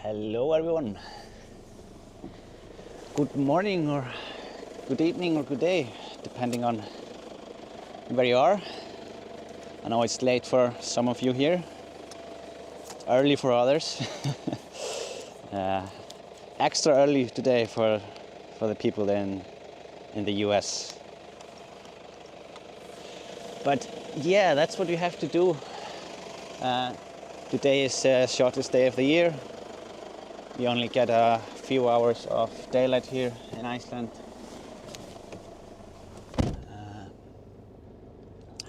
Hello everyone. Good morning or good evening or good day, depending on where you are. I know it's late for some of you here, early for others. Extra early today for the people in the US. But yeah, that's what you have to do. Today is the shortest day of the year. We only get a few hours of daylight here in Iceland.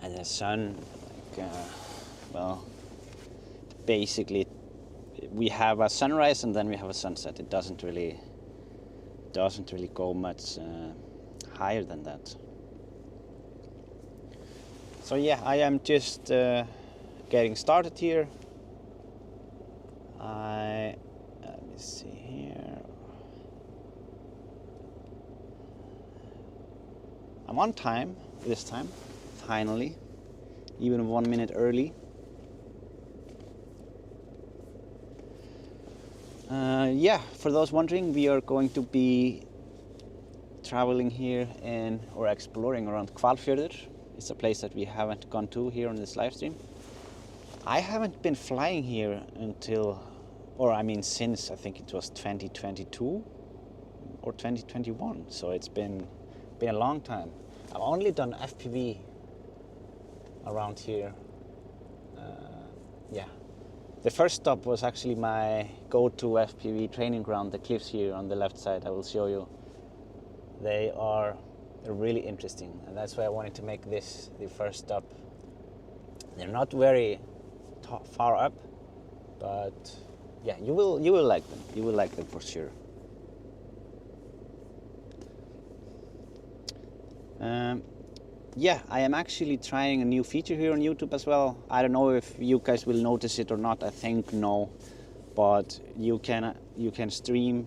And the sun, basically we have a sunrise and then we have a sunset. It doesn't really go much higher than that. So yeah, I am just getting started here. Let me see here. I'm on time this time, finally, even 1 minute early. Yeah, for those wondering, we are going to be traveling here or exploring around Hvalfjörður. It's a place that we haven't gone to here on this live stream. I haven't been flying here since I think it was 2022 or 2021. So it's been a long time. I've only done FPV around here. Yeah. The first stop was actually my go-to FPV training ground, the cliffs here on the left side. I will show you. They're really interesting, and that's why I wanted to make this the first stop. They're not very far up, but yeah, you will like them. You will like them for sure. Yeah, I am actually trying a new feature here on YouTube as well. I don't know if you guys will notice it or not. I think no, but you can stream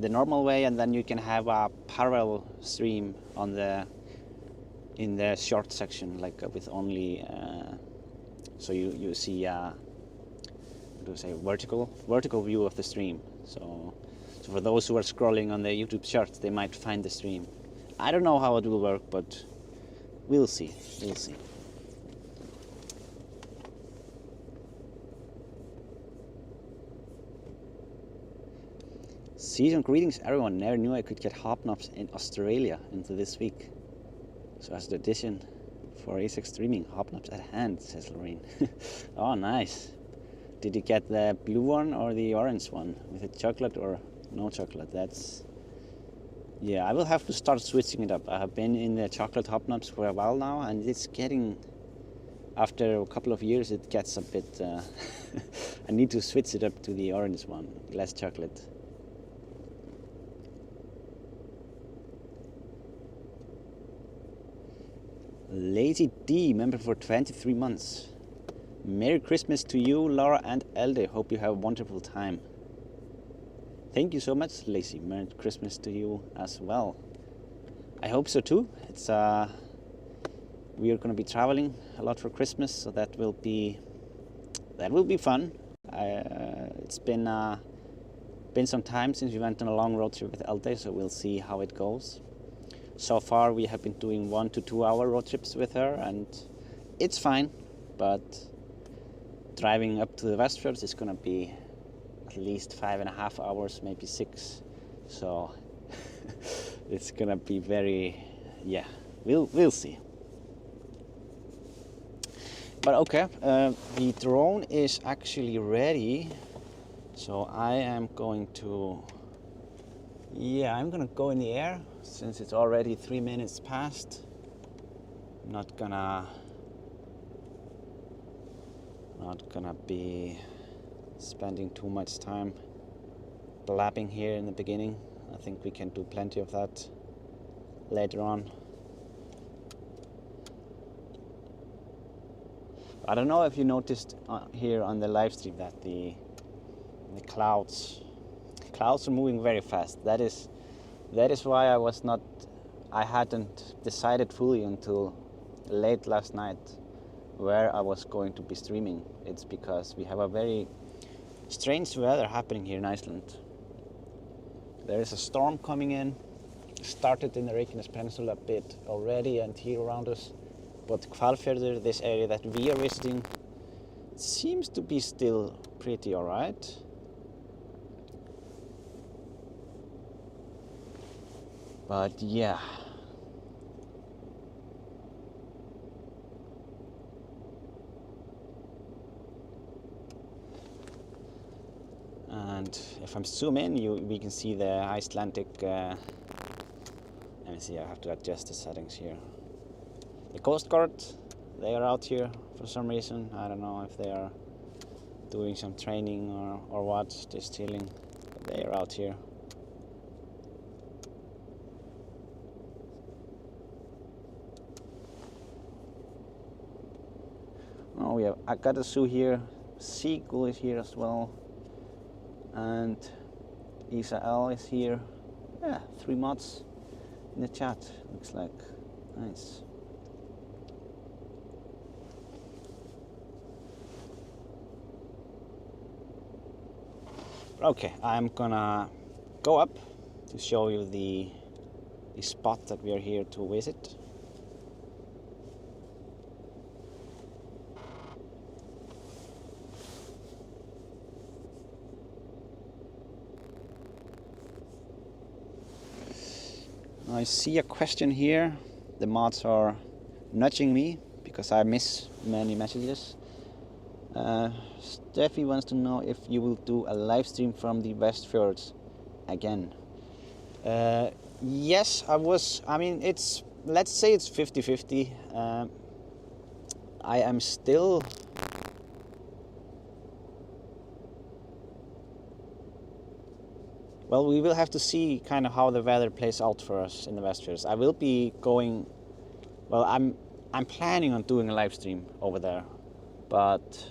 the normal way, and then you can have a parallel stream in the short section, like with only so you see vertical view of the stream. So for those who are scrolling on the YouTube shorts, they might find the stream. I don't know how it will work, but we'll see. Season greetings everyone. Never knew I could get hobnobs in Australia into this week. So as an addition for Isak streaming, hobnobs at hand, says Lorraine. Oh, nice. Did you get the blue one or the orange one with the chocolate or no chocolate? Yeah, I will have to start switching it up. I have been in the chocolate hobnobs for a while now, and it's getting, after a couple of years, it gets a bit, I need to switch it up to the orange one, less chocolate. Lazy D, member for 23 months. Merry Christmas to you, Laura and Elde. Hope you have a wonderful time. Thank you so much, Lazy. Merry Christmas to you as well. I hope so too. We are going to be traveling a lot for Christmas, so that will be fun. It's been some time since we went on a long road trip with Elde, so we'll see how it goes. So far, we have been doing 1 to 2 hour road trips with her, and it's fine. But driving up to the Westfjords is going to be at least 5.5 hours, maybe 6. So it's going to be very, yeah, we'll see. But okay, the drone is actually ready. So I am going to, I'm going to go in the air. Since it's already 3 minutes past, I'm not gonna be spending too much time blabbing here in the beginning. I think we can do plenty of that later on. I don't know if you noticed here on the live stream that the clouds are moving very fast. That is why I hadn't decided fully until late last night where I was going to be streaming. It's because we have a very Strange weather happening here in Iceland. There is a storm coming in. Started in the Reykjanes Peninsula a bit already and here around us. But Hvalfjörður, this area that we are visiting, seems to be still pretty alright. But yeah. And if I'm zoom in, we can see the Icelandic. Let me see. I have to adjust the settings here. The Coast Guard, they are out here for some reason. I don't know if they are doing some training or what, just chilling. But they are out here. Oh, we have Akadasu here. Seagull is here as well. And Isak is here. Yeah, 3 mods in the chat, looks like. Nice. Okay, I'm gonna go up to show you the spot that we are here to visit. I see a question here. The mods are nudging me because I miss many messages. Steffi wants to know if you will do a live stream from the Westfjords again. Yes, I was. I mean, let's say it's 50-50. I am still. Well, we will have to see kind of how the weather plays out for us in the Westfjords. I will be going. Well, I'm planning on doing a live stream over there, but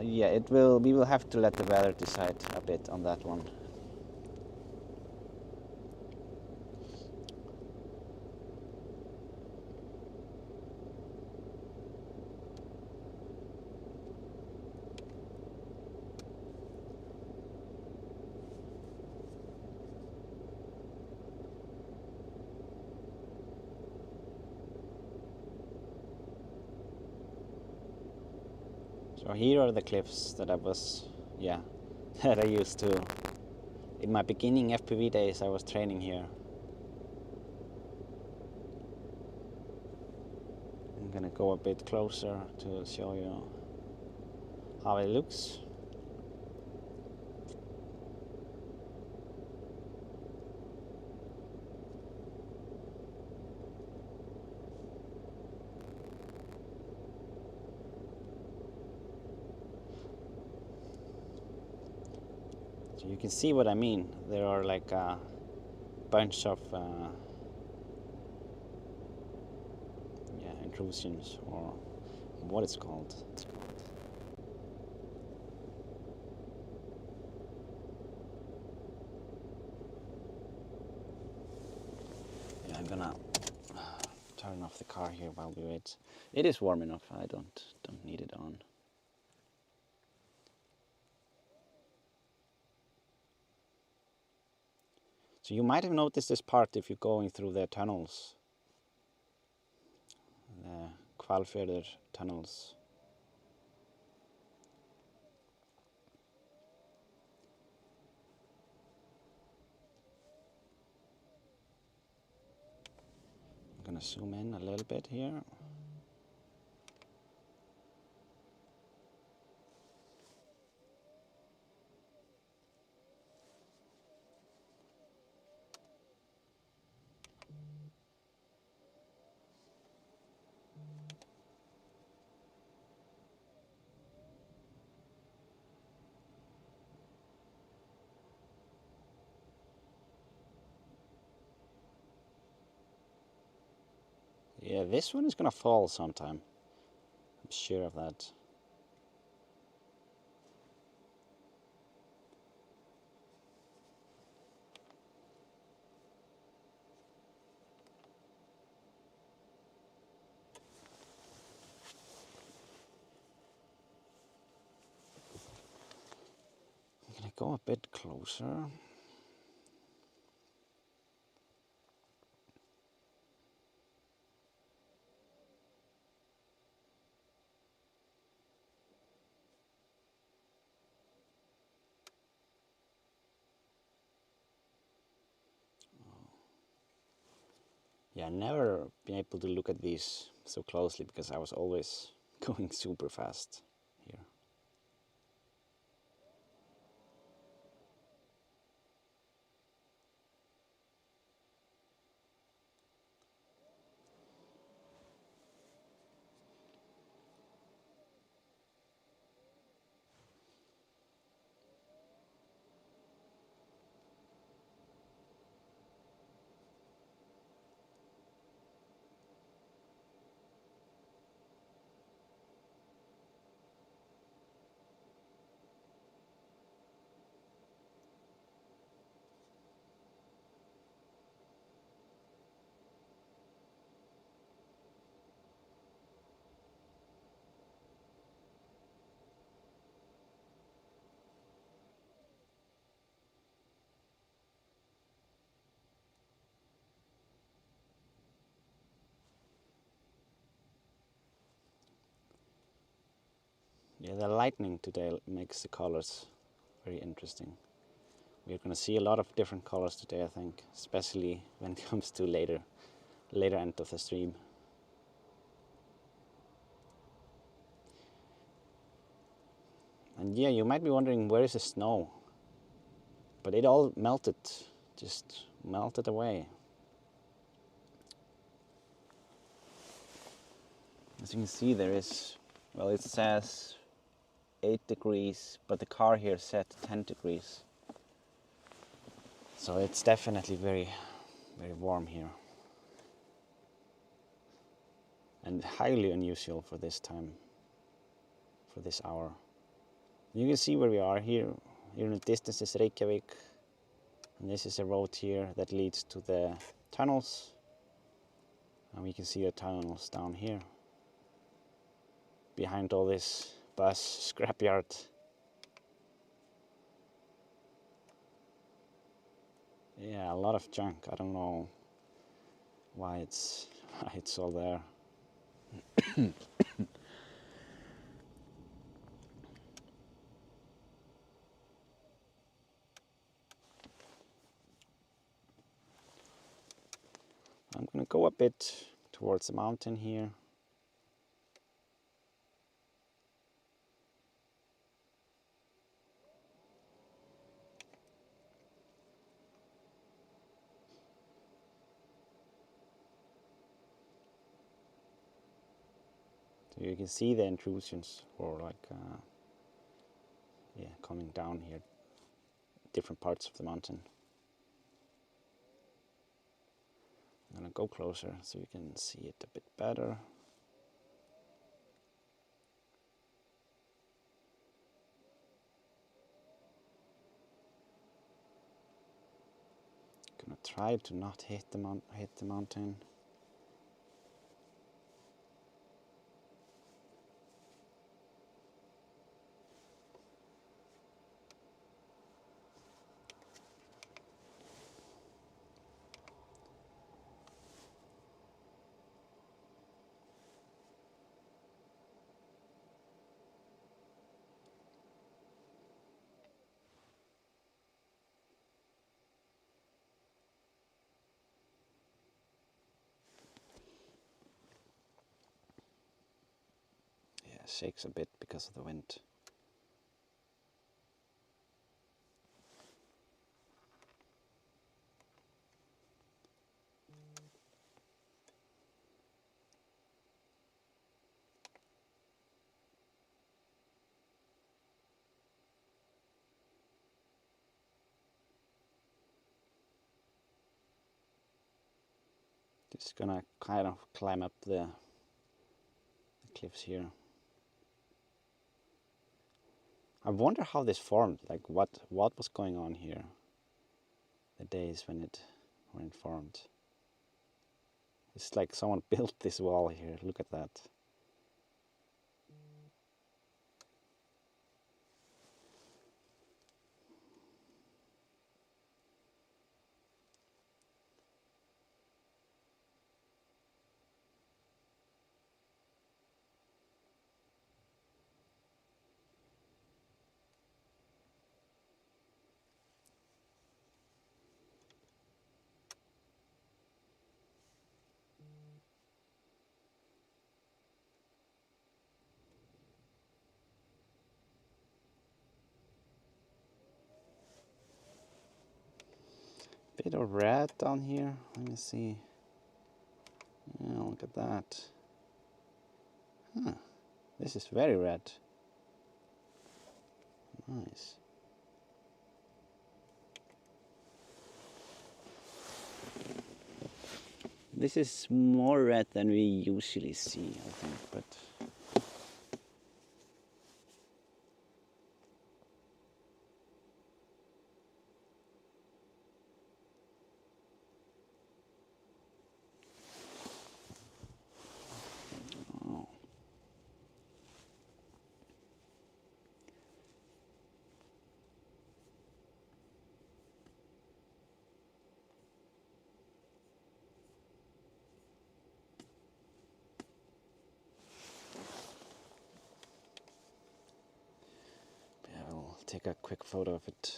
yeah, it will. We will have to let the weather decide a bit on that one. So here are the cliffs that I was, that I used to. In my beginning FPV days, I was training here. I'm gonna go a bit closer to show you how it looks. So you can see what I mean. There are like a bunch of intrusions, or what it's called. Yeah, I'm gonna turn off the car here while we wait. It is warm enough. I don't need it on. So you might have noticed this part if you're going through the tunnels, the Hvalfjörður tunnels. I'm gonna zoom in a little bit here. Yeah, this one is gonna fall sometime. I'm sure of that. go a bit closer. Yeah, never been able to look at these so closely because I was always going super fast here. Yeah, the lightning today makes the colors very interesting. We're going to see a lot of different colors today, I think, especially when it comes to later end of the stream. And yeah, you might be wondering, where is the snow? But it all melted, just melted away. As you can see, there is, well, it says 8 degrees, but the car here set 10 degrees. So it's definitely very, very warm here. And highly unusual for this time, for this hour. You can see where we are here. Here in the distance is Reykjavik. And this is a road here that leads to the tunnels. And we can see the tunnels down here. Behind all this bus scrapyard. Yeah, a lot of junk. I don't know why it's all there. I'm gonna go a bit towards the mountain here. So you can see the intrusions for yeah, coming down here, different parts of the mountain. I'm gonna go closer so you can see it a bit better. Gonna try to not hit the mountain. Yeah, shakes a bit because of the wind. Just gonna kind of climb up the cliffs here. I wonder how this formed, like what was going on here the days when it formed. It's like someone built this wall here, look at that. Bit of red down here. Let me see. Yeah, look at that. Huh. This is very red. Nice. This is more red than we usually see, I think, but oh. Yeah, I'll take a quick photo of it.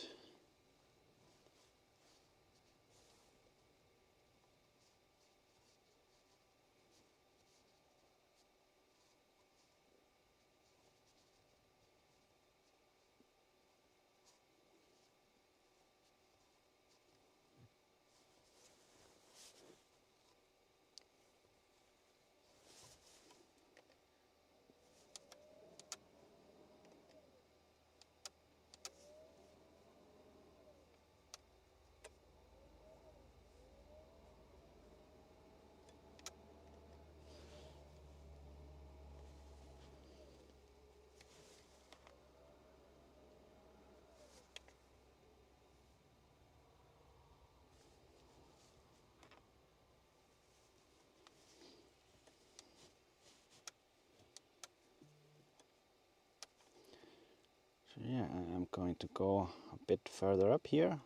So yeah, I'm going to go a bit further up here.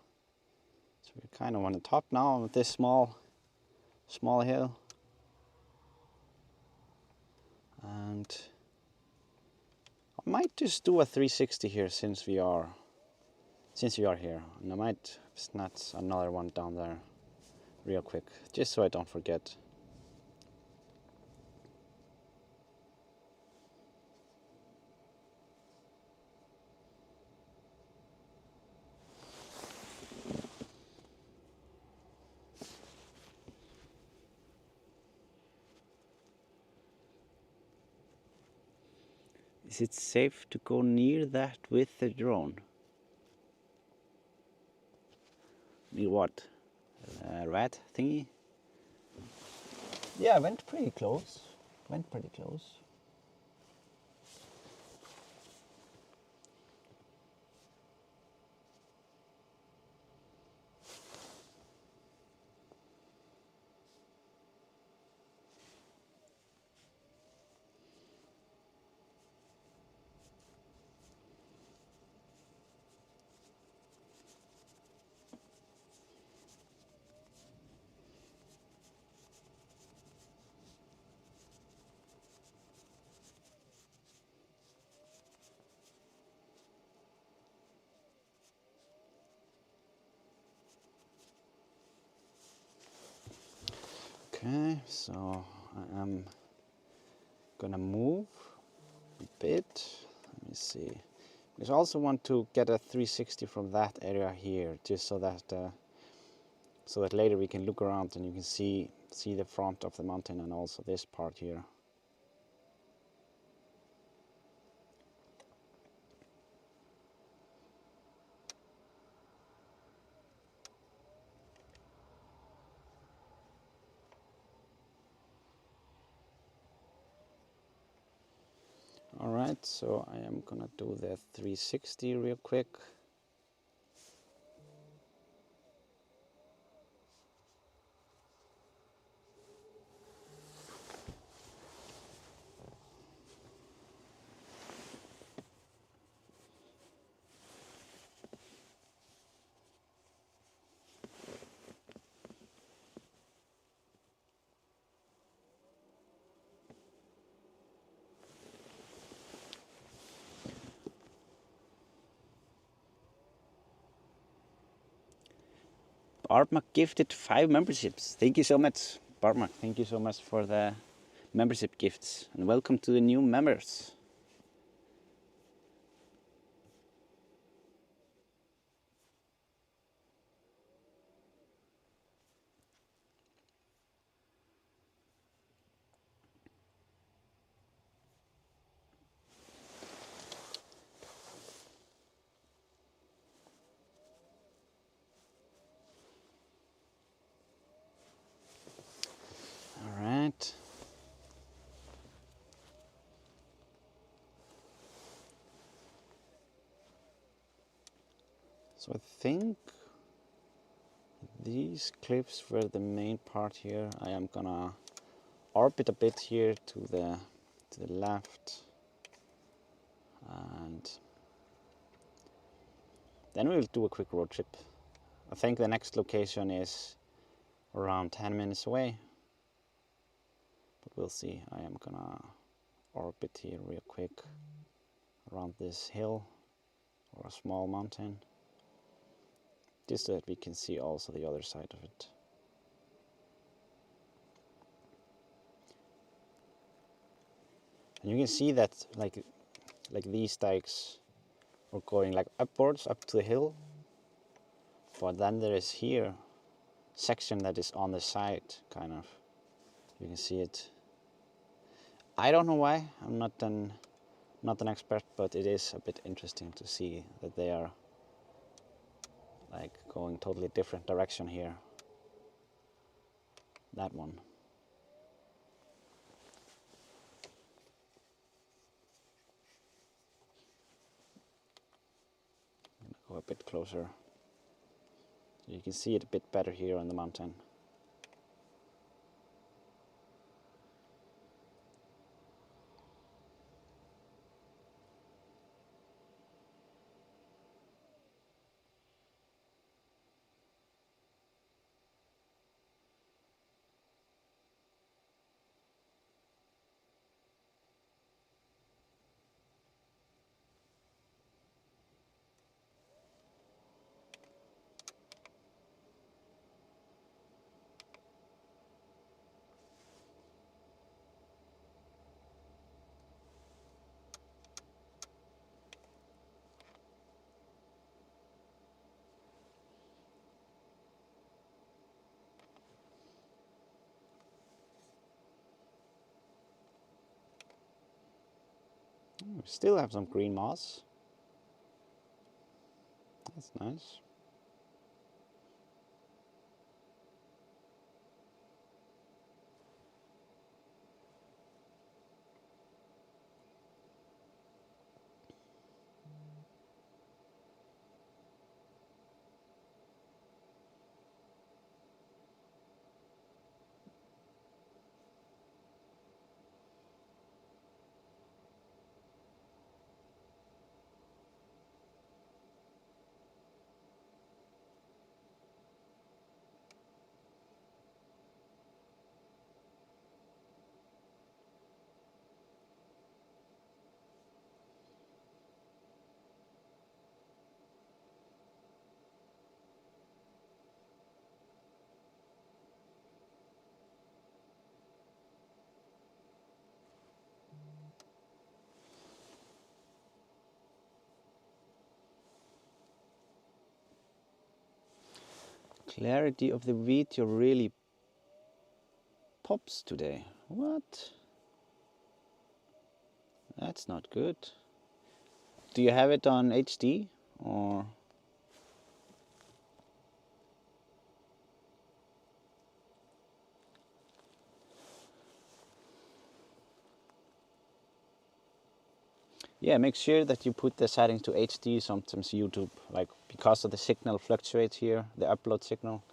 So we're kind of on the top now with this small hill. And I might just do a 360 here since we are here, and I might snatch another one down there real quick, just so I don't forget. Is it safe to go near that with the drone? Near what? Rat thingy? Yeah, I went pretty close. Okay, so I am gonna move a bit. Let me see. Because I also want to get a 360 from that area here, just so that later we can look around and you can see the front of the mountain and also this part here. Alright, so I am gonna do the 360 real quick. Bartmak gifted 5 memberships. Thank you so much, Bartmak. Thank you so much for the membership gifts, and welcome to the new members. So I think these cliffs were the main part here. I am gonna orbit a bit here to the left, and then we'll do a quick road trip. I think the next location is around 10 minutes away, but we'll see. I am gonna orbit here real quick around this hill or a small mountain, just so that we can see also the other side of it. And you can see that like these dikes are going like upwards up to the hill, but then there is here section that is on the side, kind of. You can see it. I don't know why. I'm not an expert, but it is a bit interesting to see that they are like going totally different direction here. That one. I'm gonna go a bit closer. You can see it a bit better here on the mountain. We still have some green moss. That's nice. Clarity of the video really pops today. What? That's not good. Do you have it on HD or? Yeah, make sure that you put the settings to HD. Sometimes YouTube, like because of the signal fluctuates here, the upload signal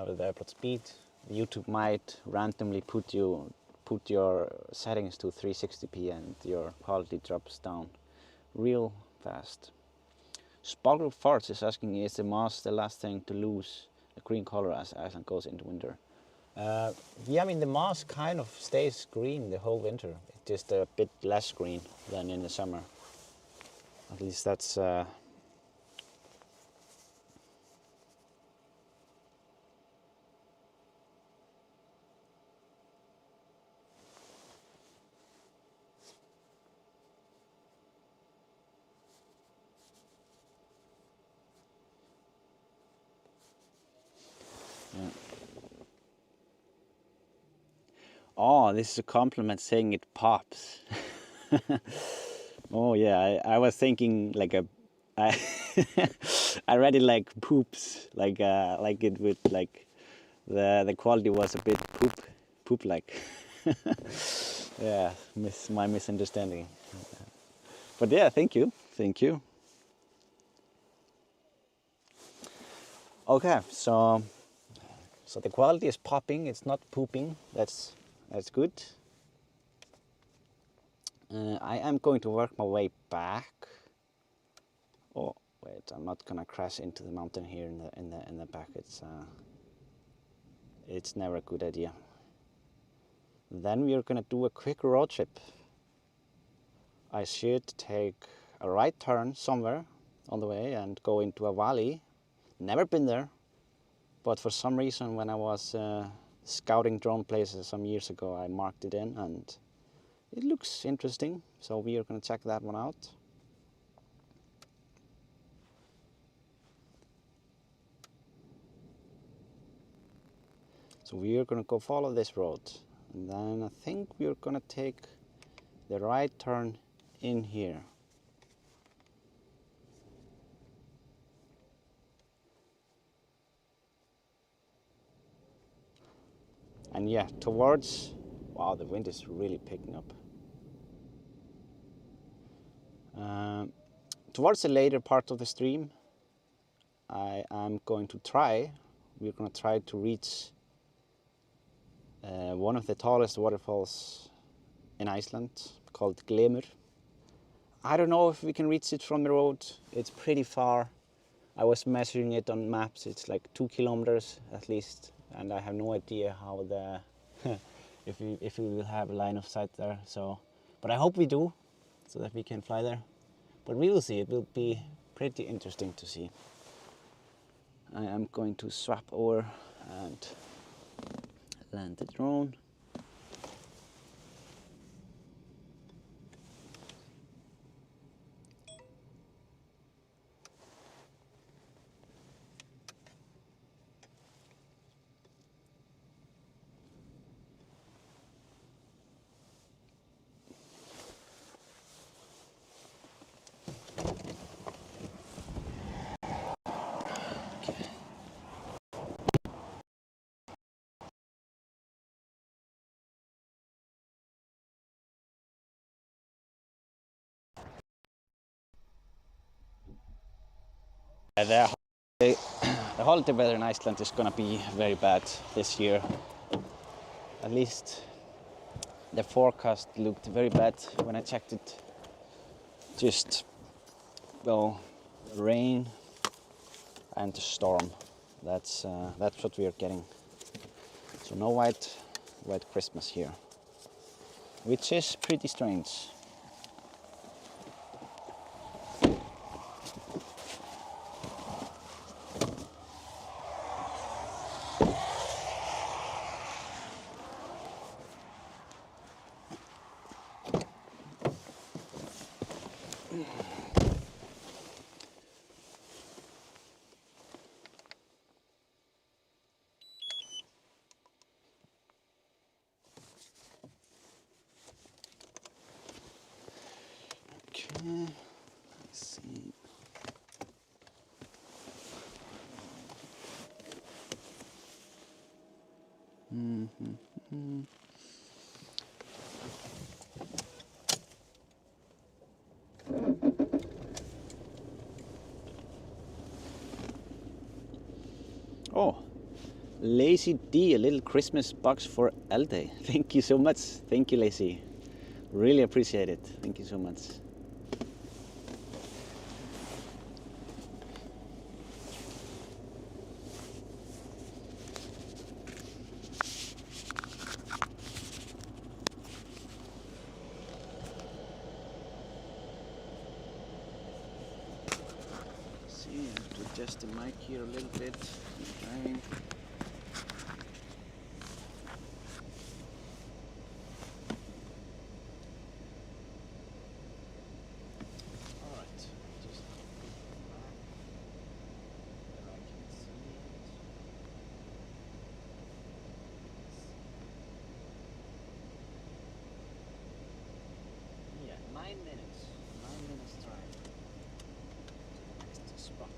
with the upload speed, YouTube might randomly put your settings to 360p and your quality drops down real fast. Sparkle Farts is asking, is the moss the last thing to lose the green color as Iceland goes into winter? Yeah, I mean the moss kind of stays green the whole winter. It's just a bit less green than in the summer. At least that's yeah. Oh, this is a compliment saying it pops. Oh yeah, I was thinking like I I read it like poops, like it would like the quality was a bit poop like. Yeah, my misunderstanding. But yeah, thank you. Okay, so the quality is popping. It's not pooping. That's good. I am going to work my way back. Oh wait, I'm not gonna crash into the mountain here in the back. It's never a good idea. Then we are gonna do a quick road trip. I should take a right turn somewhere on the way and go into a valley. Never been there, but for some reason when I was scouting drone places some years ago, I marked it in and it looks interesting. So we are gonna check that one out. So we are gonna go follow this road, and then I think we're gonna take the right turn in here. And yeah, towards, wow, the wind is really picking up. Towards the later part of the stream, we're going to try to reach one of the tallest waterfalls in Iceland, called Glemur. I don't know if we can reach it from the road. It's pretty far. I was measuring it on maps. It's like 2 kilometers at least, and I have no idea how if we will have a line of sight there. So, but I hope we do, so that we can fly there. But we will see. It will be pretty interesting to see. I am going to swap over and land the drone. The holiday weather in Iceland is going to be very bad this year. At least the forecast looked very bad when I checked it. Just, well, rain and storm. That's what we are getting. So no white Christmas here, which is pretty strange. Okay, let's see. Oh, Lazy D, a little Christmas box for Elde. Thank you so much. Thank you, Lazy. Really appreciate it. Thank you so much. See, I have to adjust the mic here a little bit. Okay. Yeah, 9 minutes. 9 minutes drive. Next spot.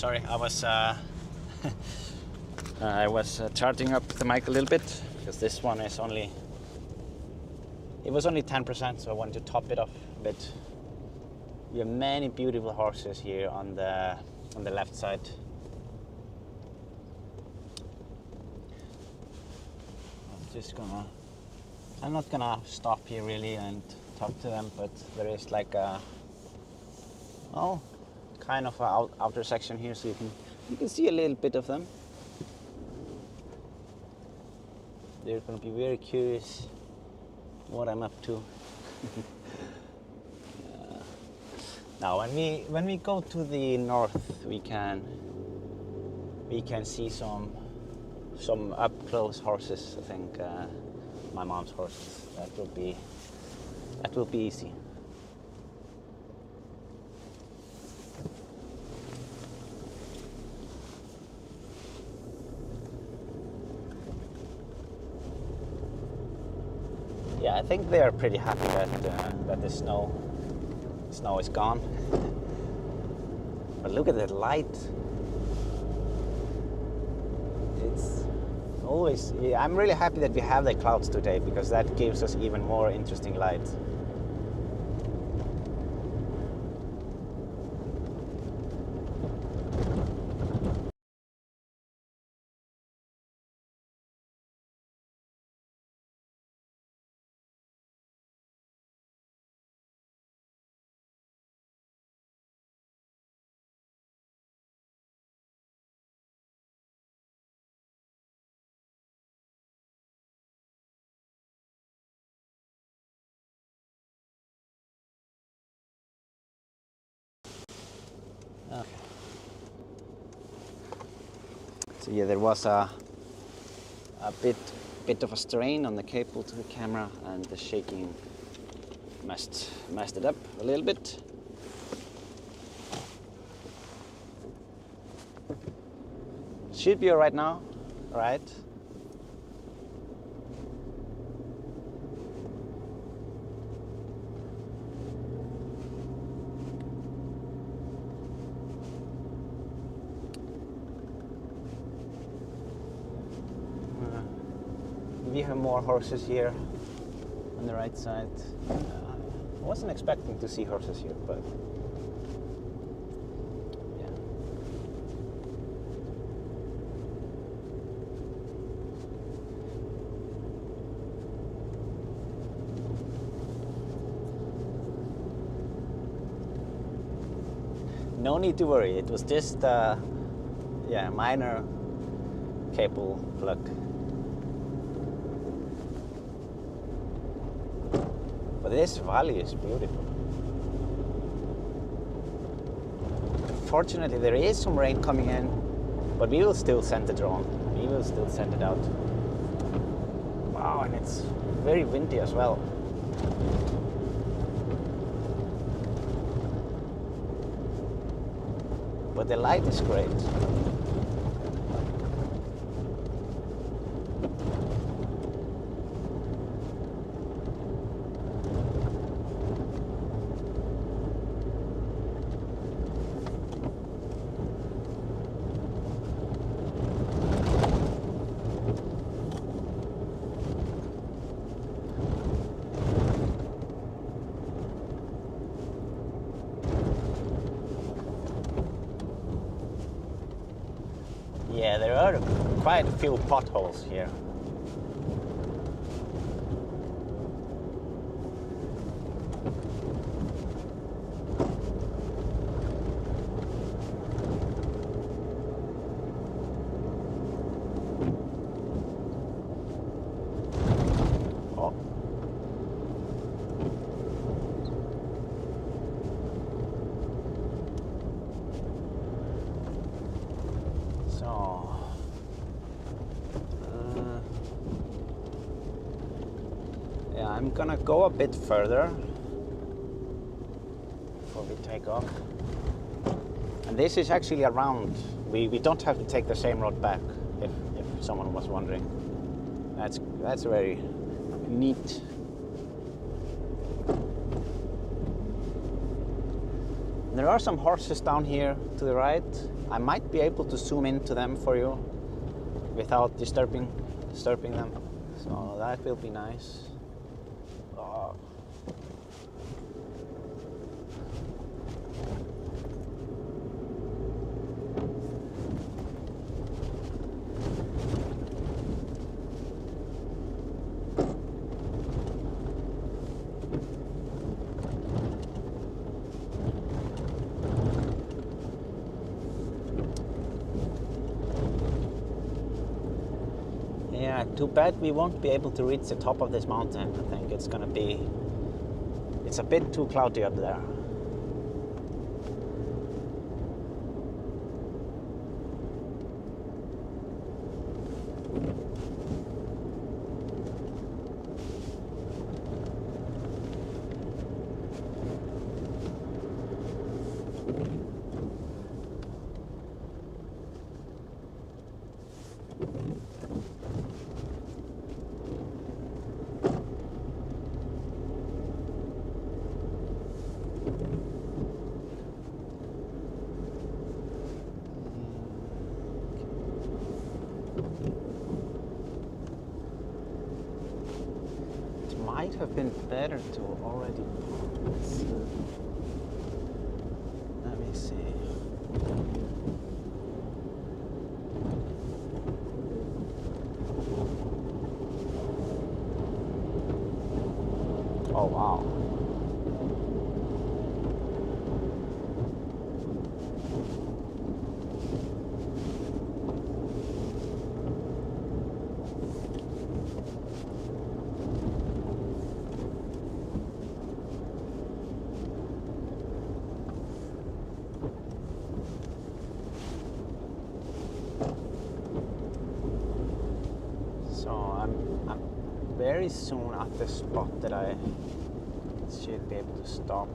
Sorry, I was I was charging up the mic a little bit because this one is only, it was only 10%, so I wanted to top it off a bit. We have many beautiful horses here on the left side. I'm not gonna stop here really and talk to them, but there is like a, oh, kind of a outer section here, so you can see a little bit of them. They're gonna be very curious what I'm up to. Now, when we go to the north, we can see some up close horses. I think my mom's horses. That will be easy. Yeah, I think they are pretty happy that the snow is gone. But look at that light. It's always, yeah, I'm really happy that we have the clouds today, because that gives us even more interesting light. Okay. So yeah, there was a bit of a strain on the cable to the camera, and the shaking messed it up a little bit. Should be all right now, all right? We have more horses here on the right side. I wasn't expecting to see horses here, but yeah. No need to worry, it was just yeah, minor cable plug. But this valley is beautiful. Fortunately, there is some rain coming in, but we will still send the drone. We will still send it out. Wow, and it's very windy as well. But the light is great. Yeah, there are quite a few potholes here. Yeah, I'm gonna go a bit further before we take off. And this is actually around. We don't have to take the same road back, if someone was wondering. That's very neat. There are some horses down here to the right. I might be able to zoom into them for you without disturbing them. So that will be nice. Oh. Yeah, too bad we won't be able to reach the top of this mountain. I think it's a bit too cloudy up there. Might have been better to already. Let me see. Oh wow. I'm very soon at the spot that I should be able to stop.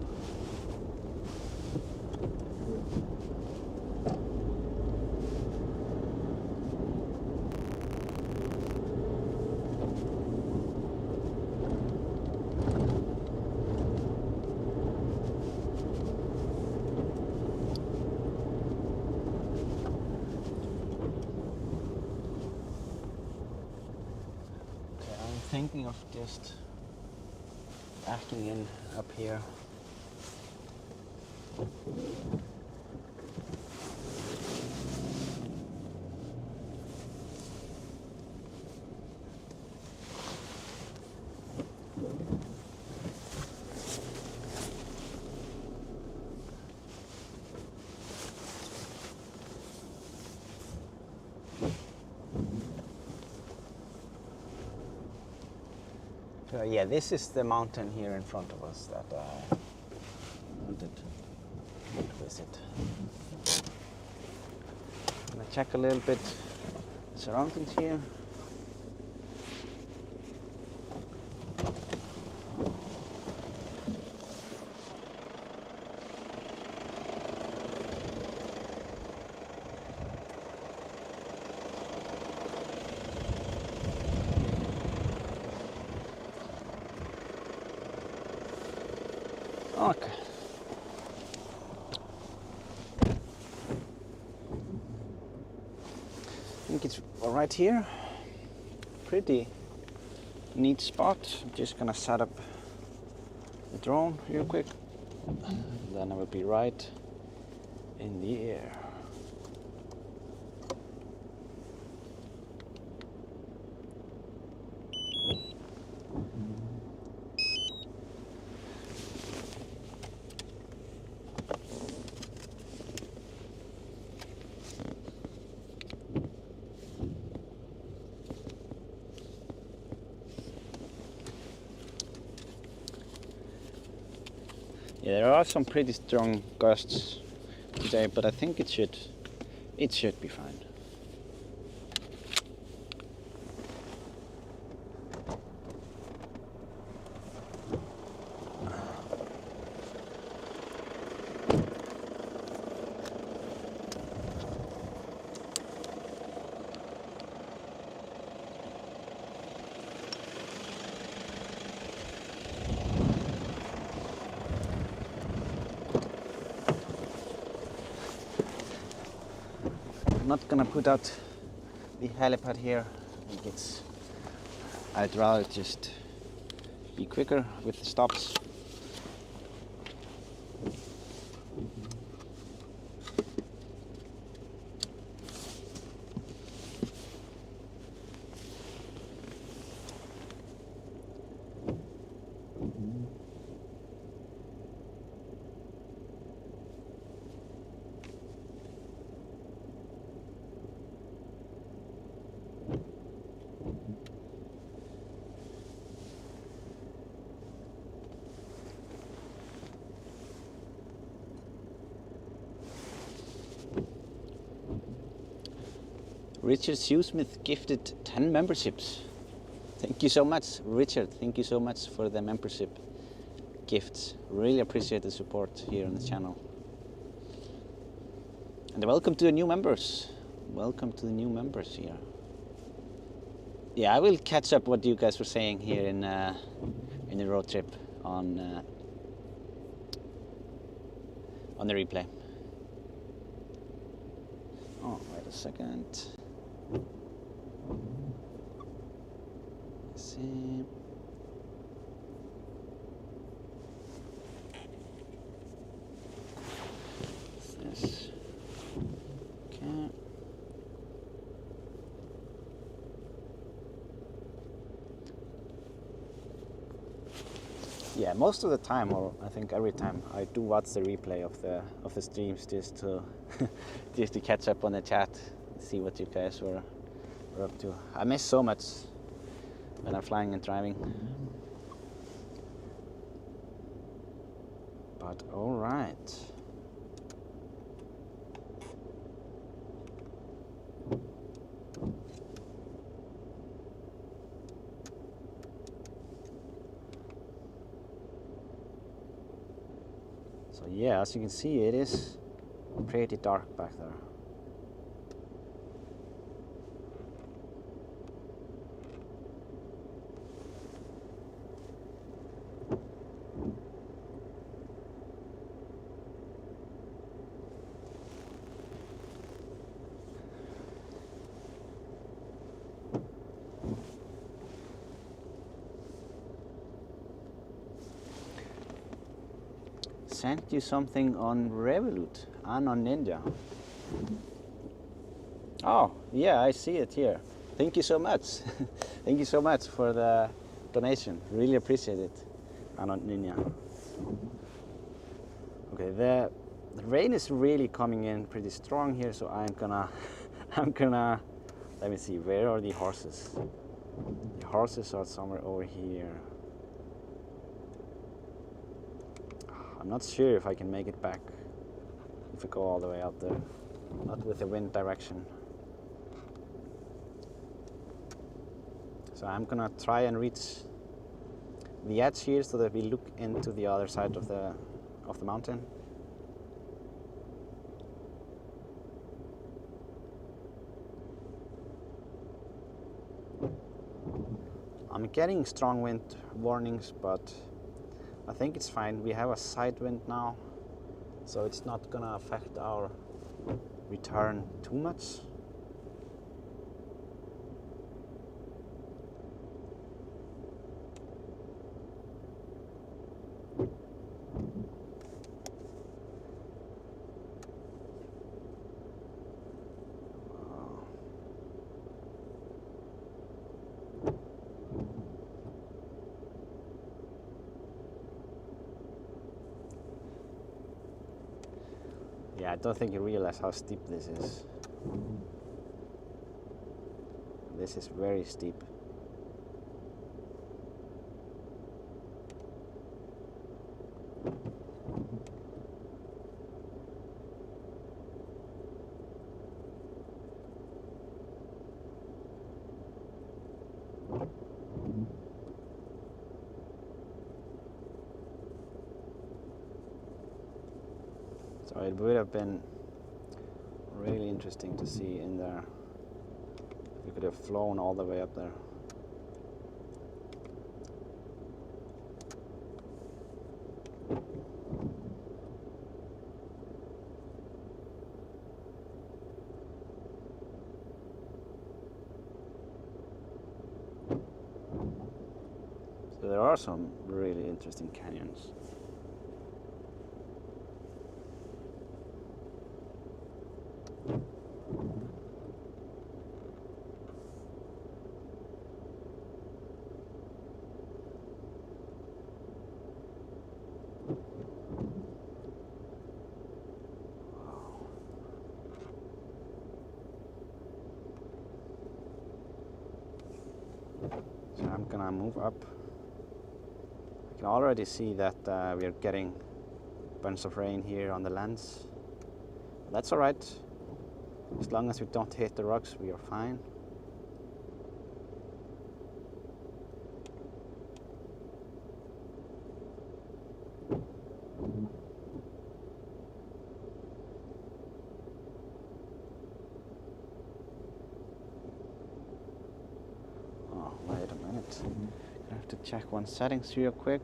Thinking of just backing in up here. So yeah, this is the mountain here in front of us that I wanted to visit. I'm gonna check a little bit surroundings here. Okay. I think it's right here. Pretty neat spot. I'm just gonna set up the drone real quick. Then I will be right in the air. Yeah, there are some pretty strong gusts today, but I think it should be fine. not gonna put out the helipad here. I think I'd rather just be quicker with the stops. Richard Shoesmith gifted 10 memberships. Thank you so much, Richard. Thank you so much for the membership gifts. Really appreciate the support here on the channel. And welcome to the new members. Welcome to the new members here. Yeah, I will catch up what you guys were saying here in the road trip on the replay. Oh, wait a second. Let's see. What's this? Okay. Yeah, most of the time, or I think every time, I do watch the replay of the streams just to just to catch up on the chat, see what you guys were up to. I miss so much when I'm flying and driving. But all right. So yeah, as you can see, it is pretty dark back there. Sent you something on Revolut and on Ninja. Oh, yeah, I see it here. Thank you so much. Thank you so much for the donation. Really appreciate it. And on Ninja. Okay, the rain is really coming in pretty strong here, so I'm gonna, let me see, where are the horses? The horses are somewhere over here. I'm not sure if I can make it back if I go all the way out there, not with the wind direction. So I'm gonna try and reach the edge here so that we look into the other side of the mountain. I'm getting strong wind warnings, but I think it's fine. We have a side wind now, so it's not gonna affect our return too much. Yeah, I don't think you realize how steep this is. This is very steep. So it would have been really interesting to see in there. We could have flown all the way up there. So there are some really interesting canyons. So I'm gonna move up. I can already see that we are getting a bunch of rain here on the lands. That's alright. As long as we don't hit the rocks, we are fine. Oh, wait a minute. I have to check one settings real quick.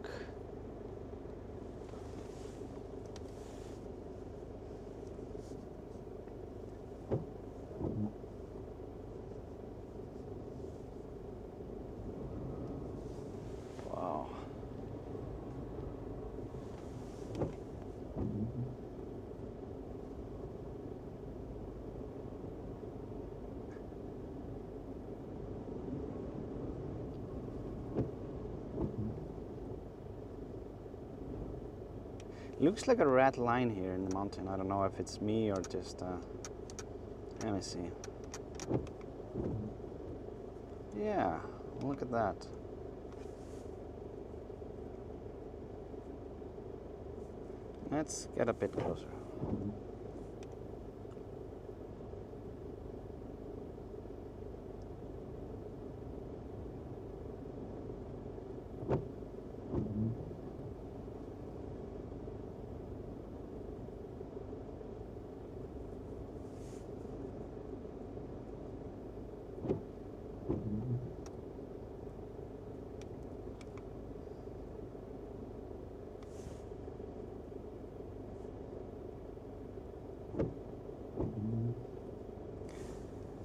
Wow. Looks like a red line here in the mountain. I don't know if it's me or just let me see. Yeah, look at that. Let's get a bit closer.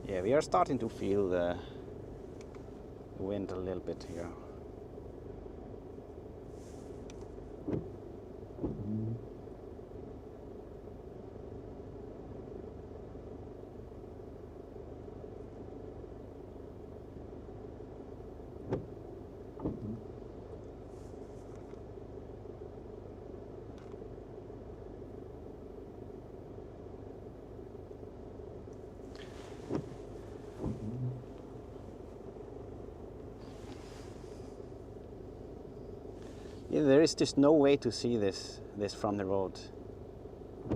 Yeah, we are starting to feel the wind a little bit here. Yeah, there is just no way to see this from the road.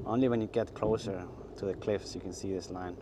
Only when you get closer to the cliffs you can see this line.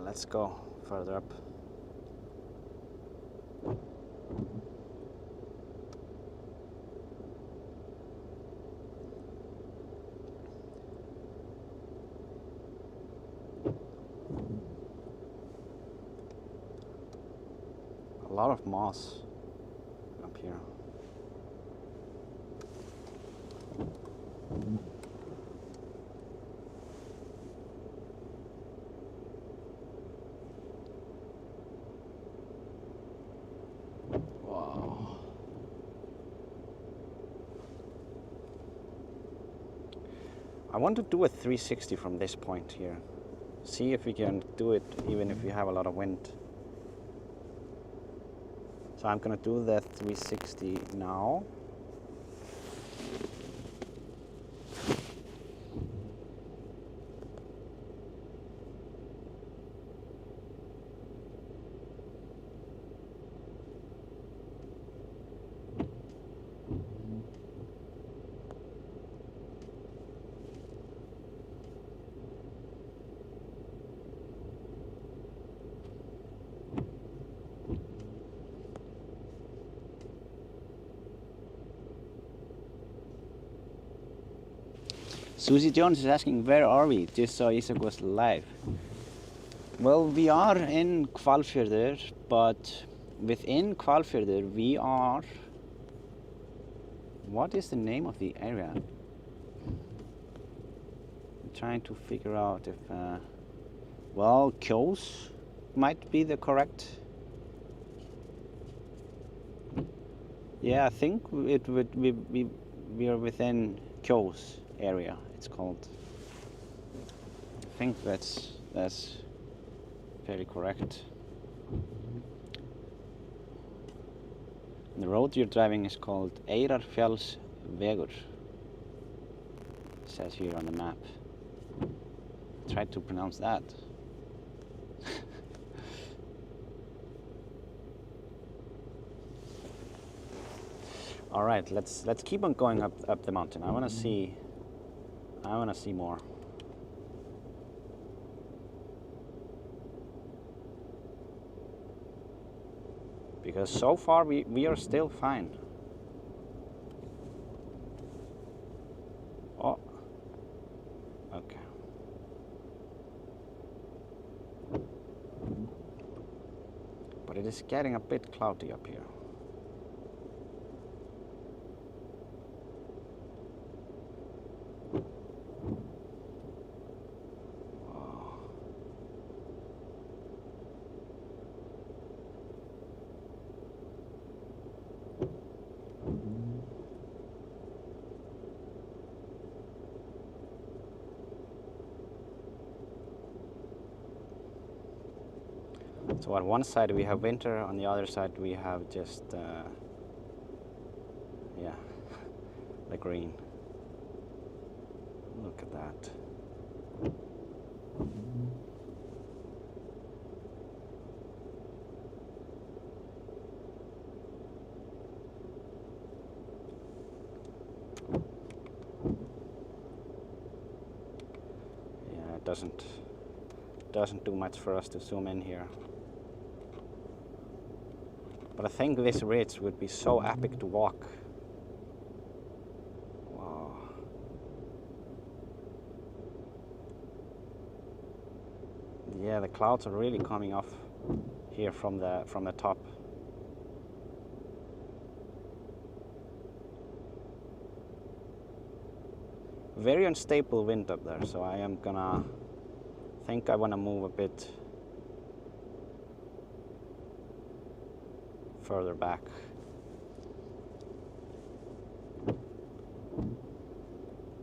Let's go further up. A lot of moss up here. Wow. I want to do a 360 from this point here. See if we can do it even if we have a lot of wind. So I'm gonna do that 360 now. Susie Jones is asking, where are we? Just saw Isak was live. Well, we are in Hvalfjörður, but within Hvalfjörður we are... What is the name of the area? I'm trying to figure out if... well, Kjos might be the correct... Yeah, I think it would we are within Kjos area, it's called. I think that's fairly correct. The road you're driving is called Hvalfjörður, it says here on the map. Try to pronounce that. All right, let's keep on going up the mountain. I want to see more. Because so far we are still fine. Oh, okay. But it is getting a bit cloudy up here. So on one side we have winter, on the other side we have just, yeah, the green. Look at that. Yeah, it doesn't do much for us to zoom in here. But I think this ridge would be so epic to walk. Wow. Yeah, the clouds are really coming off here from the top. Very unstable wind up there, so I think I wanna move a bit further back.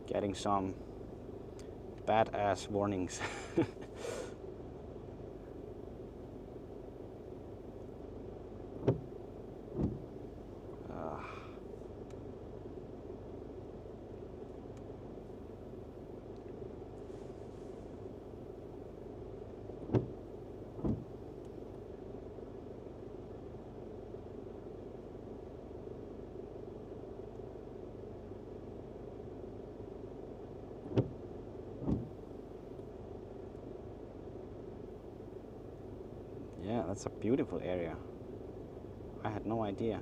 Getting some badass warnings. Yeah, that's a beautiful area. I had no idea.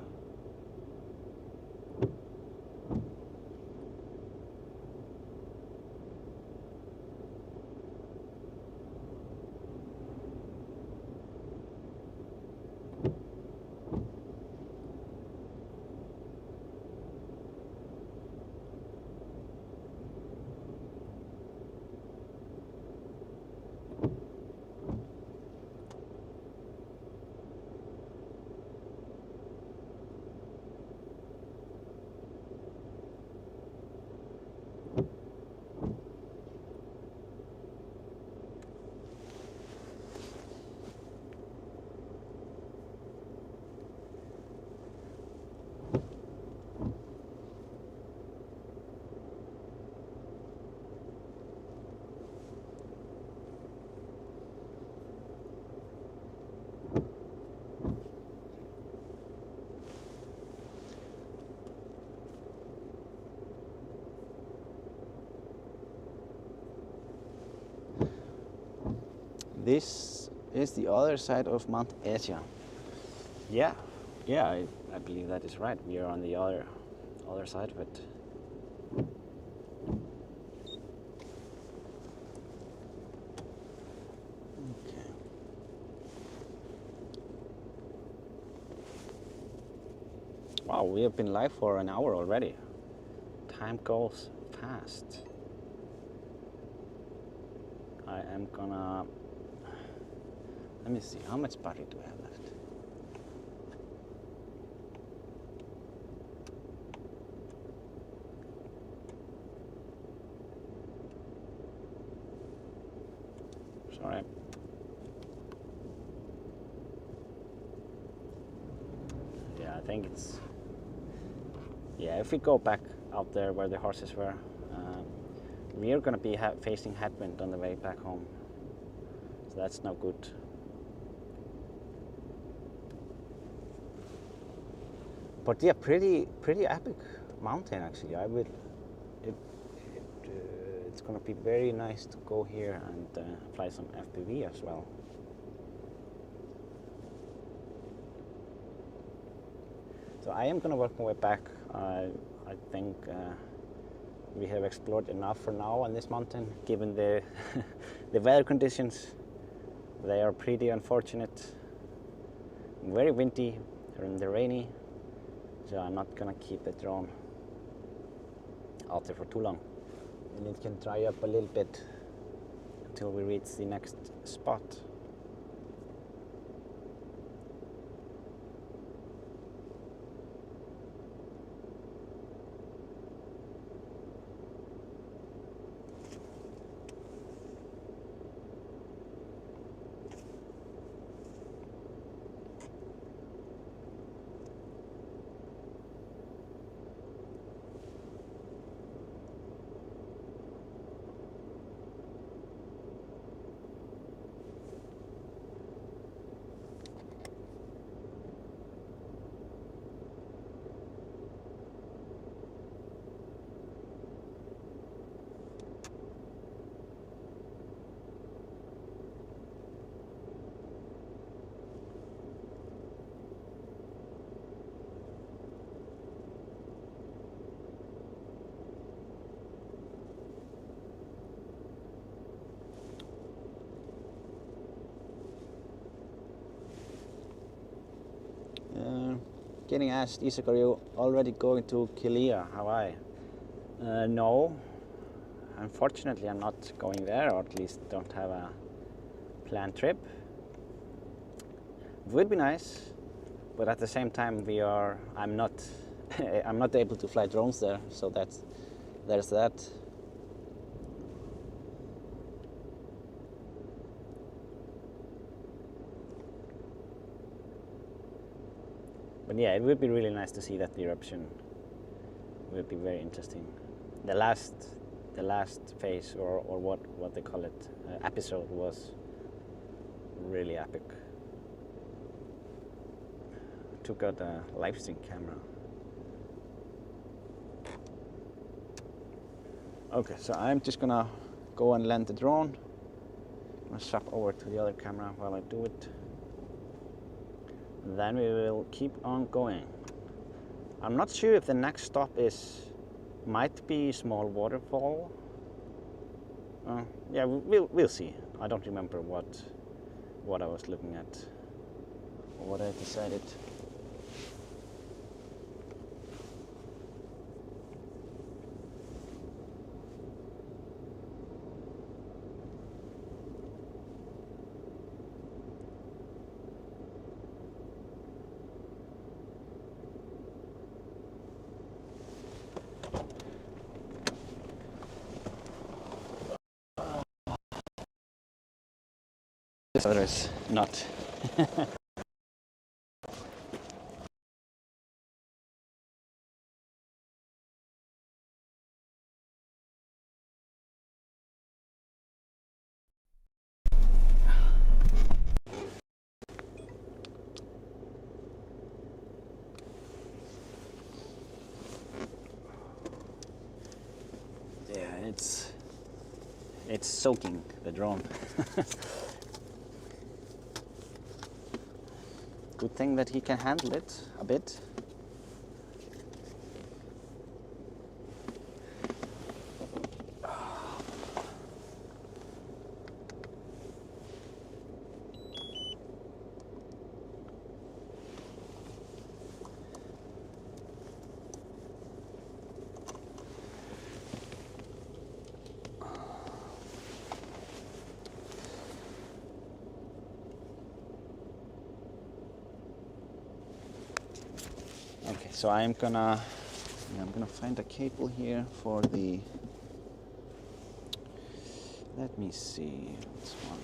This is the other side of Mount Asia. Yeah, I believe that is right. We are on the other side of it. we have been live for an hour already. Time goes fast. I am gonna... Let me see, how much battery do I have left? Sorry. Yeah, I think it's... Yeah, if we go back out there where the horses were, we are going to be facing headwind on the way back home. So that's no good. But yeah, pretty epic mountain actually. It's going to be very nice to go here and fly some FPV as well. So I am going to work my way back. I think we have explored enough for now on this mountain, given the the weather conditions. They are pretty unfortunate. Very windy and rainy, so I'm not going to keep the drone out there for too long. And it can dry up a little bit until we reach the next spot. Getting asked, Isak, are you already going to Kilea, Hawaii? No, unfortunately I'm not going there, or at least don't have a planned trip. It would be nice, but at the same time I'm not I'm not able to fly drones there, so there's that. But yeah, it would be really nice to see that eruption. It would be very interesting. The last phase, or what they call it, episode was really epic. Took out a live stream camera. Okay, so I'm just gonna go and land the drone. I'm gonna swap over to the other camera while I do it. Then we will keep on going. I'm not sure if the next stop might be small waterfall. Yeah, we'll see. I don't remember what I was looking at or what I decided. This other is not. Yeah, it's soaking the drone. Good thing that he can handle it a bit. so I'm gonna find a cable here for the. Let me see. What's one?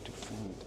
To find.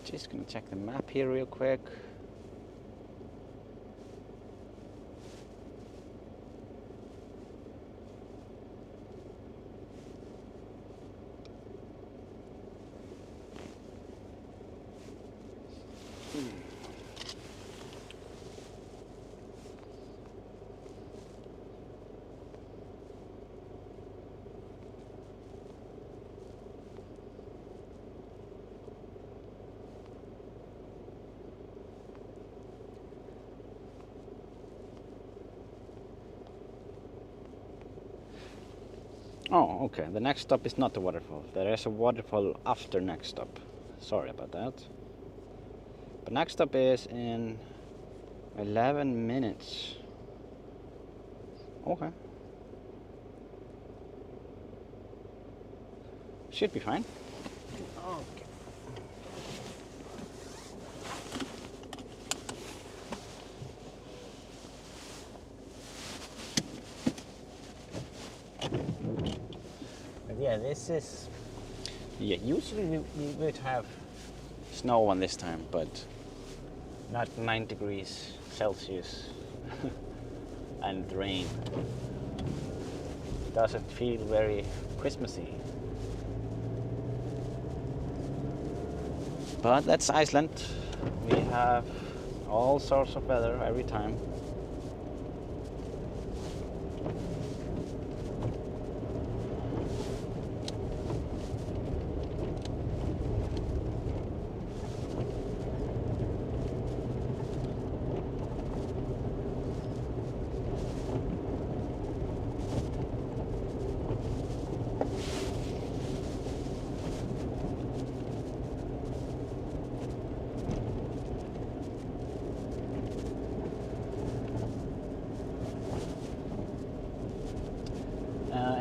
Just gonna check the map here real quick. Oh, okay. The next stop is not the waterfall. There is a waterfall after next stop. Sorry about that. But next stop is in 11 minutes. Okay. Should be fine. Okay. Yeah, this is. Yeah, usually we would have snow on this time, but not 9 degrees Celsius and rain. Doesn't feel very Christmassy. But that's Iceland. We have all sorts of weather every time.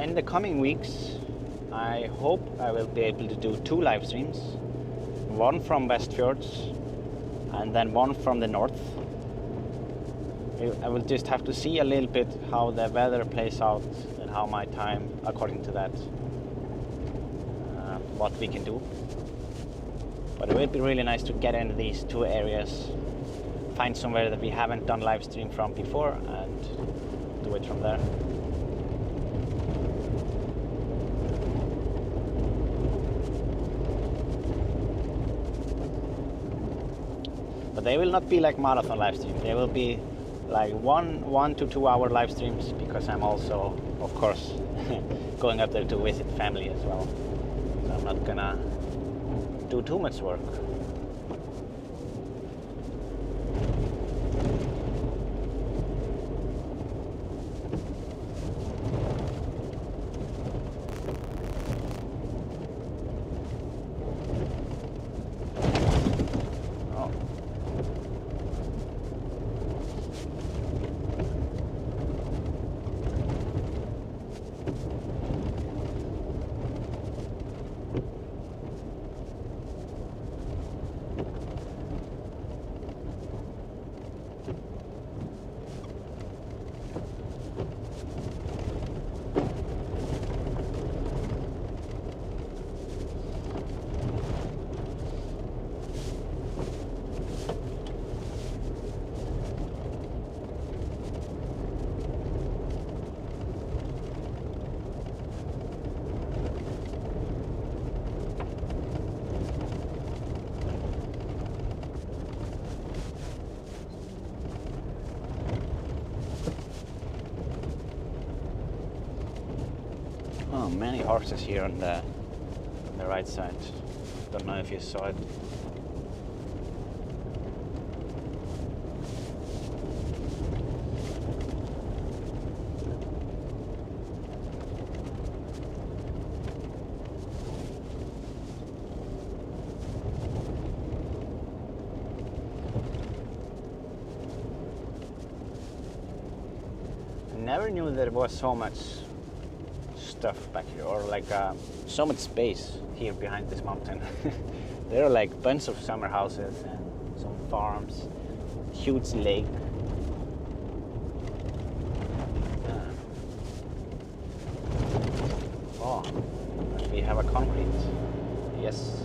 In the coming weeks, I hope I will be able to do 2 live streams, one from Hvalfjörður and then one from the north. I will just have to see a little bit how the weather plays out and how my time, according to that, what we can do. But it would be really nice to get in these 2 areas, find somewhere that we haven't done live stream from before and do it from there. But they will not be like marathon live streams. They will be like 1 to 2 hour live streams, because I'm also, of course, going up there to visit family as well. So I'm not gonna do too much work. many horses here on the right side. Don't know if you saw it. Never knew there was so much stuff back here, or like so much space here behind this mountain. There are like bunch of summer houses and some farms, huge lake. Oh, we have a concrete. Yes.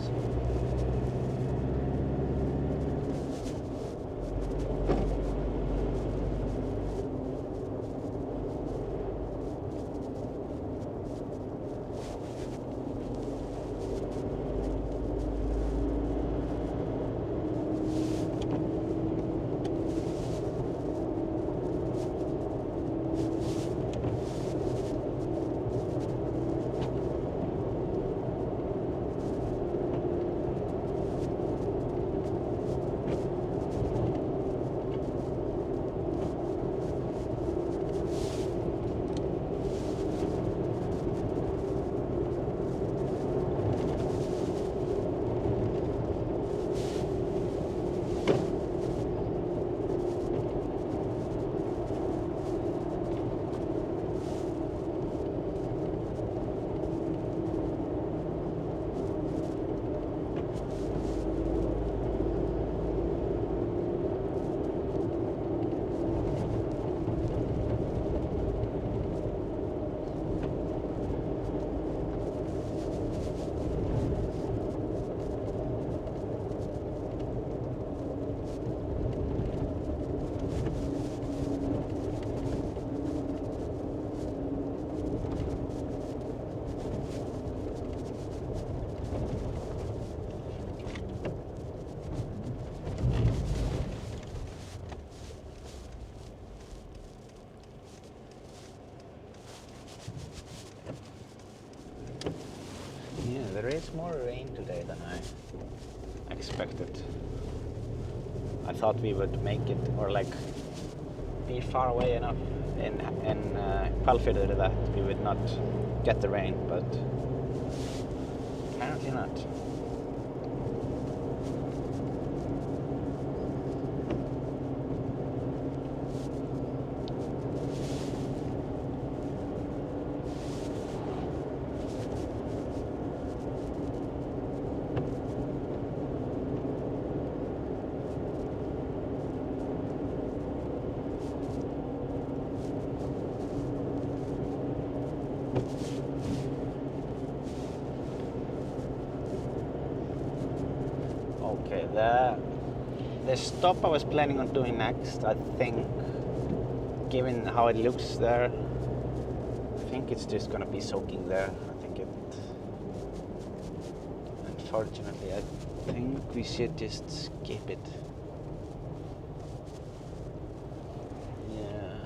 There is more rain today than I expected. I thought we would make it, or like be far away enough in Hvalfjörður that we would not get the rain, but apparently not. Okay, the stop I was planning on doing next, I think, given how it looks there, I think it's just gonna be soaking there. Unfortunately, I think we should just skip it. Yeah.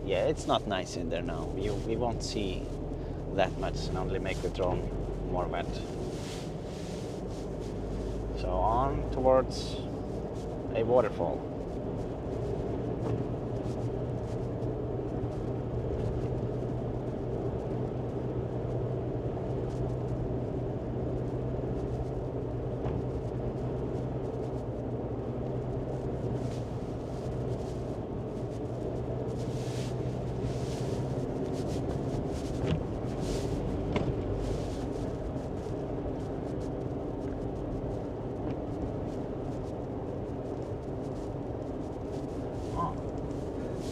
Yeah, it's not nice in there now. We won't see that much and only make the drone more wet. So on towards a waterfall.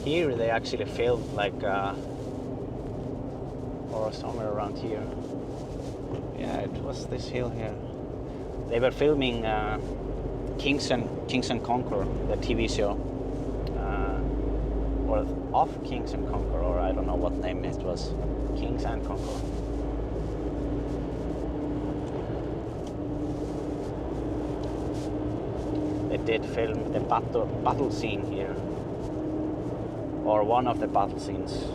Here they actually filmed like, or somewhere around here. Yeah, it was this hill here. They were filming Kings and Conquer, the TV show, or of Kings and Conquer, or I don't know what name it was. Kings and Conquer. They did film the battle scene here. or one of the battle scenes.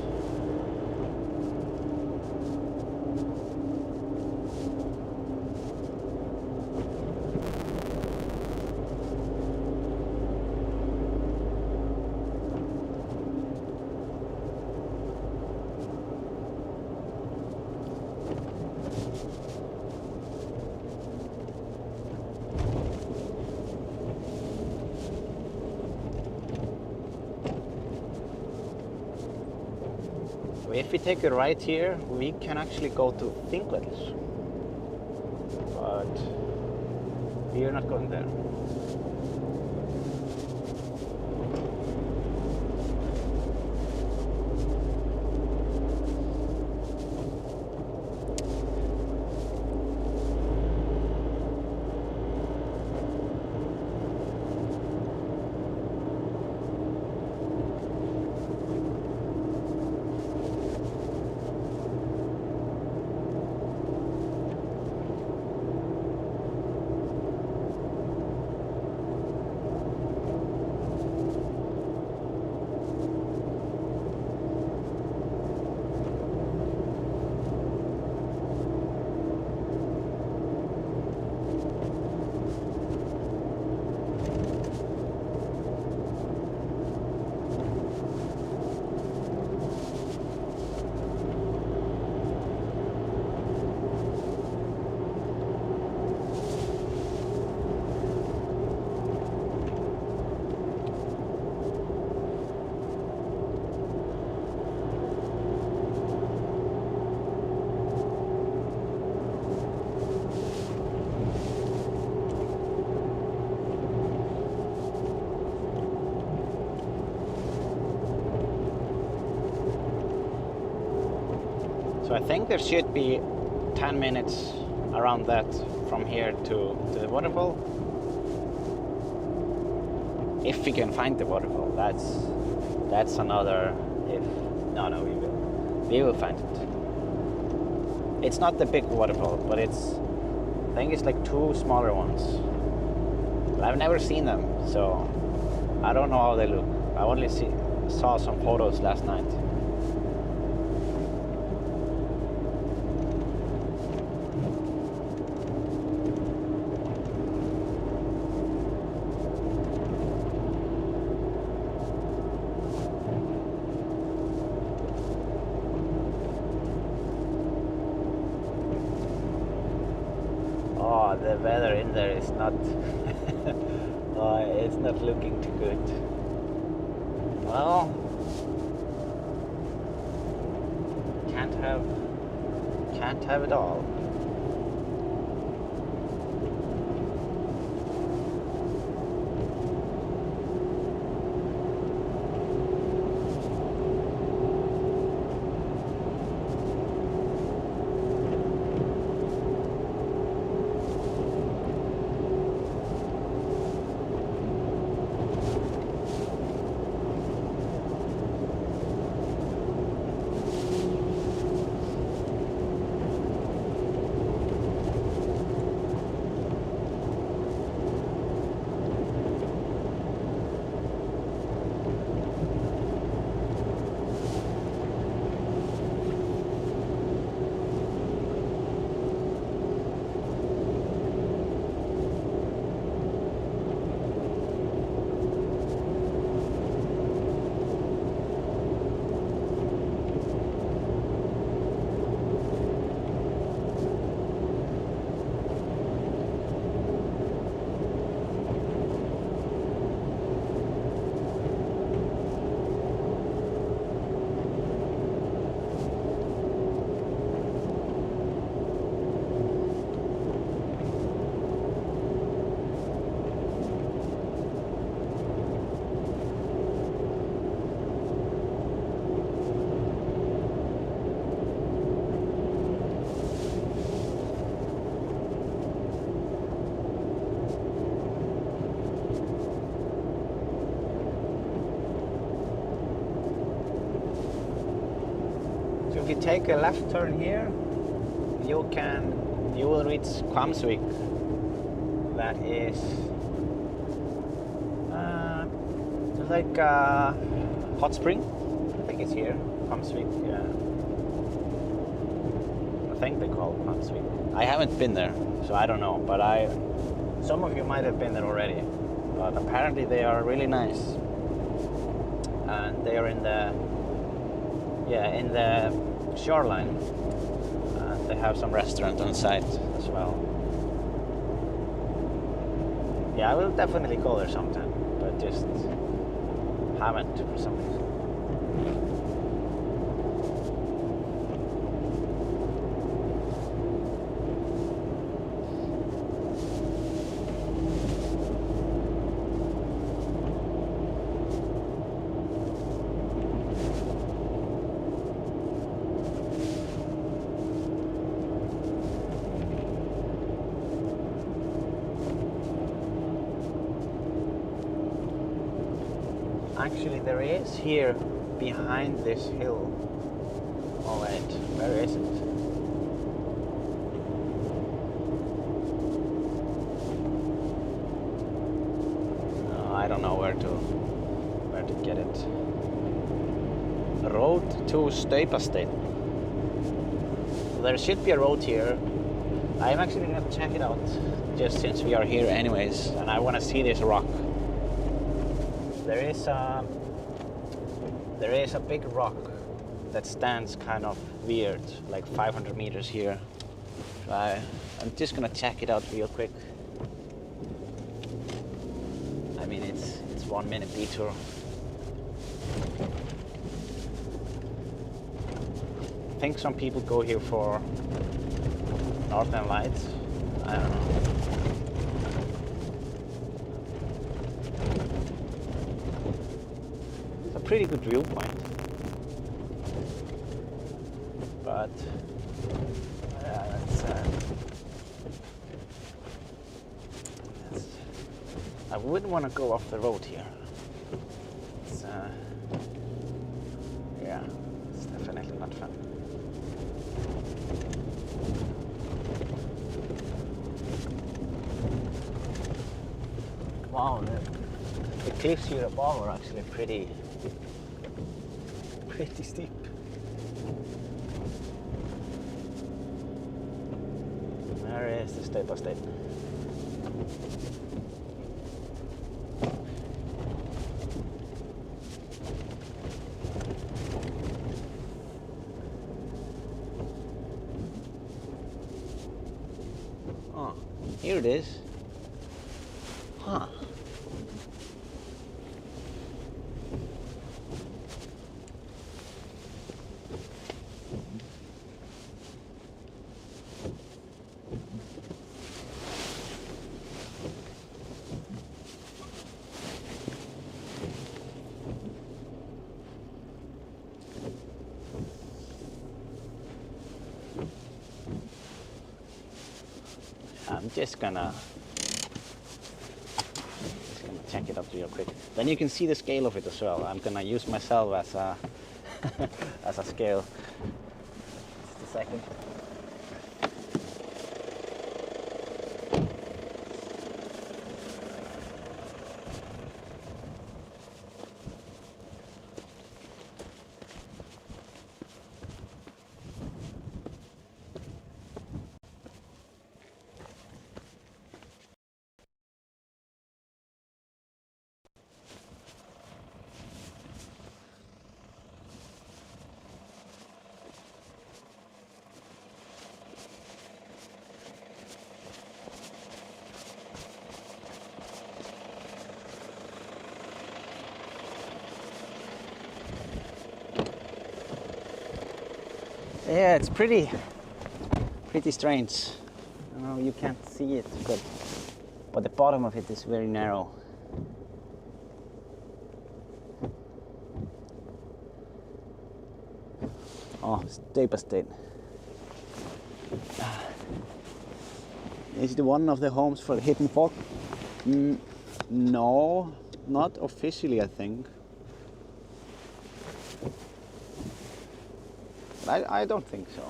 If we take a right here, we can actually go to Hvalfjörður, but we are not going there. So I think there should be 10 minutes around that from here to the waterfall. If we can find the waterfall, that's another if. No, we will find it. It's not the big waterfall, but I think it's like two smaller ones. But I've never seen them, so I don't know how they look. I only saw some photos last night. Oh, the weather in there is not it's not looking too good. Well, can't have it all. If you take a left turn here, you will reach Hvalfjörður. That is like a hot spring. is here, Kvammsvik. I think they call it Kvammsvik. I haven't been there, so I don't know. But some of you might have been there already. But apparently they are really nice, and they are in the shoreline. They have some restaurant on site as well. Yeah, I will definitely go there sometime, but just haven't for some reason. Actually, there is here behind this hill. Oh wait, where is it? No, I don't know where to get it. Road to Støypasteinn. There should be a road here. I'm actually gonna check it out, just since we are here anyways, and I want to see this rock. There is a big rock that stands kind of weird, like 500 meters here. So I'm just gonna check it out real quick. I mean, it's 1 minute detour. I think some people go here for Northern Lights. I don't know. Pretty good viewpoint, but I wouldn't want to go off the road here. It's definitely not fun. Wow, the cliffs here above are actually pretty steep. There is the Støypasteinn. Oh, here it is. Huh. I'm just gonna check it out real quick. Then you can see the scale of it as well. I'm gonna use myself as a as a scale. Just a second. Yeah, it's pretty strange. You can't see it, but the bottom of it is very narrow. Oh, Støypasteinn. Is it one of the homes for hidden folk? No, not officially, I think. I don't think so.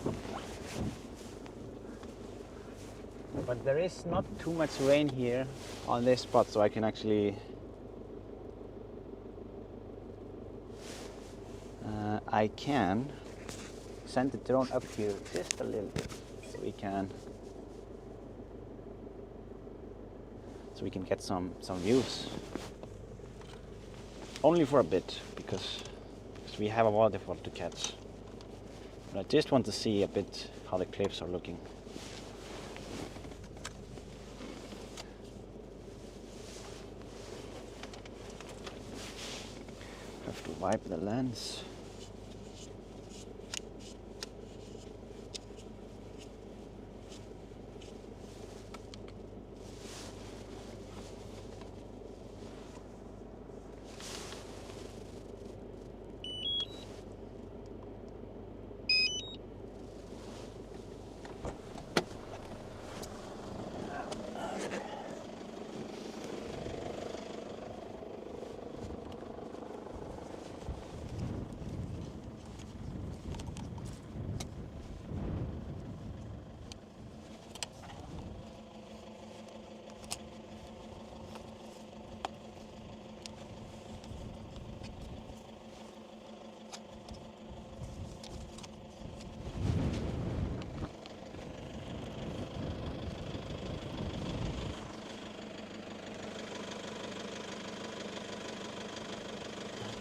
But there is not too much rain here on this spot, so I can actually I can send the drone up here just a little bit so we can get some views. Only for a bit because we have a waterfall to catch. But I just want to see a bit how the cliffs are looking. Have to wipe the lens.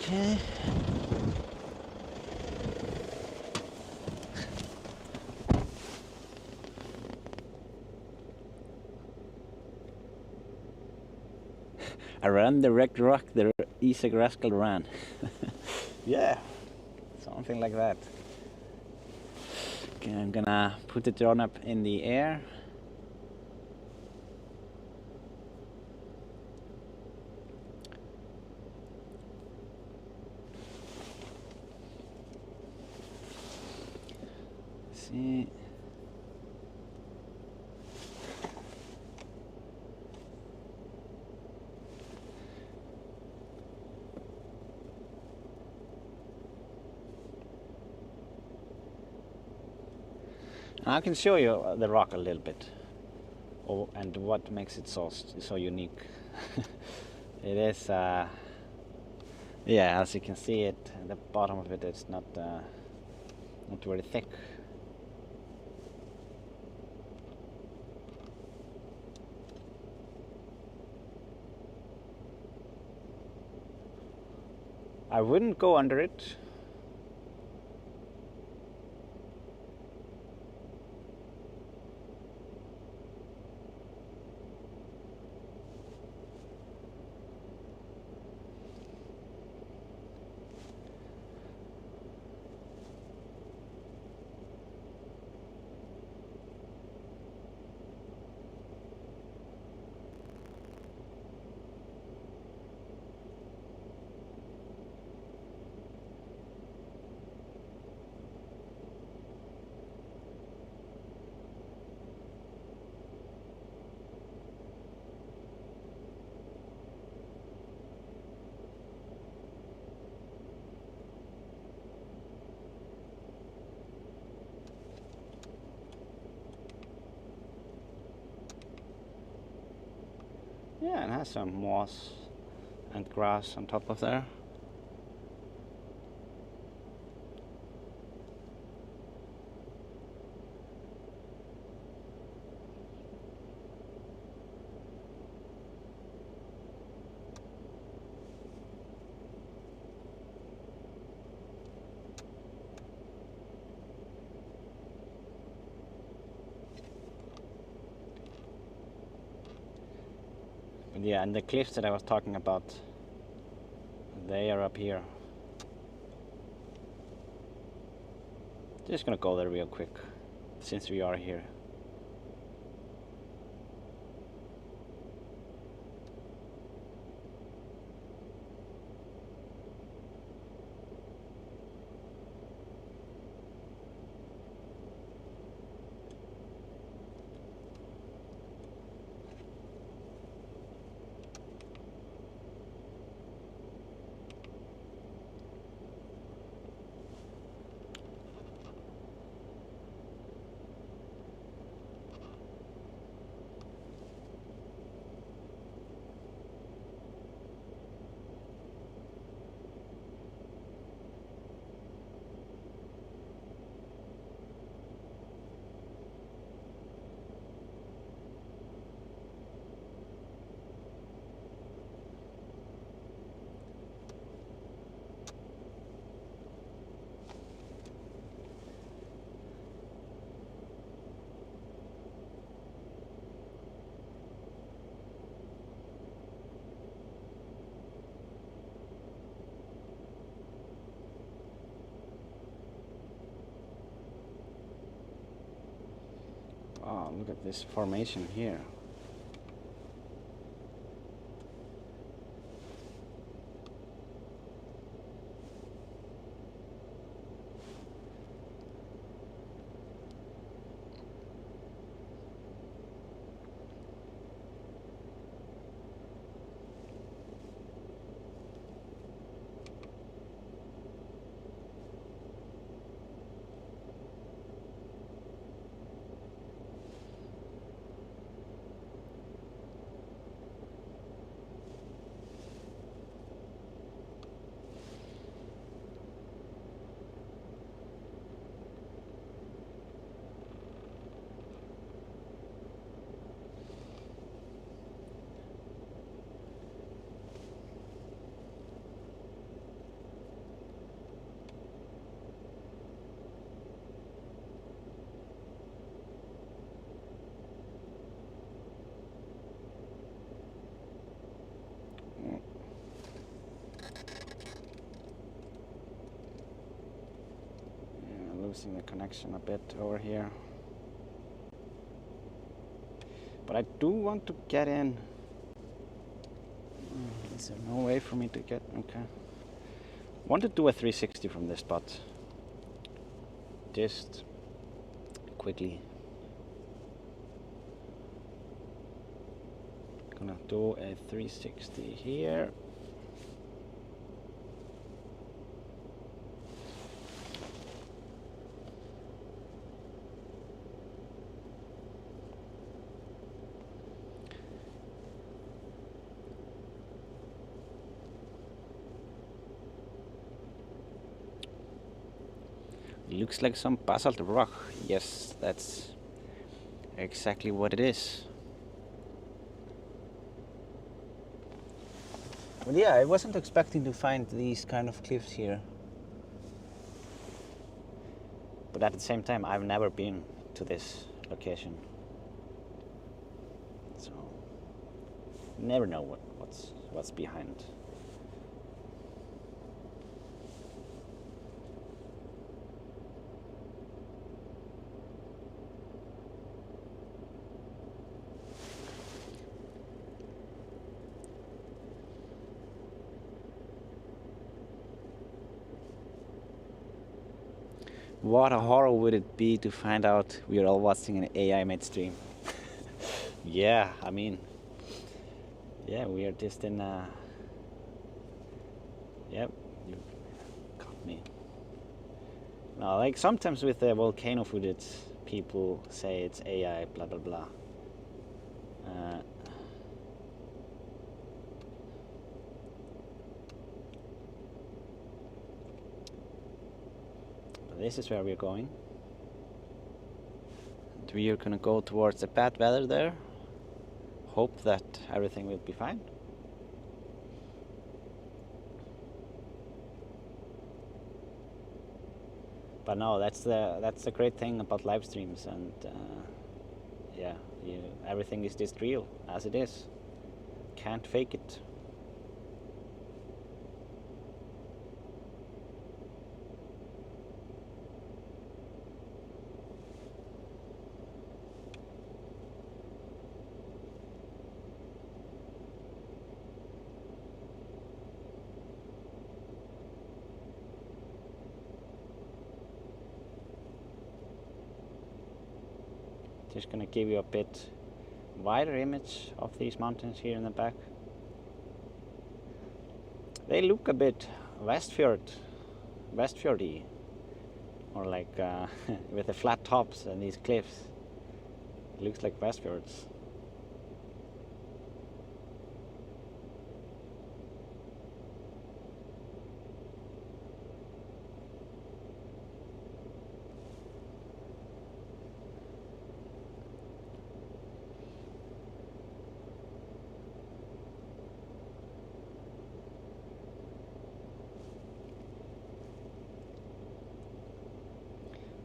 Okay. I ran the wrecked rock the Isak rascal ran. Yeah, something like that. Okay, I'm gonna put the drone up in the air. See. I can show you the rock a little bit, and what makes it so unique. It is, yeah, as you can see, it the bottom of it is not very thick. I wouldn't go under it. Yeah, it has some moss and grass on top of there. But yeah, and the cliffs that I was talking about, they are up here. Just gonna go there real quick, since we are here. Oh, look at this formation here. Losing the connection a bit over here, but I do want to get in. Is there no way for me to get? Okay, want to do a 360 from this spot, just quickly. Gonna do a 360 here. Looks like some basalt rock. Yes, that's exactly what it is. But yeah, I wasn't expecting to find these kind of cliffs here. But at the same time, I've never been to this location. So, never know what's behind. What a horror would it be to find out we are all watching an AI made stream. Yeah, I mean, yeah, we are just in yep, you got me. No, like sometimes with the volcano footage, people say it's AI, blah blah blah. This is where we're going. And we are gonna go towards the bad weather there. Hope that everything will be fine. But no, that's the great thing about live streams, and yeah, everything is just real as it is. Can't fake it. Just gonna give you a bit wider image of these mountains here in the back. They look a bit Westfjordy, or like with the flat tops and these cliffs. It looks like Westfjords.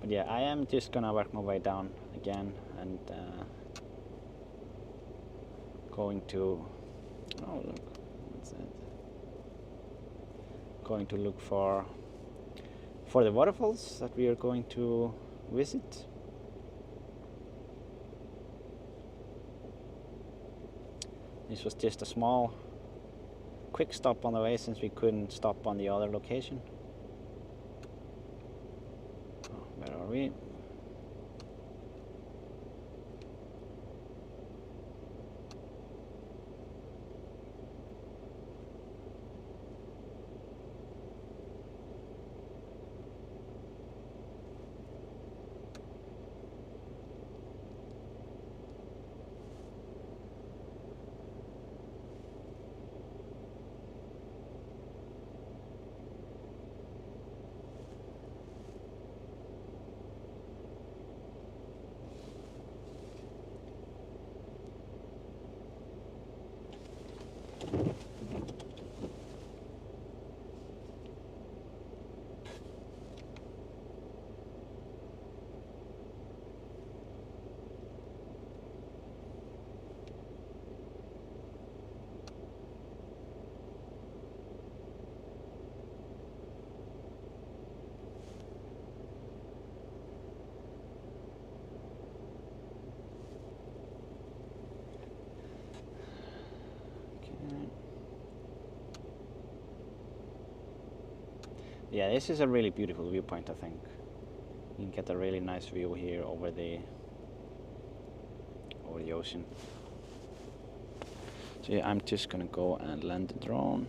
But yeah, I am just gonna work my way down again, and going to, oh look, what's that? Going to look for the waterfalls that we are going to visit. This was just a small quick stop on the way since we couldn't stop on the other location. Oh, where are we? Yeah, this is a really beautiful viewpoint, I think. You can get a really nice view here over the ocean. So yeah, I'm just gonna go and land the drone.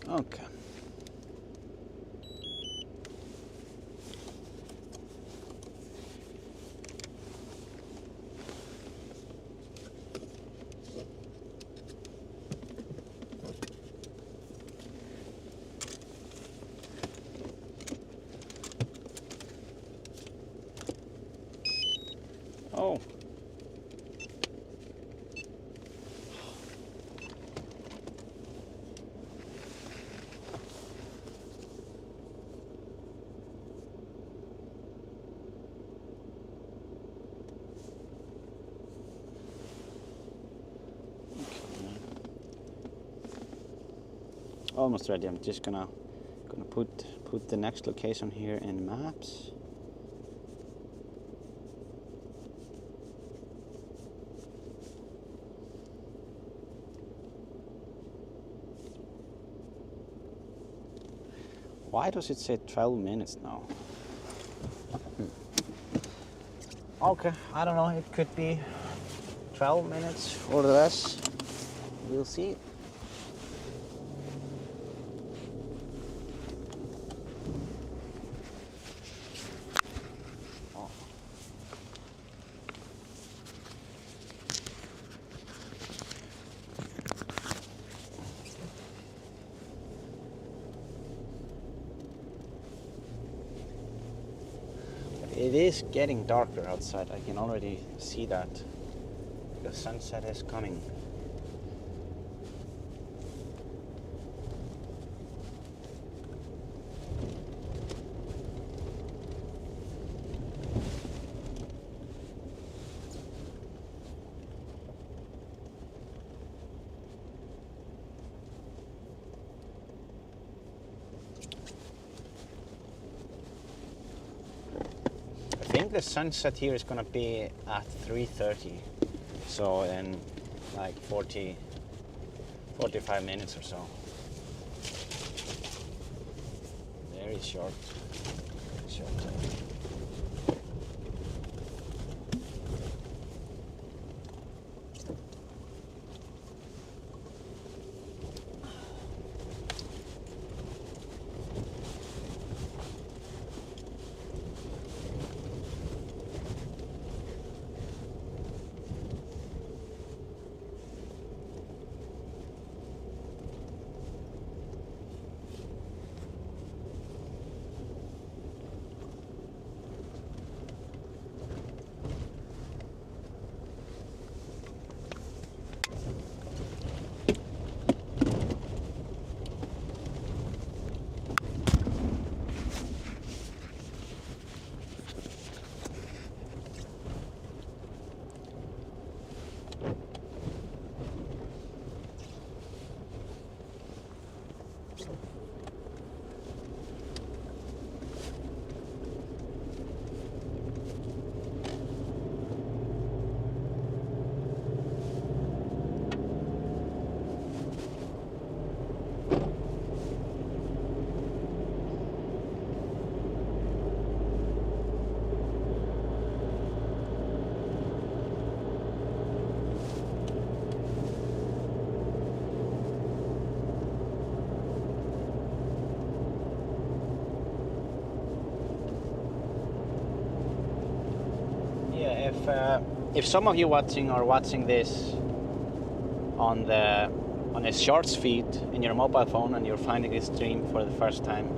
Okay. Oh. Almost ready. I'm just gonna put the next location here in maps. Why does it say 12 minutes now? Okay, I don't know, it could be 12 minutes or less. We'll see. It is getting darker outside. I can already see that. The sunset is coming. think the sunset here is gonna be at 3:30. So in like 45 minutes or so. Very short time. If some of you watching this on a shorts feed in your mobile phone and you're finding this stream for the first time,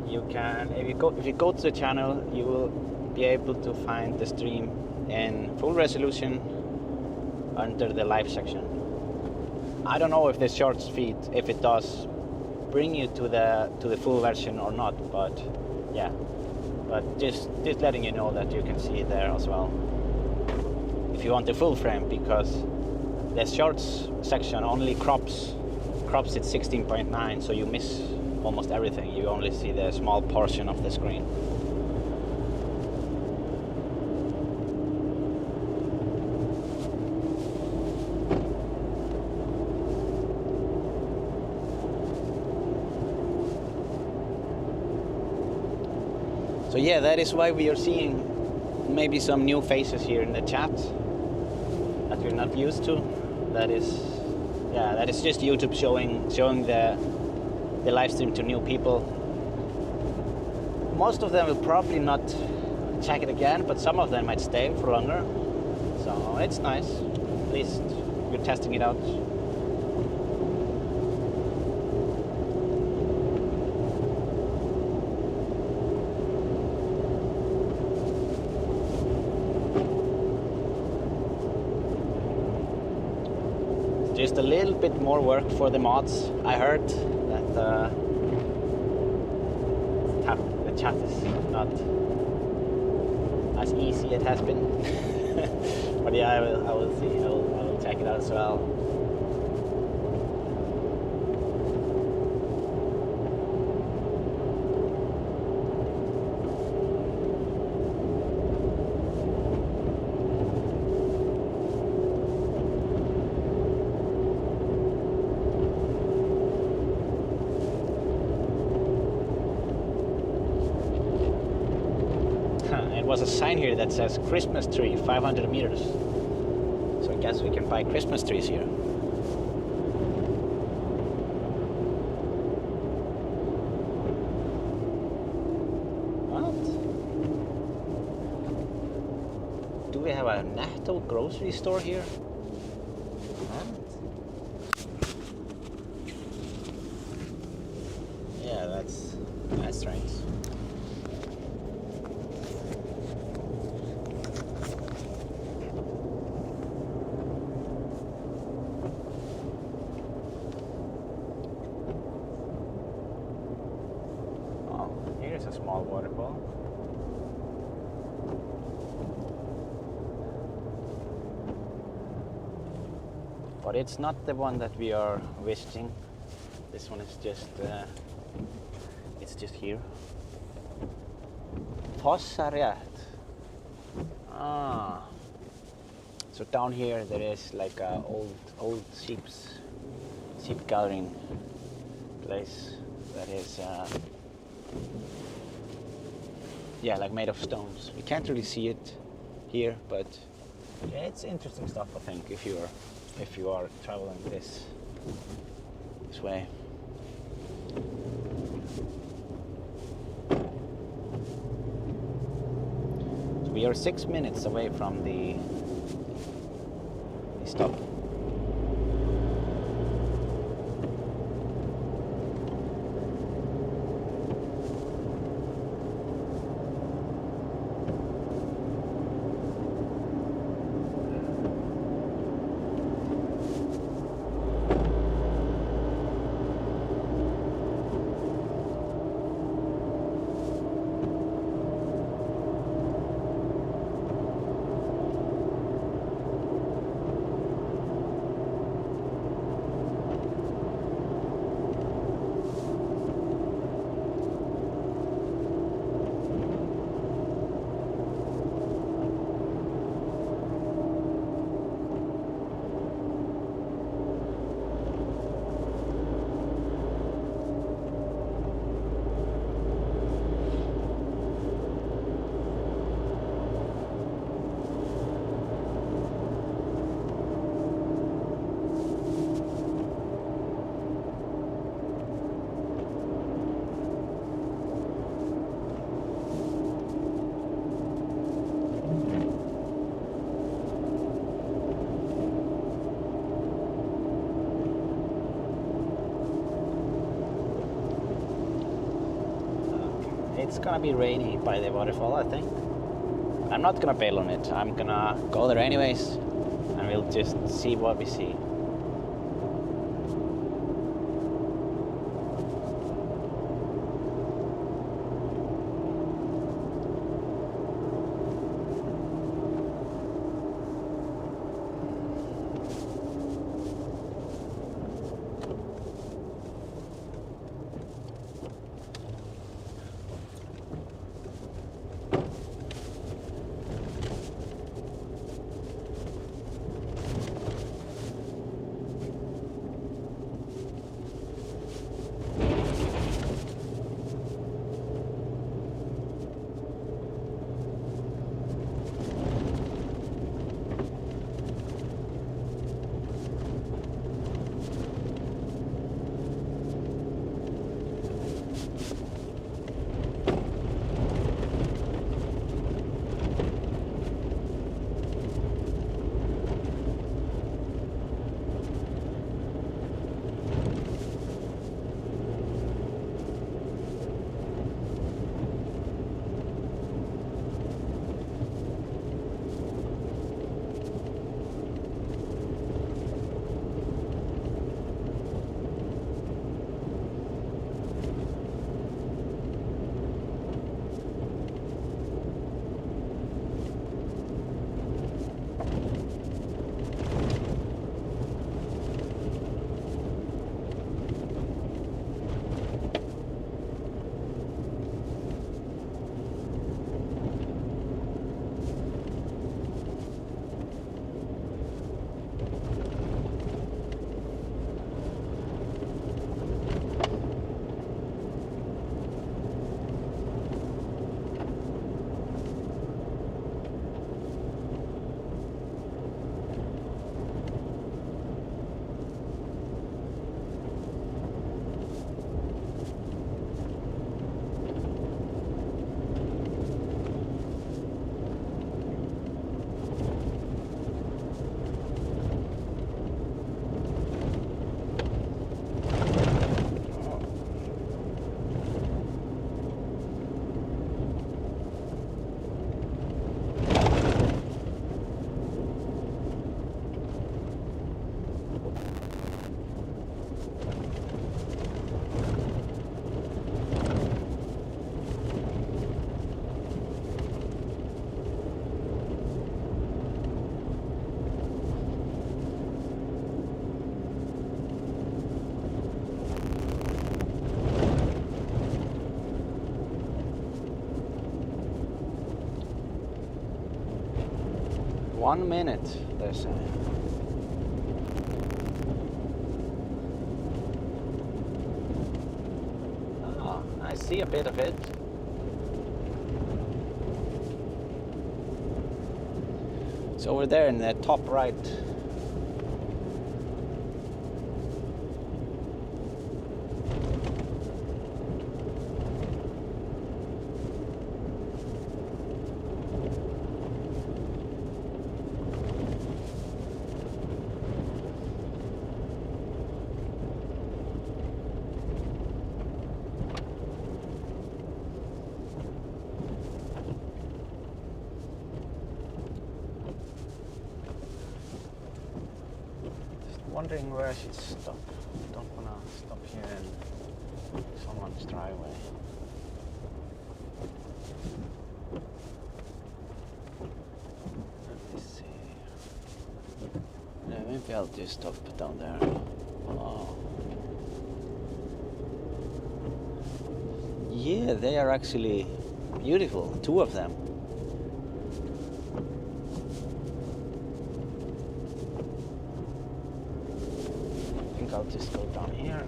you can, if you go to the channel, you will be able to find the stream in full resolution under the live section. I don't know if the shorts feed, if it does bring you to the full version or not, but yeah. But just letting you know that you can see it there as well if you want the full frame, because the shorts section only crops it 16.9, so you miss almost everything. You only see the small portion of the screen. So yeah, that is why we are seeing maybe some new faces here in the chat that we're not used to. That is just YouTube showing the live stream to new people. Most of them will probably not check it again, but some of them might stay for longer. So it's nice. At least you're testing it out. Just a little bit more work for the mods. I heard that the chat is not as easy as it has been. But yeah, I will see. I will check it out as well. Was a sign here that says Christmas tree 500 meters. So I guess we can buy Christmas trees here. What? Do we have a Netto grocery store here? What? Yeah, that's strange. A small waterfall. But it's not the one that we are visiting. This one is just it's just here. Fossarjat. Ah. So down here there is like a old sheep gathering place that is yeah, like made of stones. You can't really see it here, but yeah, it's interesting stuff, I think, if you are traveling this way. So we are 6 minutes away from the stop. It's gonna be rainy by the waterfall, I think. I'm not gonna bail on it. I'm gonna go there anyways, and we'll just see what we see. 1 minute, they're saying. Oh, I see a bit of it. It's over there in the top right. Wondering where I should stop. Don't wanna stop here in someone's driveway. Let me see. Yeah, maybe I'll just stop down there. Oh. Yeah, they are actually beautiful. 2 of them. I'll just go down here.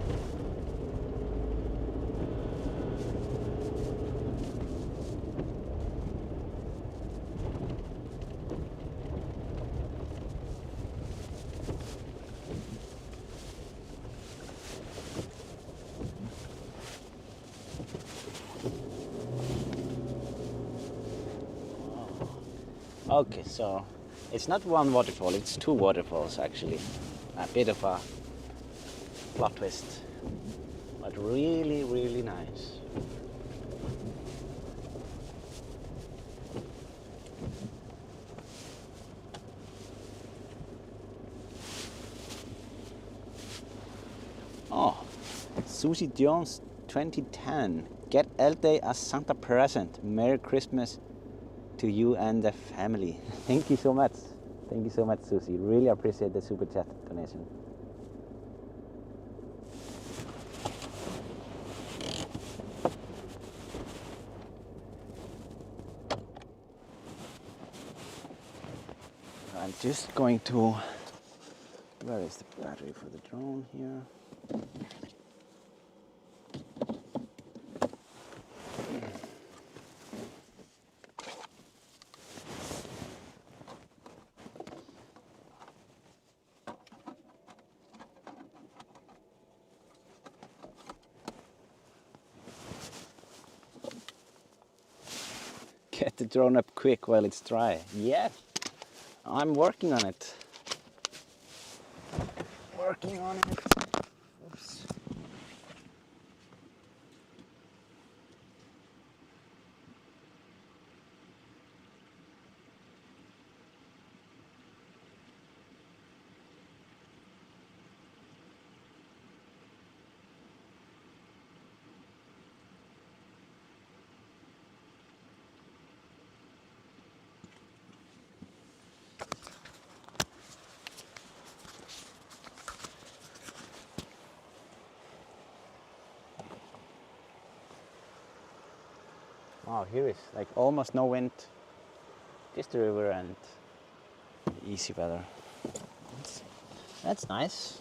Okay, so it's not 1 waterfall, it's 2 waterfalls actually. A bit of a plot twist, but really, really nice. Oh, Susie Jones 2010. Get Elde a Santa present. Merry Christmas to you and the family. Thank you so much. Thank you so much, Susie. Really appreciate the super chat donation. I'm just going to, where is the battery for the drone here? Get the drone up quick while it's dry. Yes, I'm working on it. Working on it. Oops. Wow, here is like almost no wind, just the river and easy weather. That's nice.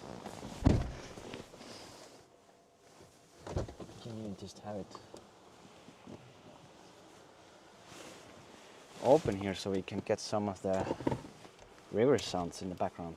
Can you just have it open here so we can get some of the river sounds in the background?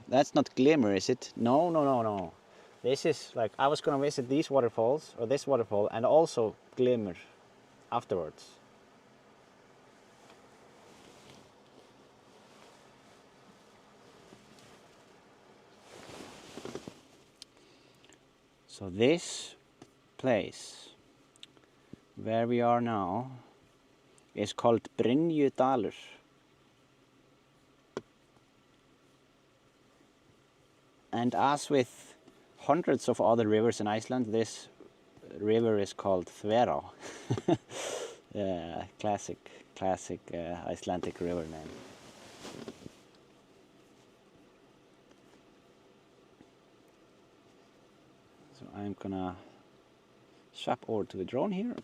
That's not glimmer, is it? No, no, no, no. This is like, I was gonna visit these waterfalls, or this waterfall, and also glimmer afterwards. So this place where we are now is called Brynjudalur. And as with hundreds of other rivers in Iceland, this river is called Þverá. Classic Icelandic river name. So I'm gonna swap over to the drone here.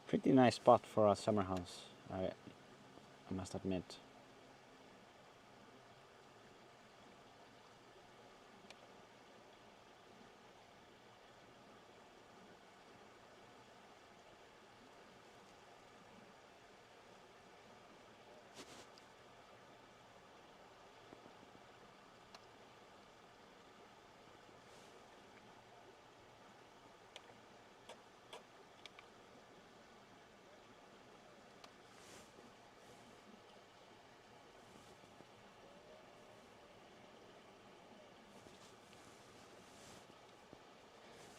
Pretty nice spot for a summer house, I must admit.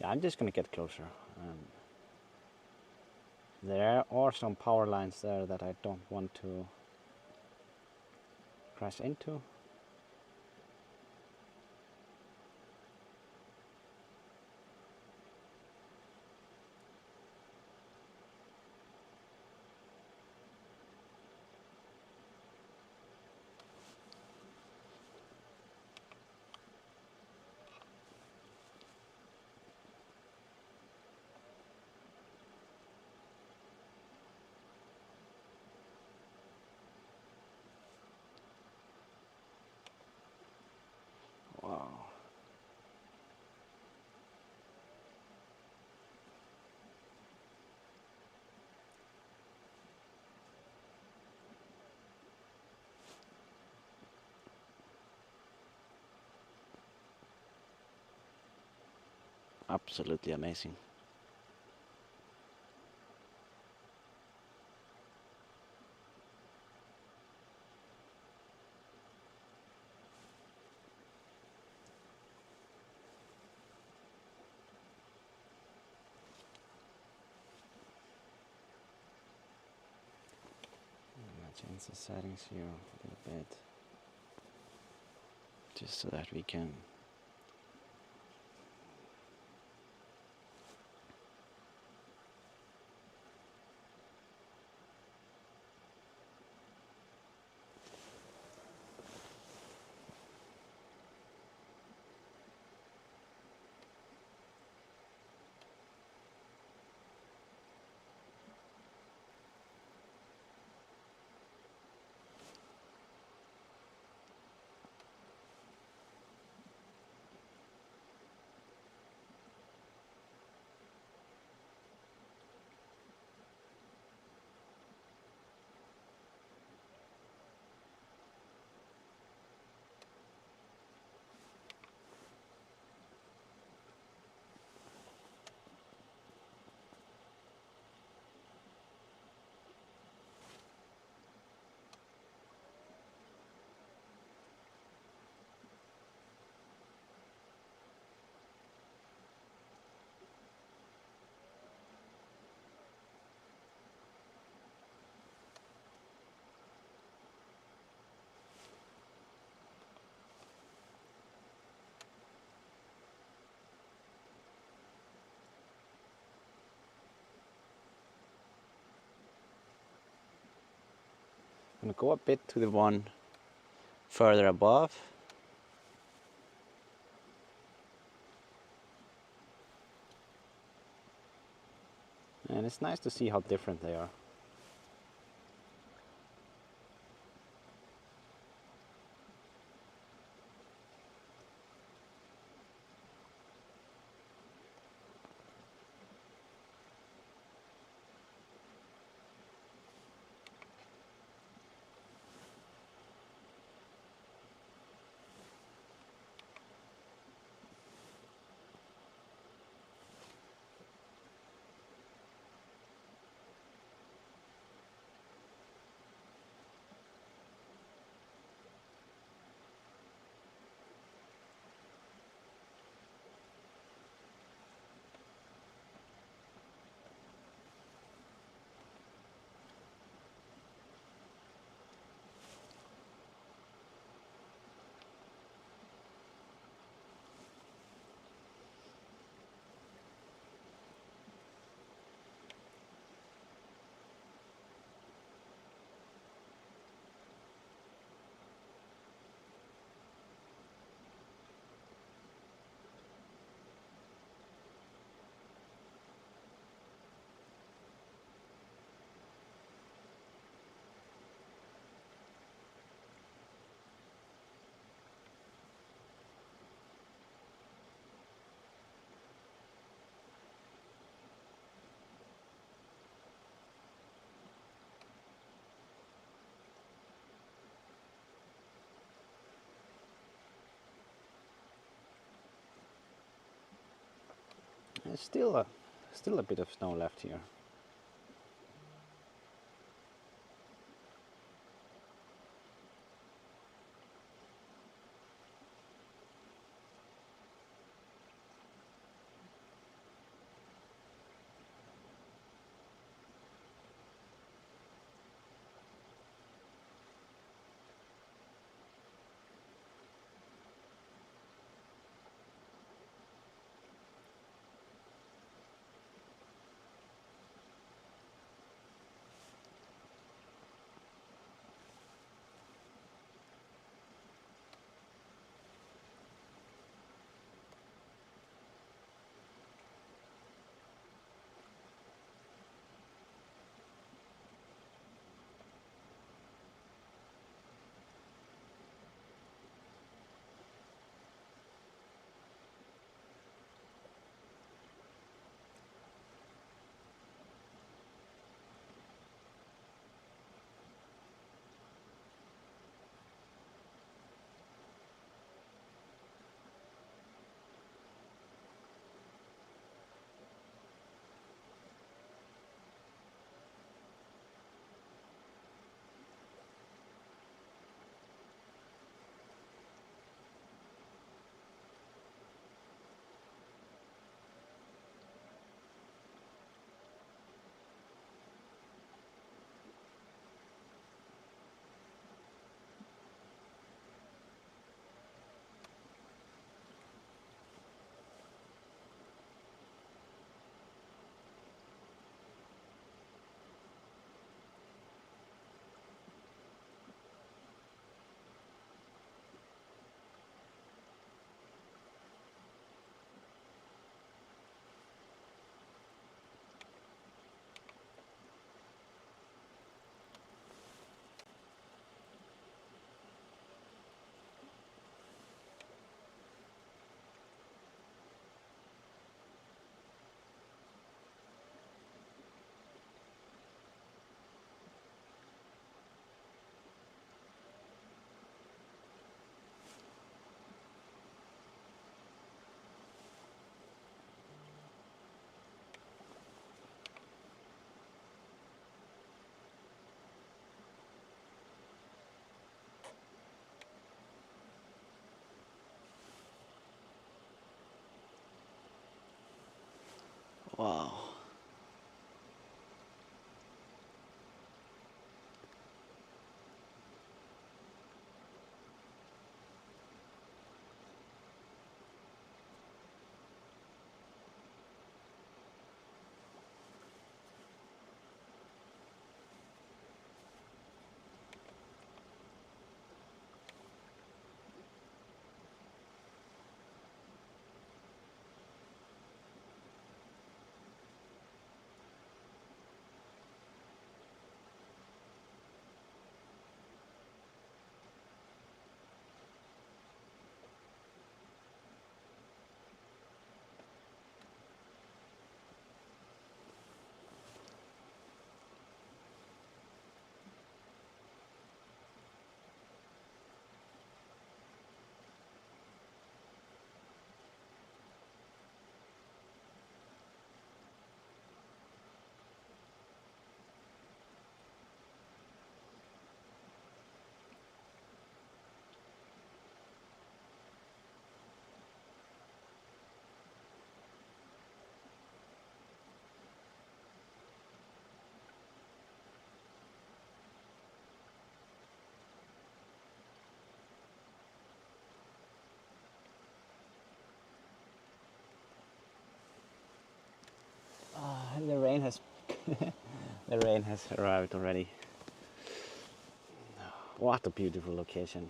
Yeah, I'm just gonna get closer. There are some power lines there that I don't want to crash into. Wow. Absolutely amazing. Change the settings here a little bit, just so that we can I'm gonna go a bit to the one further above. And it's nice to see how different they are. There's still a bit of snow left here. Wow. The rain has the rain has arrived already. What a beautiful location.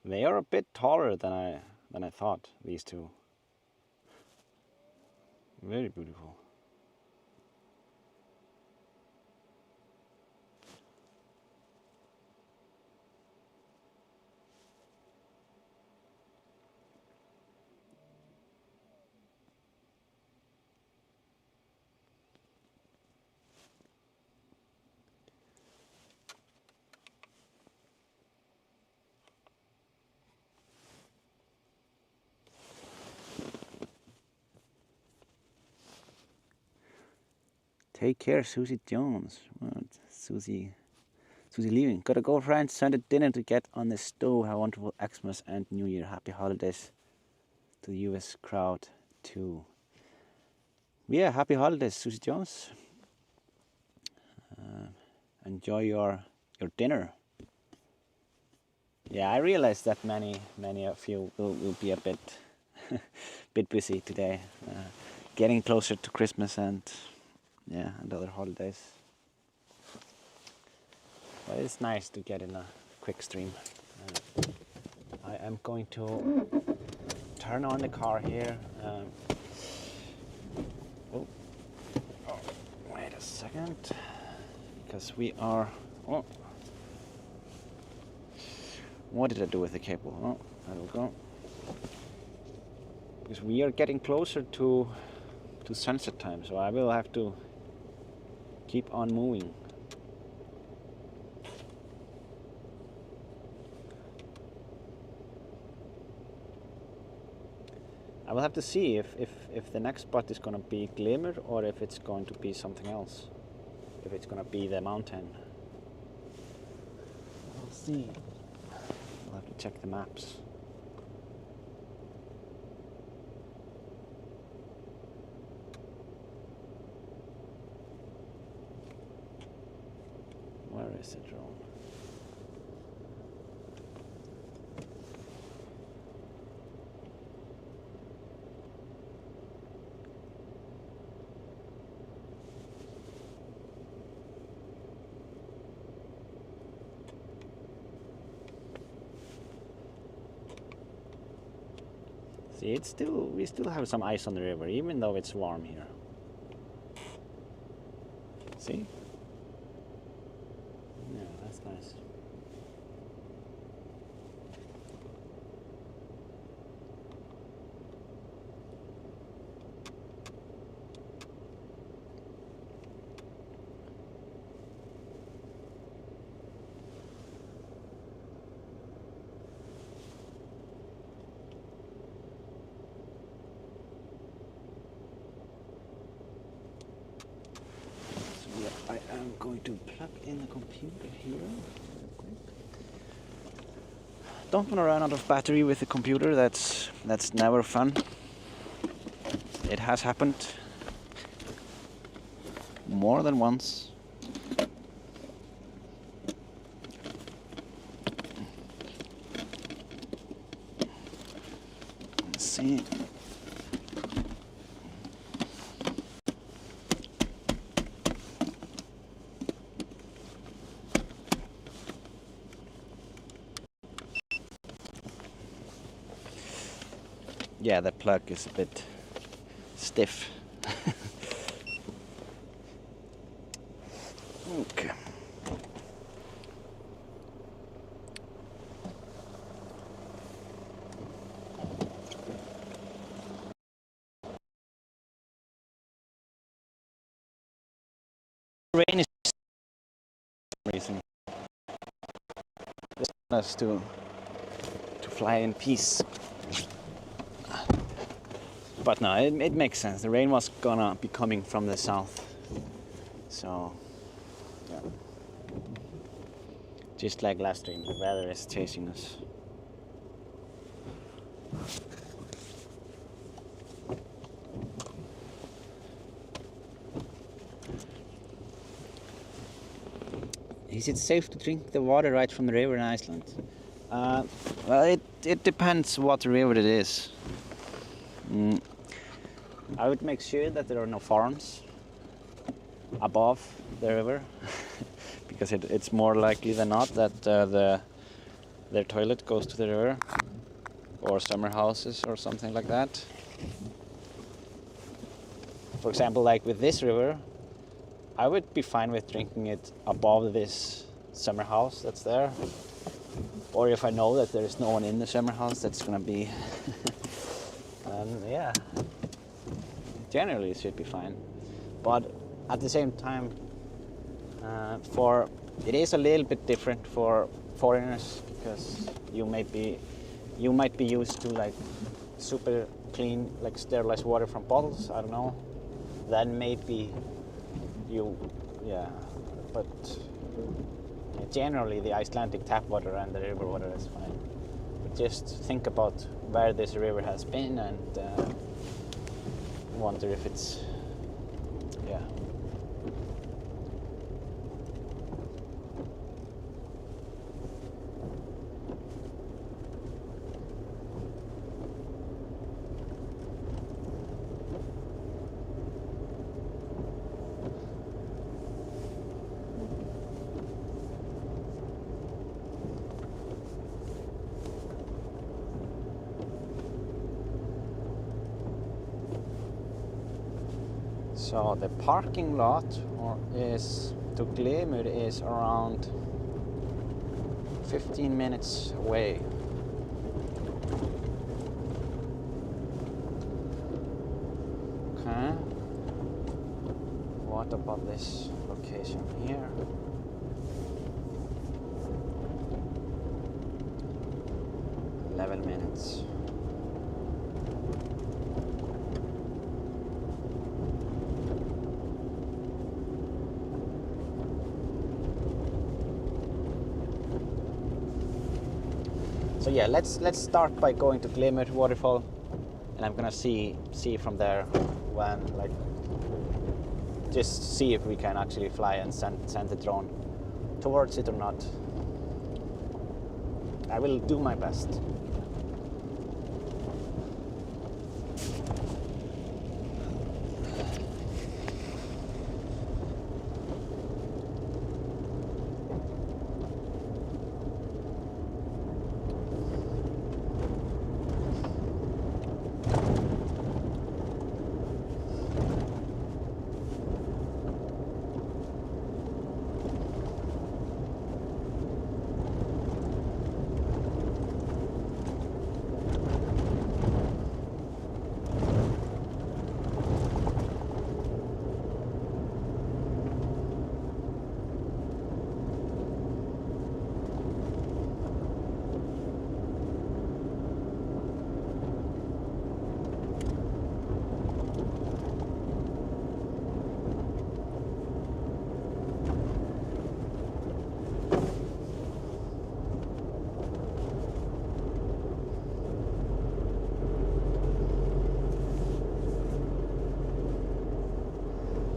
They are a bit taller than I thought, these two. Very beautiful. Take care, Susie Jones. Well, Susie leaving. Gotta go, friends. Sunday dinner to get on the stove. Have a wonderful Xmas and New Year. Happy holidays to the US crowd too. Yeah, happy holidays, Susie Jones. Enjoy your dinner. Yeah, I realize that many of you will be a bit bit busy today, getting closer to Christmas and other holidays. But it's nice to get in a quick stream. I am going to turn on the car here. Wait a second, because we are. Oh, what did I do with the cable? Oh, there we go. Because we are getting closer to sunset time, so I will have to keep on moving. I will have to see if the next spot is going to be Glimmer or if it's going to be something else. If it's going to be the mountain. We'll see. I'll have to check the maps. Where is the drone? See, we still have some ice on the river, even though it's warm here. See? Yeah, that's nice. I am going to plug in the computer here real quick. Don't want to run out of battery with the computer. That's never fun. It has happened more than once. Let's see. Yeah, the plug is a bit stiff. Okay. Rain is reason. Just want us to fly in peace. But no, it makes sense. The rain was gonna be coming from the south. So, yeah. Just like last stream, the weather is chasing us. Is it safe to drink the water right from the river in Iceland? Well, it depends what river it is. I would make sure that there are no farms above the river, because it's more likely than not that their toilet goes to the river, or summer houses or something like that. For example, like with this river, I would be fine with drinking it above this summer house that's there, or if I know that there is no one in the summer house, that's gonna be yeah, generally it should be fine. But at the same time, it is a little bit different for foreigners, because you might be used to like super clean, like sterilized water from bottles. I don't know. Then maybe yeah, but generally the Icelandic tap water and the river water is fine. But just think about where this river has been and wonder if it's, yeah. So the parking lot to Glimmer is around 15 minutes away. Okay. What about this location here? Eleven minutes. So yeah, let's start by going to Glimmer waterfall, and I'm gonna see from there when, like, just see if we can actually fly and send the drone towards it or not. I will do my best.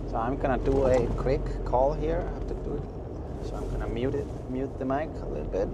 So I'm gonna do a quick call here. I have to do it. So I'm gonna mute the mic a little bit.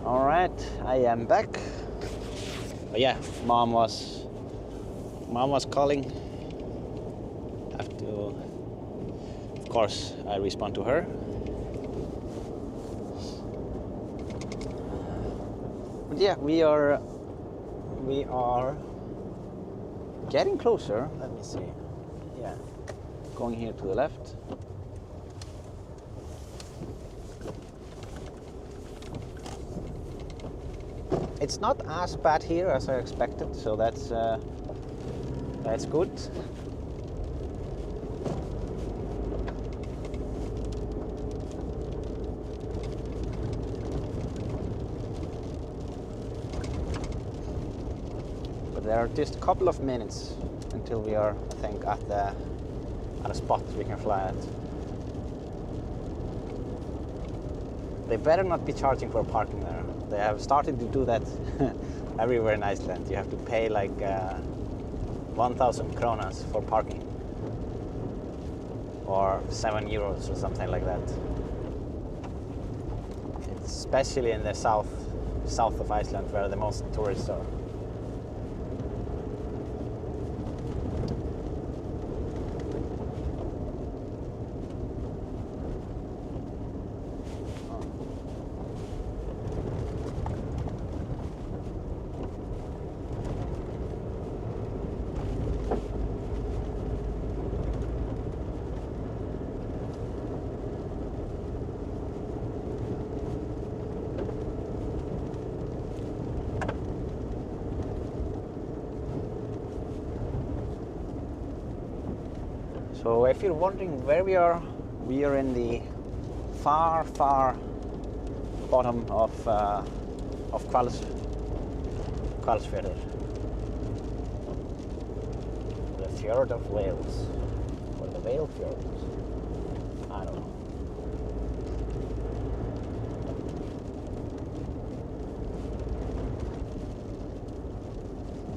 All right, I am back. But yeah, mom was calling. I have to, of course, I respond to her. But yeah, we are getting closer. Let me see. Yeah, going here to the left. It's not as bad here as I expected, so that's good. But there are just a couple of minutes until we are, I think, at a spot we can fly at. They better not be charging for parking there. They have started to do that everywhere in Iceland. You have to pay like 1,000 kronas for parking, or 7 euros or something like that. It's especially in the south of Iceland where the most tourists are. So if you're wondering where we are in the far bottom of Hvalfjörður, the Fjord of Wales, or the Hvalfjörður. I don't know.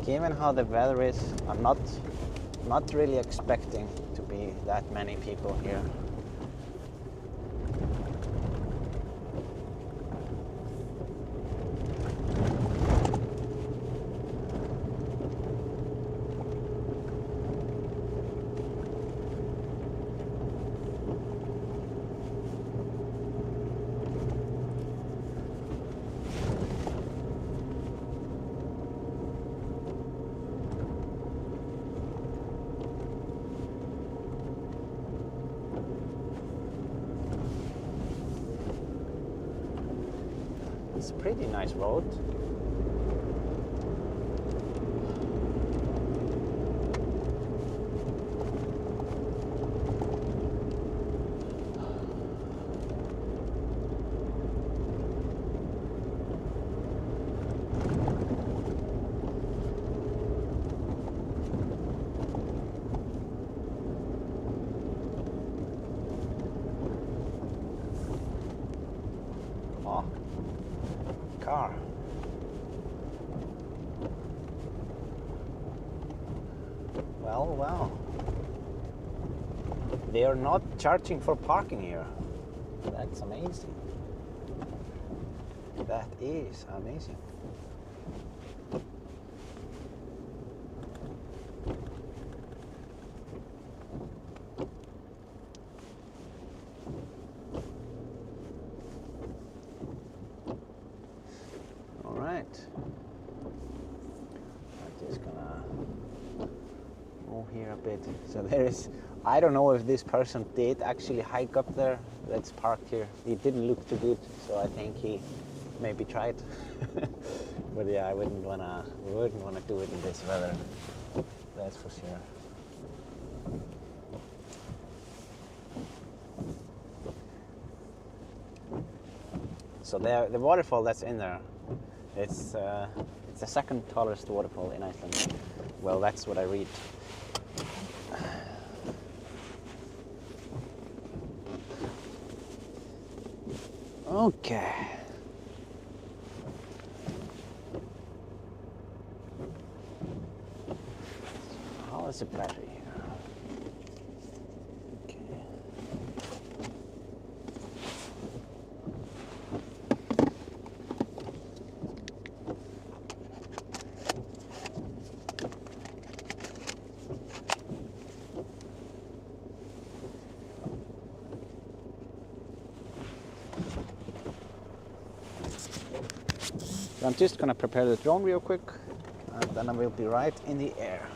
Given how the weather is, I'm not really expecting to be that many people here. It's a pretty nice road. Oh. Car. Well. They are not charging for parking here. That's amazing. That is amazing. I'm just gonna move here a bit. So there is, I don't know if this person did actually hike up there that's parked here. He didn't look too good, so I think he maybe tried. But yeah, we wouldn't wanna do it in this weather. That's for sure. So there, the waterfall that's in there, it's the second tallest waterfall in Iceland. Well, that's what I read. Okay. How is the battery here? Okay. So I'm just gonna prepare the drone real quick, and then I will be right in the air.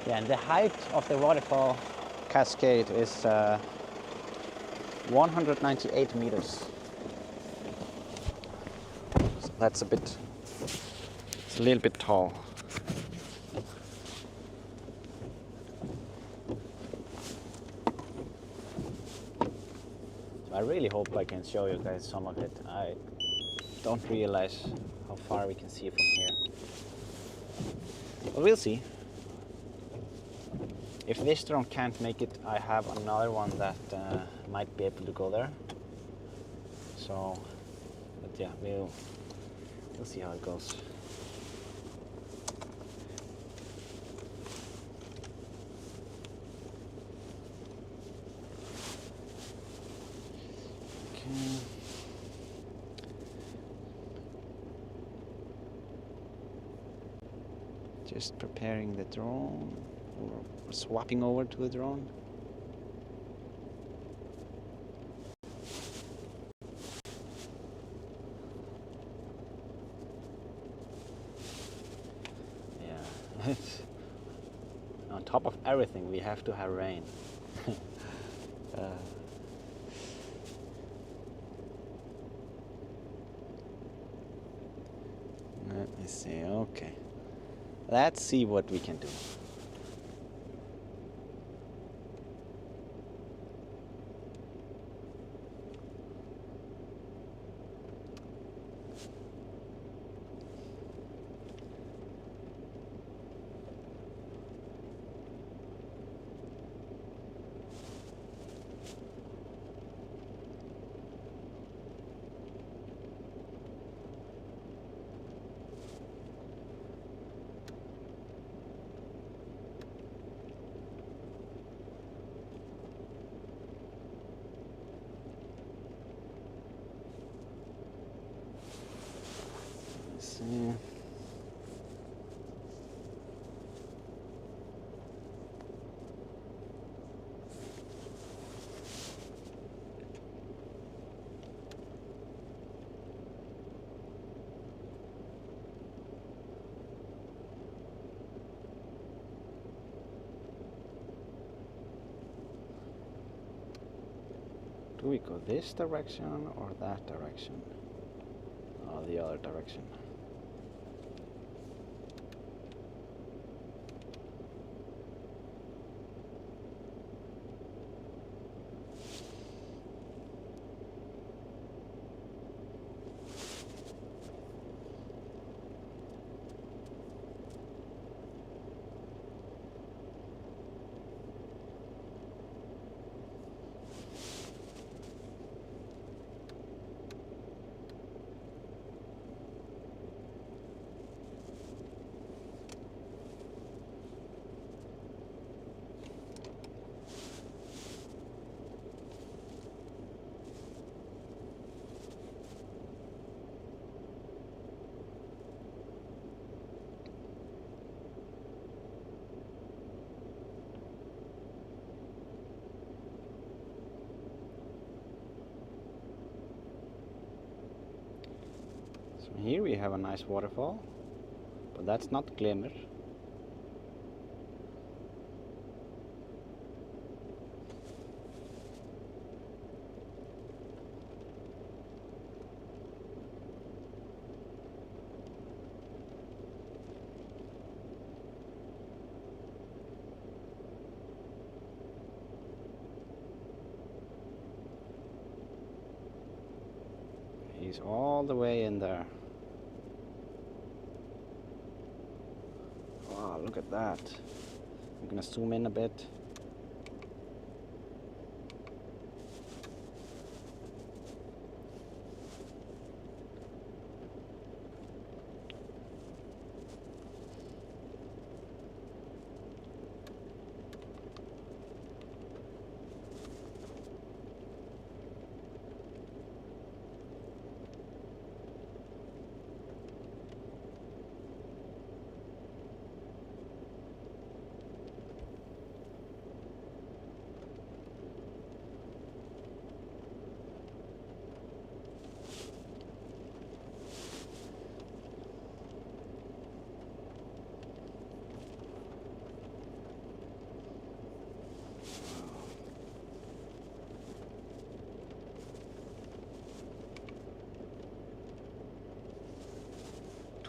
Yeah, and the height of the waterfall cascade is 198 meters. So that's it's a little bit tall. So I really hope I can show you guys some of it. I don't realize how far we can see from here. But we'll see. If this drone can't make it, I have another one that might be able to go there. So, but yeah, we'll see how it goes. Okay. Just preparing the drone, or swapping over to the drone. Yeah. On top of everything, we have to have rain. Let me see. Okay. Let's see what we can do. See. Do we go this direction or that direction? Oh, the other direction. Here we have a nice waterfall, but that's not Glimmer. He's all the way in there. Wow, look at that. I'm gonna zoom in a bit.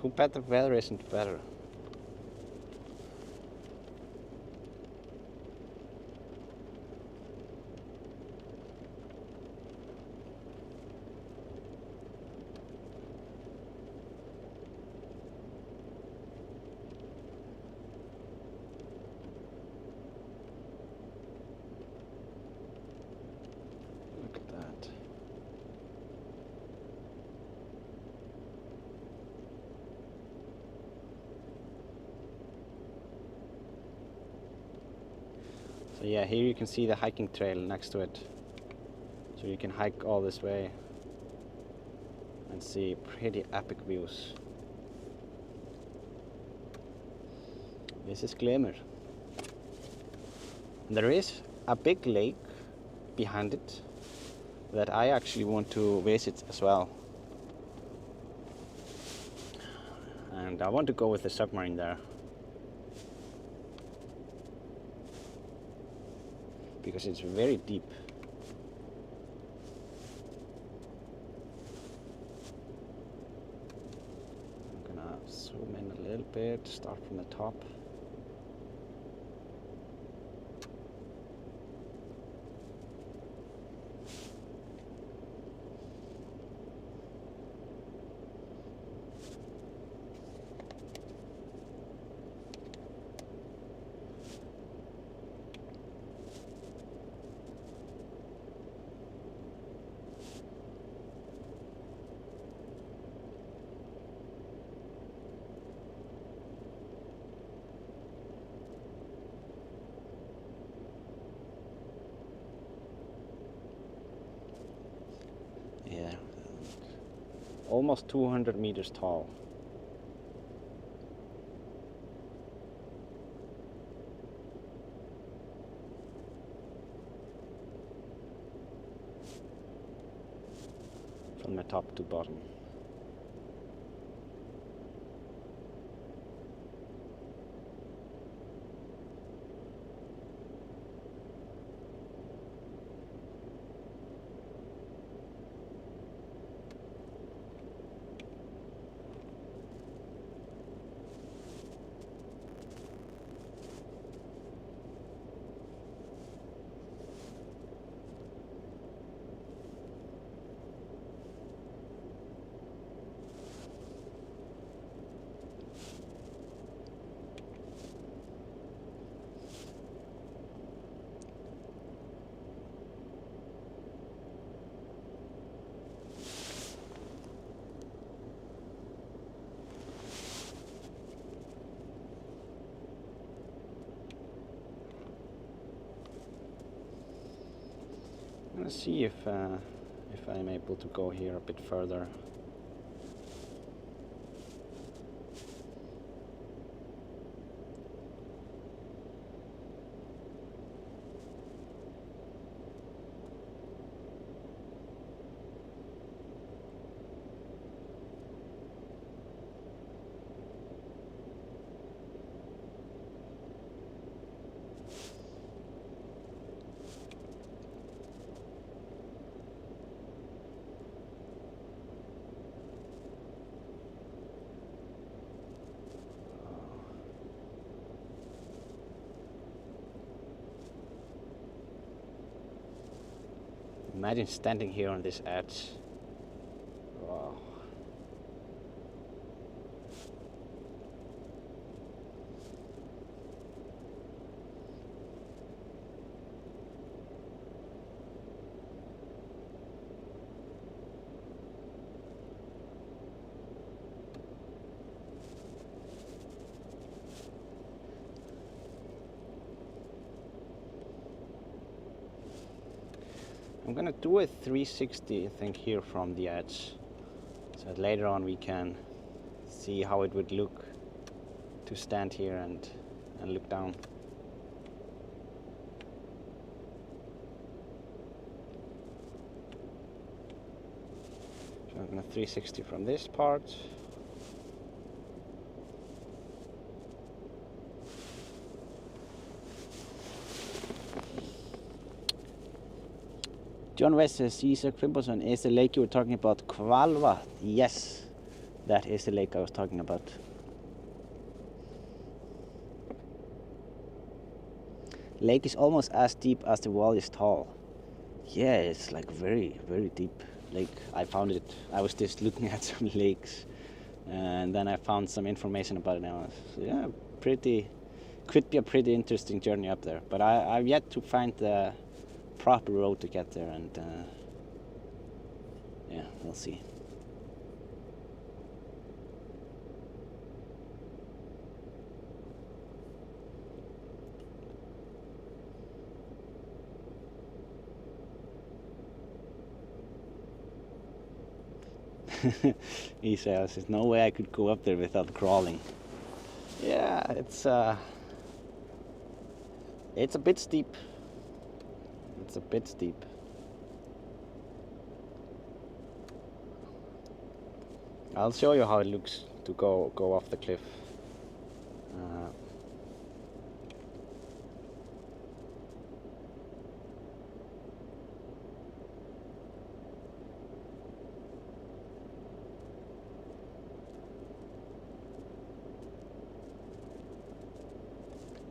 Too bad the weather isn't better. Look at that. So yeah, here you can see the hiking trail next to it. So you can hike all this way and see pretty epic views. This is Glimmer. And there is a big lake behind it that I actually want to visit as well. And I want to go with the submarine there. Because it's very deep. I'm gonna zoom in a little bit, start from the top. Yeah, almost 200 meters tall. From the top to bottom. Let's see if I'm able to go here a bit further. Imagine standing here on this edge. Wow. I'm gonna do a 360, I think, here from the edge, so that later on we can see how it would look to stand here and look down. So I'm gonna 360 from this part. John West says, Isak Finnbogason, is the lake you were talking about Hvalfjörður? Yes, That is the lake I was talking about. Lake is almost as deep as the wall is tall. Yeah, it's like very, very deep lake. I found it, I was just looking at some lakes and then I found some information about it now. Yeah, could be a pretty interesting journey up there. But I've yet to find the proper road to get there, and yeah, we'll see. Isak says, "There's no way I could go up there without crawling." Yeah, it's a bit steep. It's a bit steep. I'll show you how it looks to go off the cliff.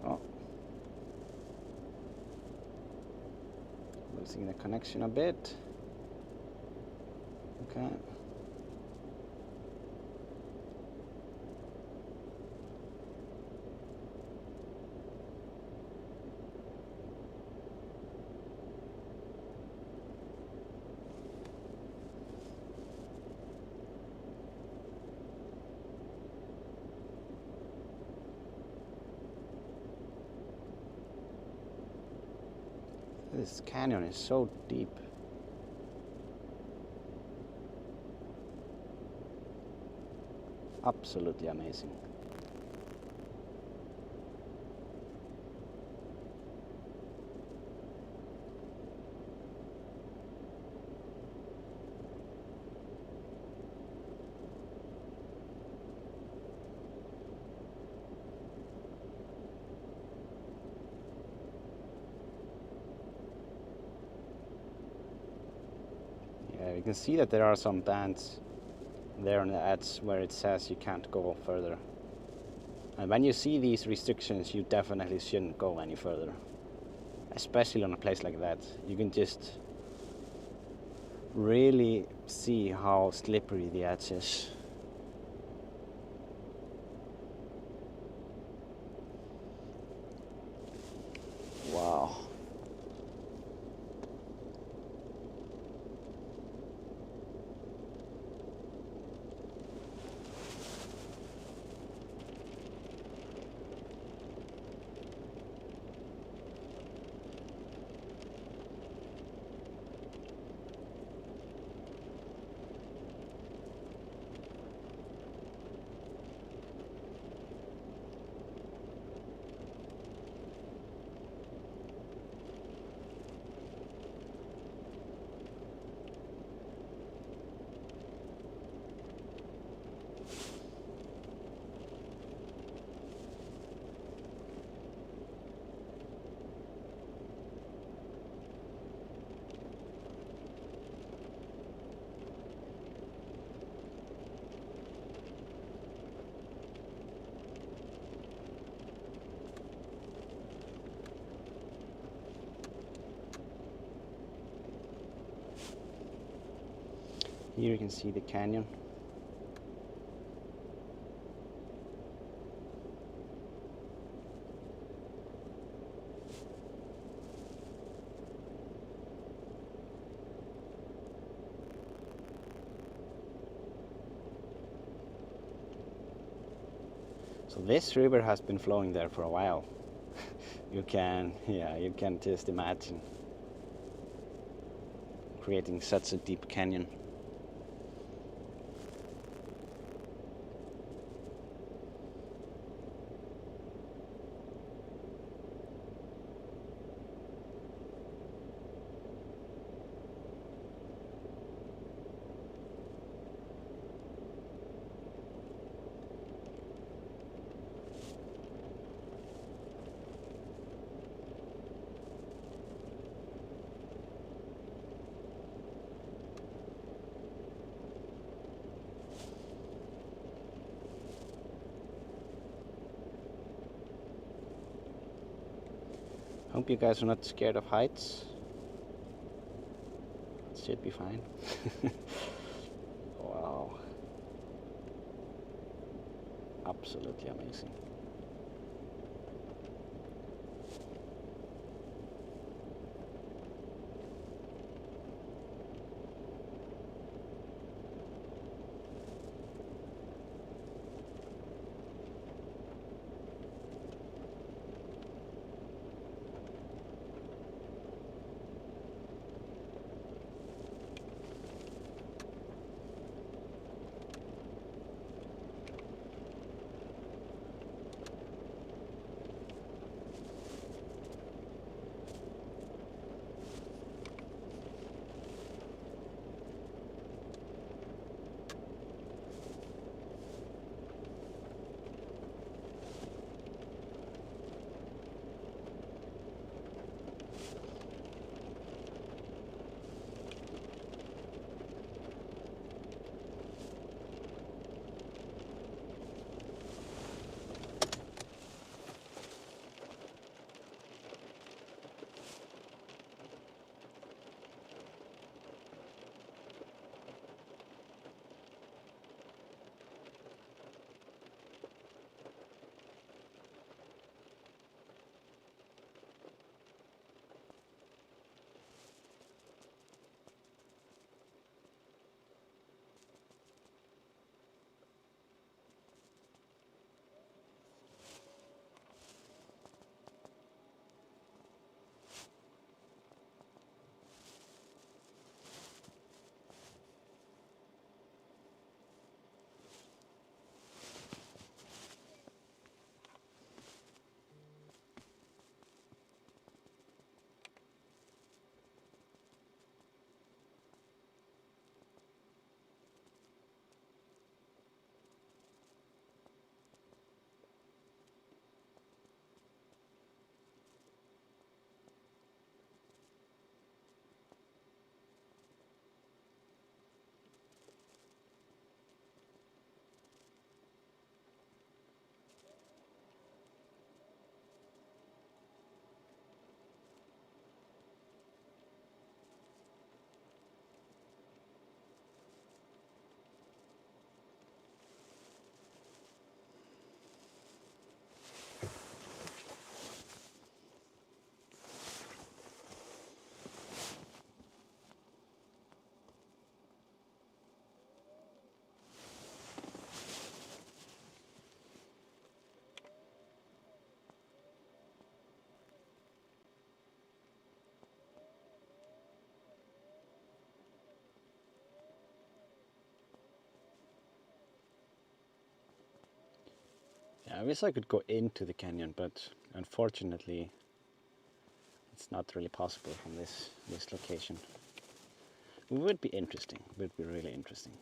Oh, losing the connection a bit. Okay. This canyon is so deep. Absolutely amazing. You can see that there are some bands there on the edge where it says you can't go further. And when you see these restrictions, you definitely shouldn't go any further. Especially on a place like that. You can just really see how slippery the edge is. Wow. Here you can see the canyon. So this river has been flowing there for a while. You can just imagine creating such a deep canyon. Hope you guys are not scared of heights. It should be fine. Wow. Absolutely amazing. Yeah, I wish I could go into the canyon, but unfortunately it's not really possible from this location. It would be interesting, it would be really interesting.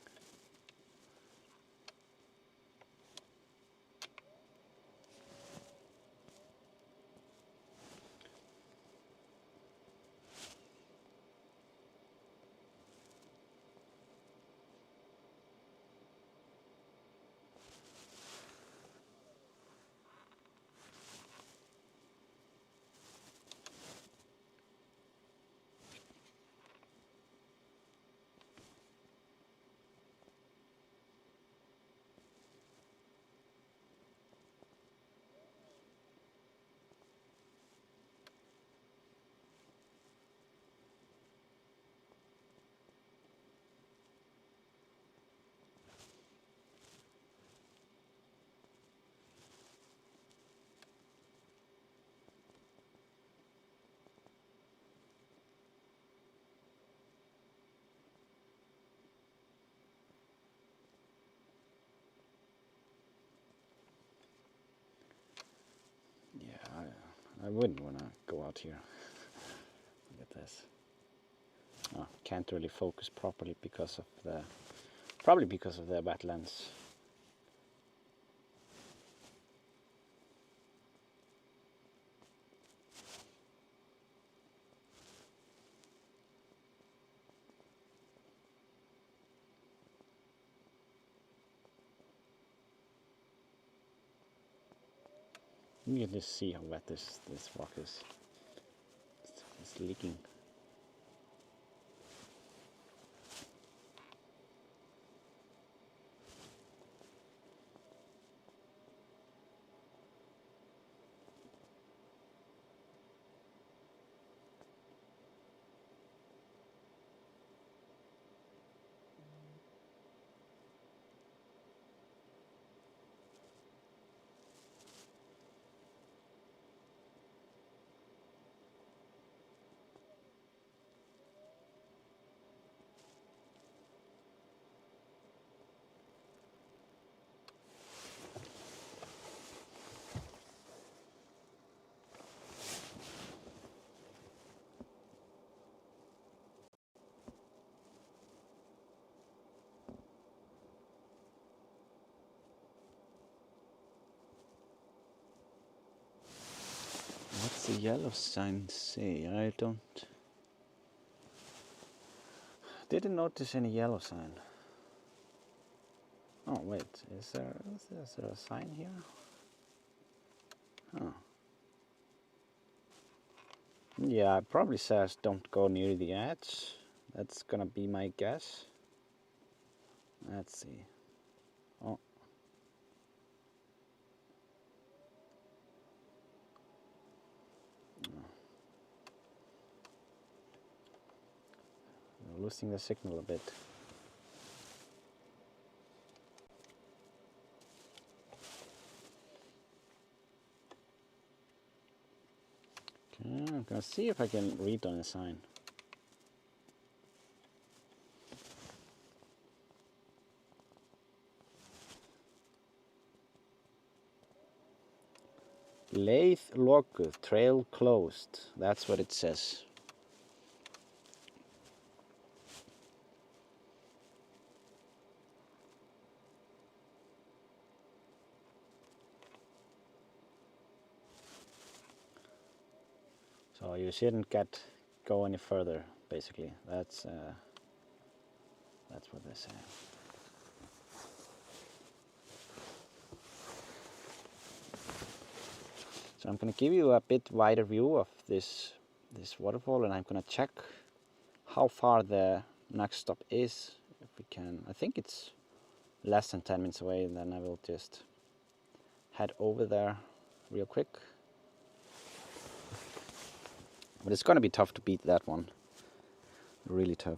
Yeah, I wouldn't want to go out here. Look at this. Oh, can't really focus properly because of the, probably because of the bad lens. You can just see how wet this rock is. it's leaking. What's the yellow sign say? I didn't notice any yellow sign. Oh wait, is there a sign here? Oh. Yeah, it probably says don't go near the edge. That's gonna be my guess. Let's see. Oh. We're losing the signal a bit. Okay, I'm gonna see if I can read on the sign. Leið lokuð, trail closed. That's what it says. So you shouldn't go any further, basically. That's what they say. So I'm going to give you a bit wider view of this waterfall, and I'm going to check how far the next stop is. If we can, I think it's less than 10 minutes away, and then I will just head over there real quick. But it's going to be tough to beat that one. Really tough.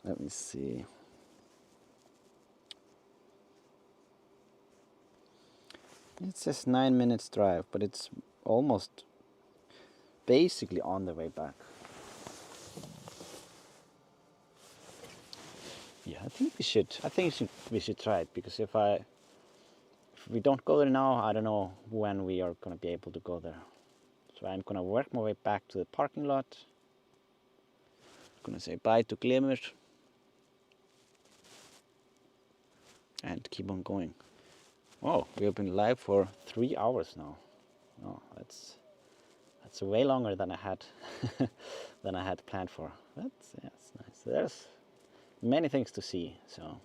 Let me see. It says 9 minutes drive, but it's almost basically on the way back. Yeah, I think we should try it, because if we don't go there now, I don't know when we are going to be able to go there. So I'm going to work my way back to the parking lot. I'm going to say bye to Glimmer and keep on going. Oh, we have been live for 3 hours now. Oh, that's way longer than I had planned for. That's nice. There's many things to see, so.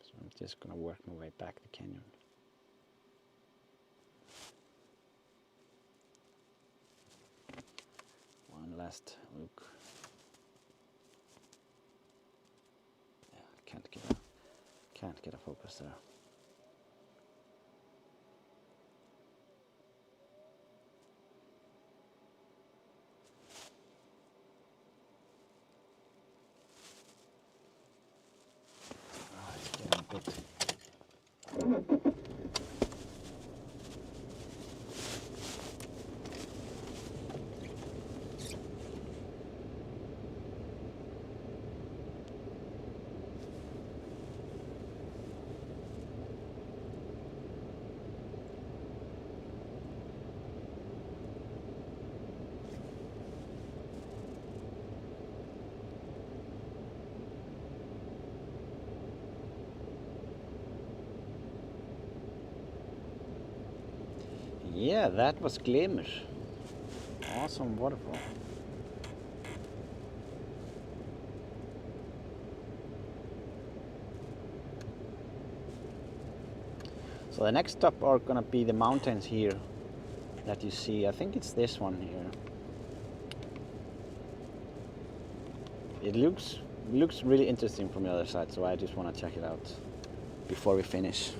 So I'm just gonna work my way back the canyon. One last look. Yeah, can't get a focus there. Oh, it's getting a bit. Yeah, that was Glimmer. Awesome waterfall. So the next stop are gonna be the mountains here that you see. I think it's this one here. It looks really interesting from the other side, so I just want to check it out before we finish.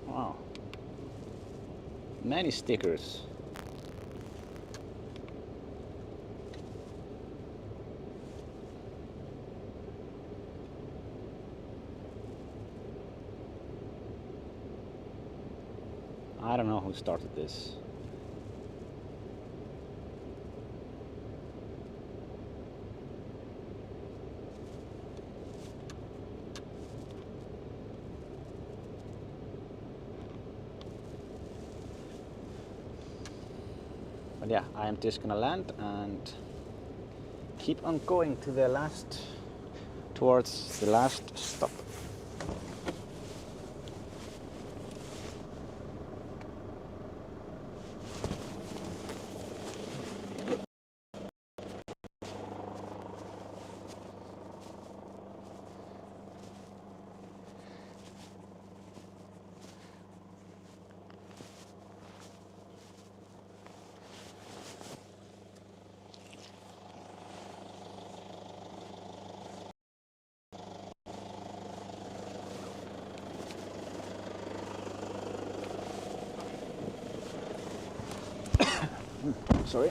Wow, many stickers. I don't know who started this. But yeah, I am just gonna land and keep on going to the towards the last stop. Sorry.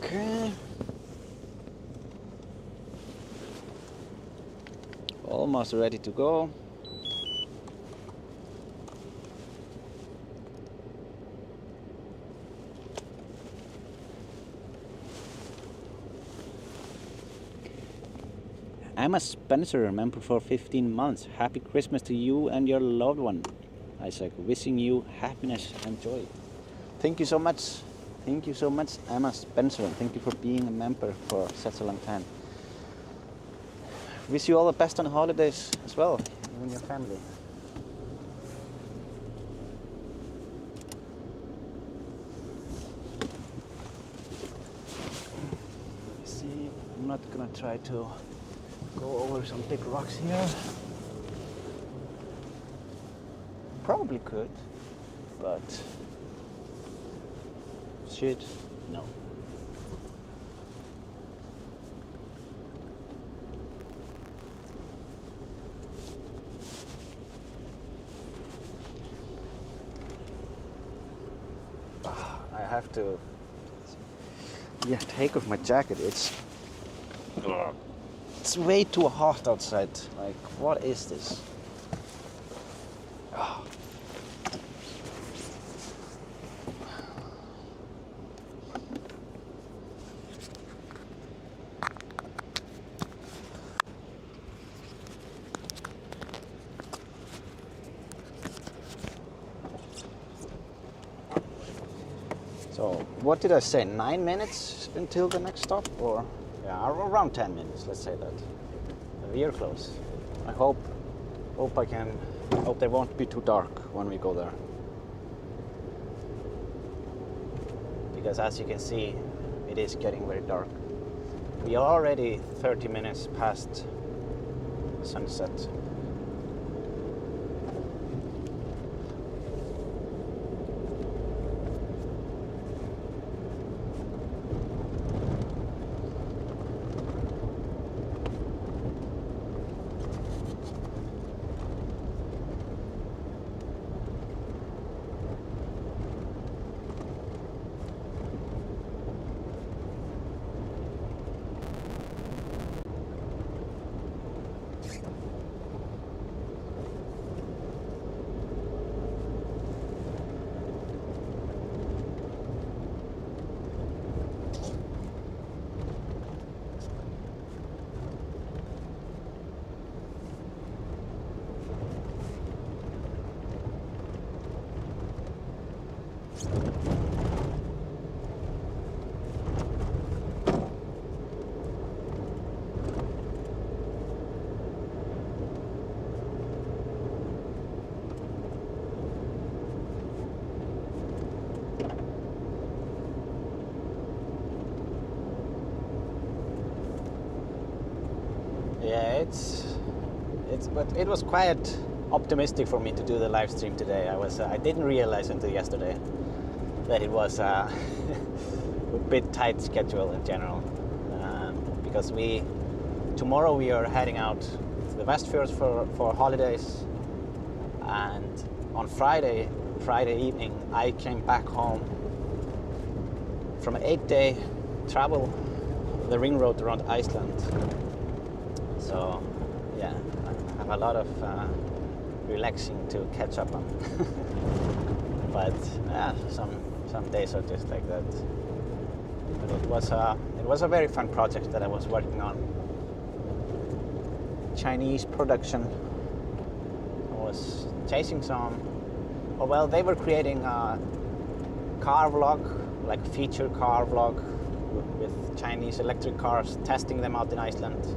Okay. Almost ready to go. I'm a Spencer, member for 15 months. Happy Christmas to you and your loved one. Isak, wishing you happiness and joy. Thank you so much. Thank you so much, Emma Spencer. Thank you for being a member for such a long time. Wish you all the best on holidays as well, you and your family. See, I'm not gonna try to go over some big rocks here. Probably could, but should no. I have to take off my jacket. It's way too hot outside. Like, what is this? So what did I say? 9 minutes until the next stop, or yeah, around 10 minutes. Let's say that. We are close. I hope there won't be too dark when we go there. Because as you can see, it is getting very dark. We are already 30 minutes past sunset. Yeah, but it was quite optimistic for me to do the live stream today. I didn't realize until yesterday that it was a bit tight schedule in general, because tomorrow we are heading out to the Hvalfjörður for holidays, and on Friday evening I came back home from an 8-day travel the ring road around Iceland. So yeah, I have a lot of relaxing to catch up on. But yeah, some days are just like that. But it was a very fun project that I was working on. Chinese production. I was chasing some. Oh well, they were creating a car vlog, like a feature car vlog with Chinese electric cars, testing them out in Iceland.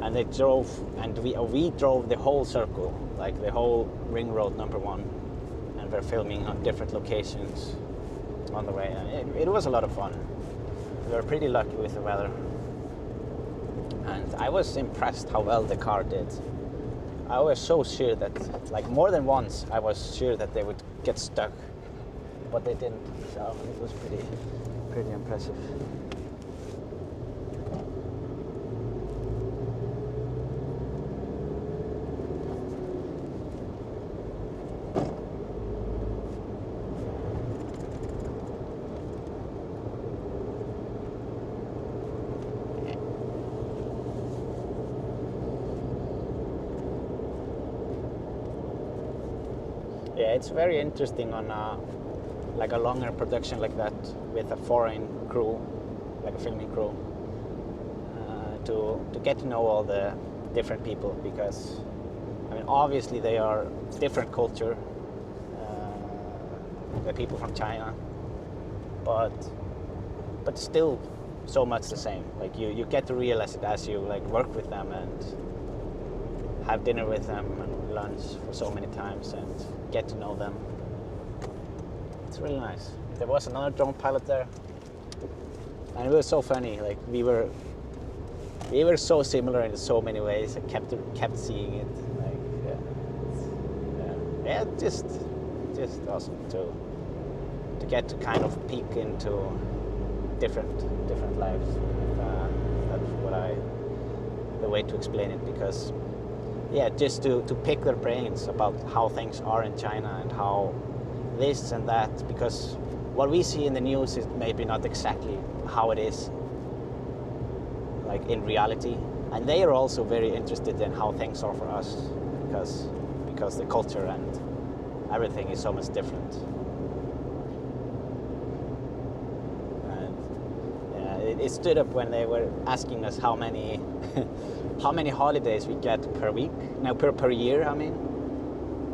And they drove, and we drove the whole circle, like the whole ring road #1, and we're filming on different locations on the way. It was a lot of fun. We were pretty lucky with the weather, and I was impressed how well the car did. I was so sure that, like more than once, I was sure that they would get stuck, but they didn't. So it was pretty impressive. Yeah, it's very interesting on like a longer production like that with a foreign crew, like a filming crew, to get to know all the different people, because I mean obviously they are different culture, the people from China, but still so much the same. Like you get to realize it as you like work with them and have dinner with them and lunch for so many times and get to know them. It's really nice. There was another drone pilot there, and it was so funny. Like we were so similar in so many ways. I kept seeing it. Like yeah, just awesome to get to kind of peek into different lives. That's the way to explain it, because yeah, just to pick their brains about how things are in China and how this and that, because what we see in the news is maybe not exactly how it is like in reality, and they are also very interested in how things are for us, because the culture and everything is so much different. And yeah, it stood up when they were asking us how many how many holidays we get per week, no, per year, I mean.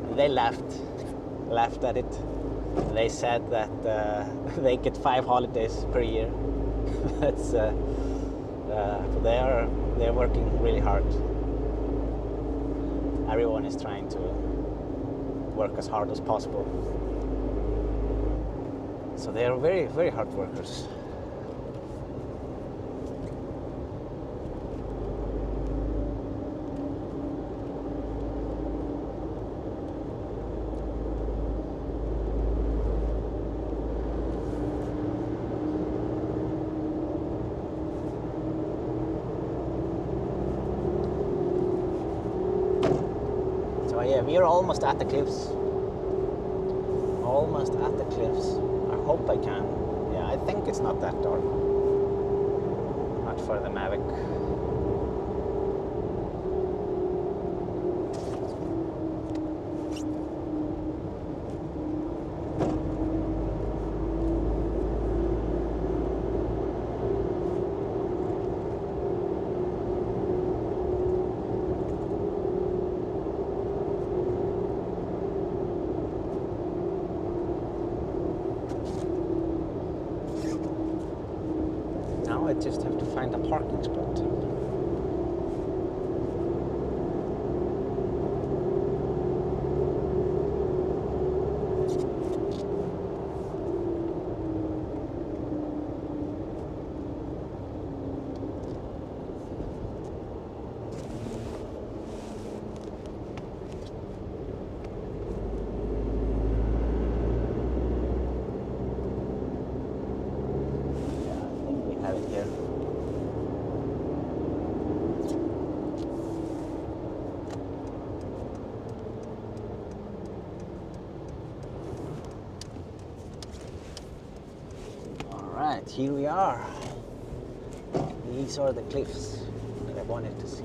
And they laughed at it. They said that they get 5 holidays per year. That's they're working really hard. Everyone is trying to work as hard as possible. So they are very, very hard workers. So yeah, we are almost at the cliffs. Almost at the cliffs. I hope I can. Yeah, I think it's not that dark. Not for the Mavic. Now I just have to find a parking spot. Here. All right, here we are. These are the cliffs that I wanted to see.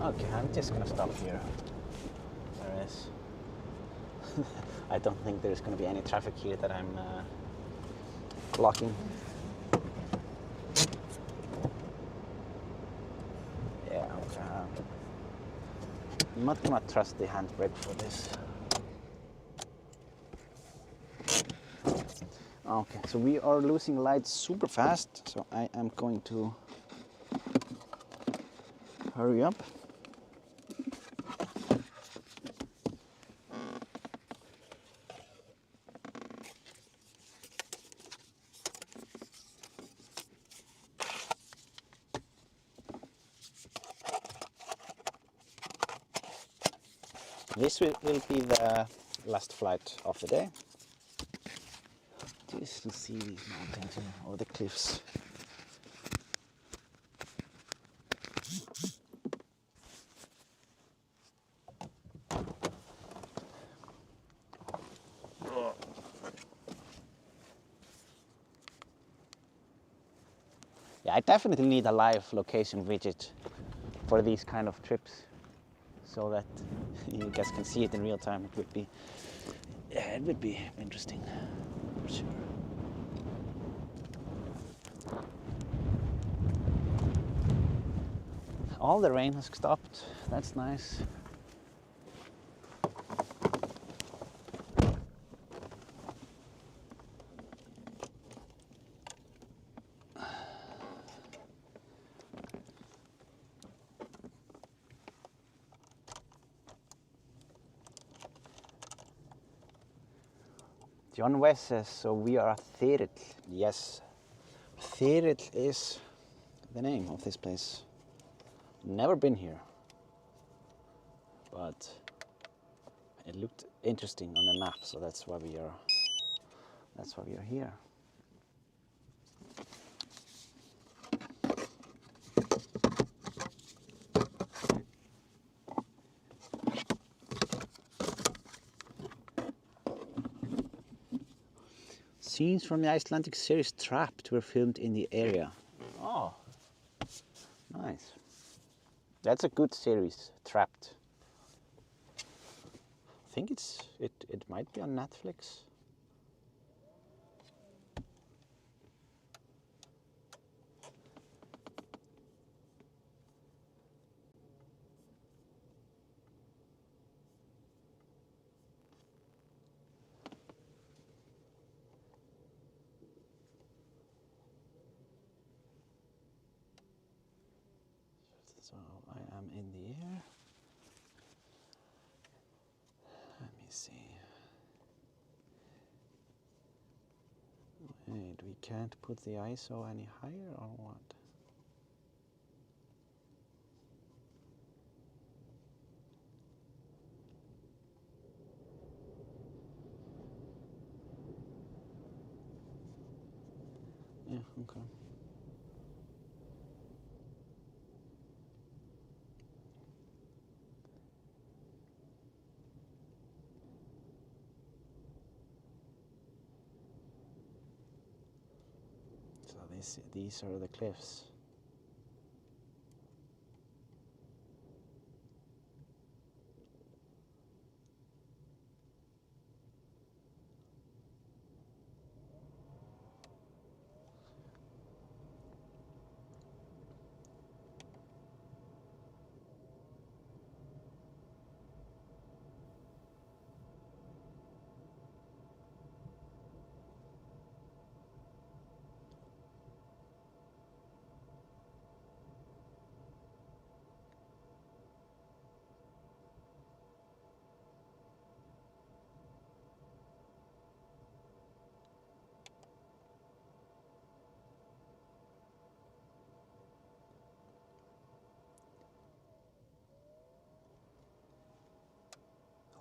Okay, I'm just gonna stop here. There is. I don't think there's gonna be any traffic here that I'm blocking. Yeah, I'm not gonna trust the handbrake for this. Okay, so we are losing light super fast, so I am going to hurry up. This will be the last flight of the day. Just to see these mountains or the cliffs. Yeah, I definitely need a live location widget for these kind of trips, so that you guys can see it in real time. It would be, yeah, it would be interesting for sure. All the rain has stopped. That's nice. John West says, so we are at Þyrill. Yes, Þyrill is the name of this place. Never been here, but it looked interesting on the map, so that's why we are here. Scenes from the Icelandic series Trapped were filmed in the area. Oh, nice. That's a good series, Trapped. I think it might be on Netflix. So I am in the air. Let me see. Wait, we can't put the ISO any higher or what? Yeah, okay. So these are the cliffs.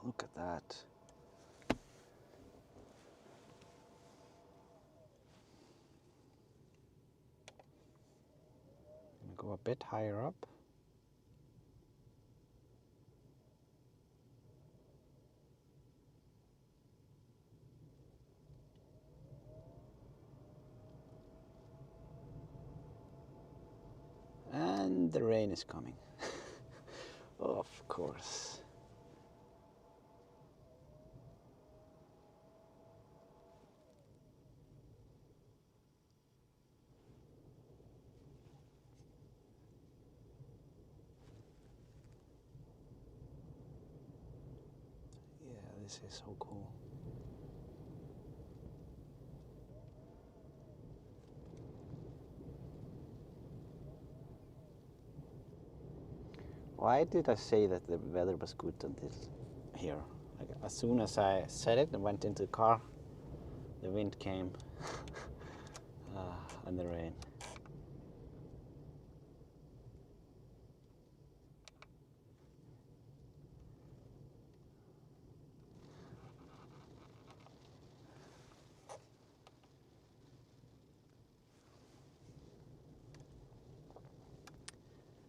Look at that. Go a bit higher up. And the rain is coming. Of course. Yeah, this is so cool. Why did I say that the weather was good until here? Like, as soon as I said it and went into the car, the wind came and the rain.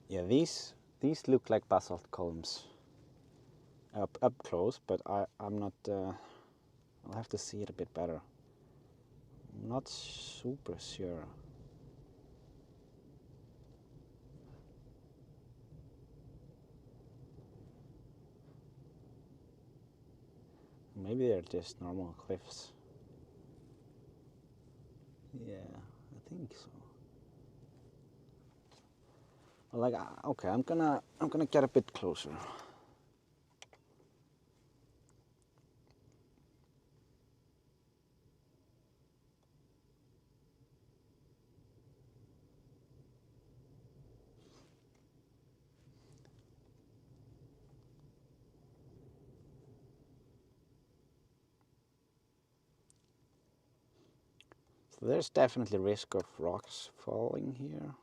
Yeah, these look like basalt columns up close, but I'm not. I'll have to see it a bit better. I'm not super sure. Maybe they're just normal cliffs. Yeah, I think so. Well, like, okay, I'm gonna get a bit closer. So there's definitely risk of rocks falling here.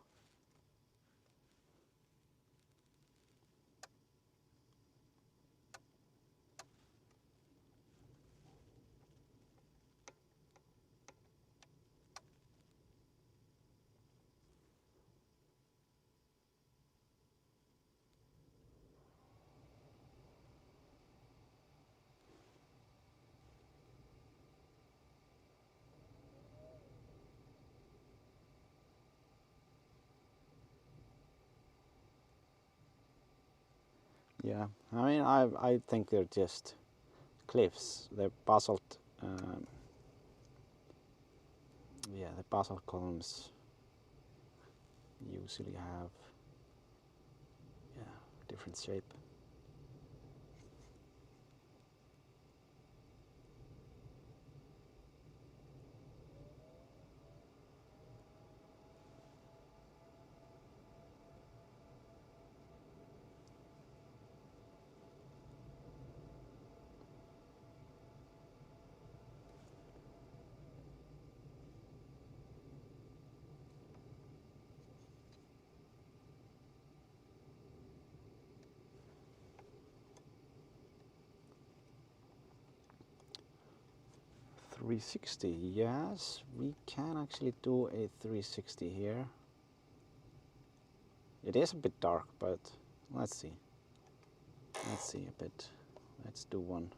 Yeah, I mean, I think they're just cliffs. They're basalt. Yeah, the basalt columns usually have different shape. 360, yes, we can actually do a 360 here. It is a bit dark, but let's see. Let's see a bit. Let's do one.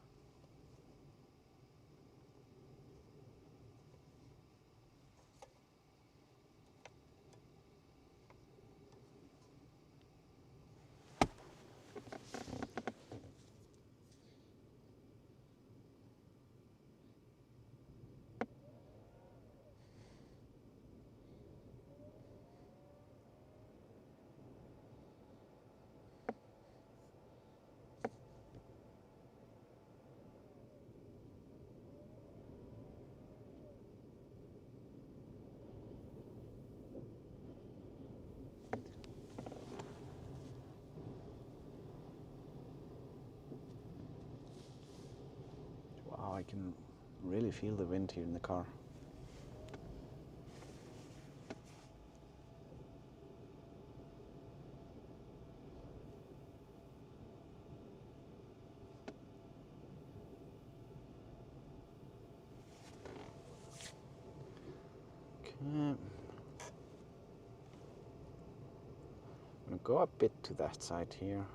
Wow, I can really feel the wind here in the car. Okay. I'm gonna go a bit to that side here.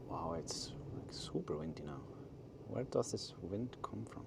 Wow, it's like super windy now. Where does this wind come from?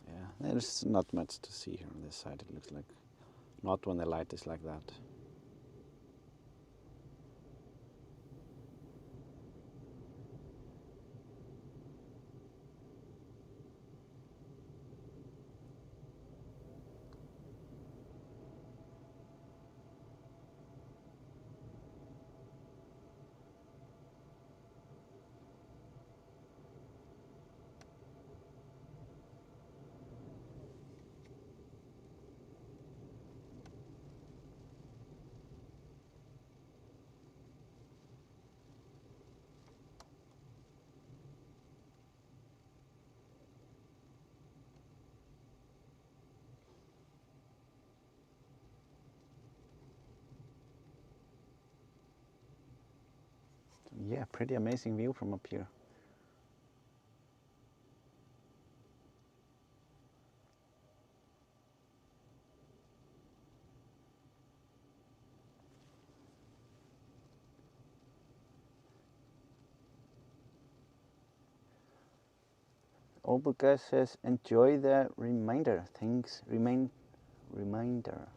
Yeah, there's not much to see here on this side, it looks like. Not when the light is like that. Yeah, pretty amazing view from up here. Obelga says, enjoy the reminder. Thanks, reminder.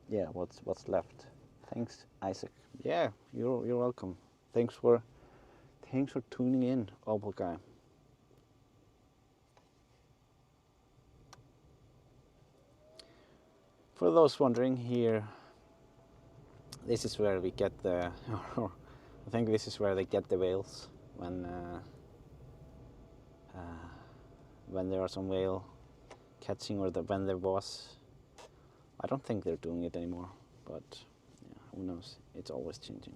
Yeah, what's left. Thanks, Isaac. Yeah, you're welcome. Thanks for tuning in, Obelga. For those wondering here, this is where we get the, I think this is where they get the whales when there are some whale catching, or when there was. I don't think they're doing it anymore, but yeah, who knows? It's always changing.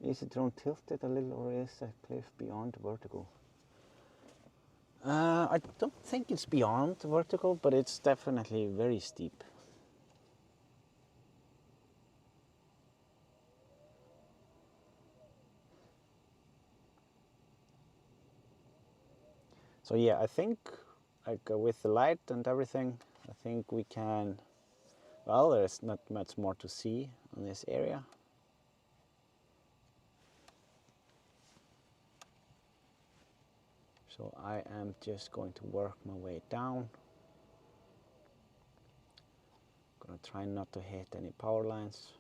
Is the drone tilted a little, or is the cliff beyond vertical? I don't think it's beyond vertical, but it's definitely very steep. So yeah, I think like with the light and everything, I think we can, well, there's not much more to see on this area. So I am just going to work my way down. Gonna try not to hit any power lines.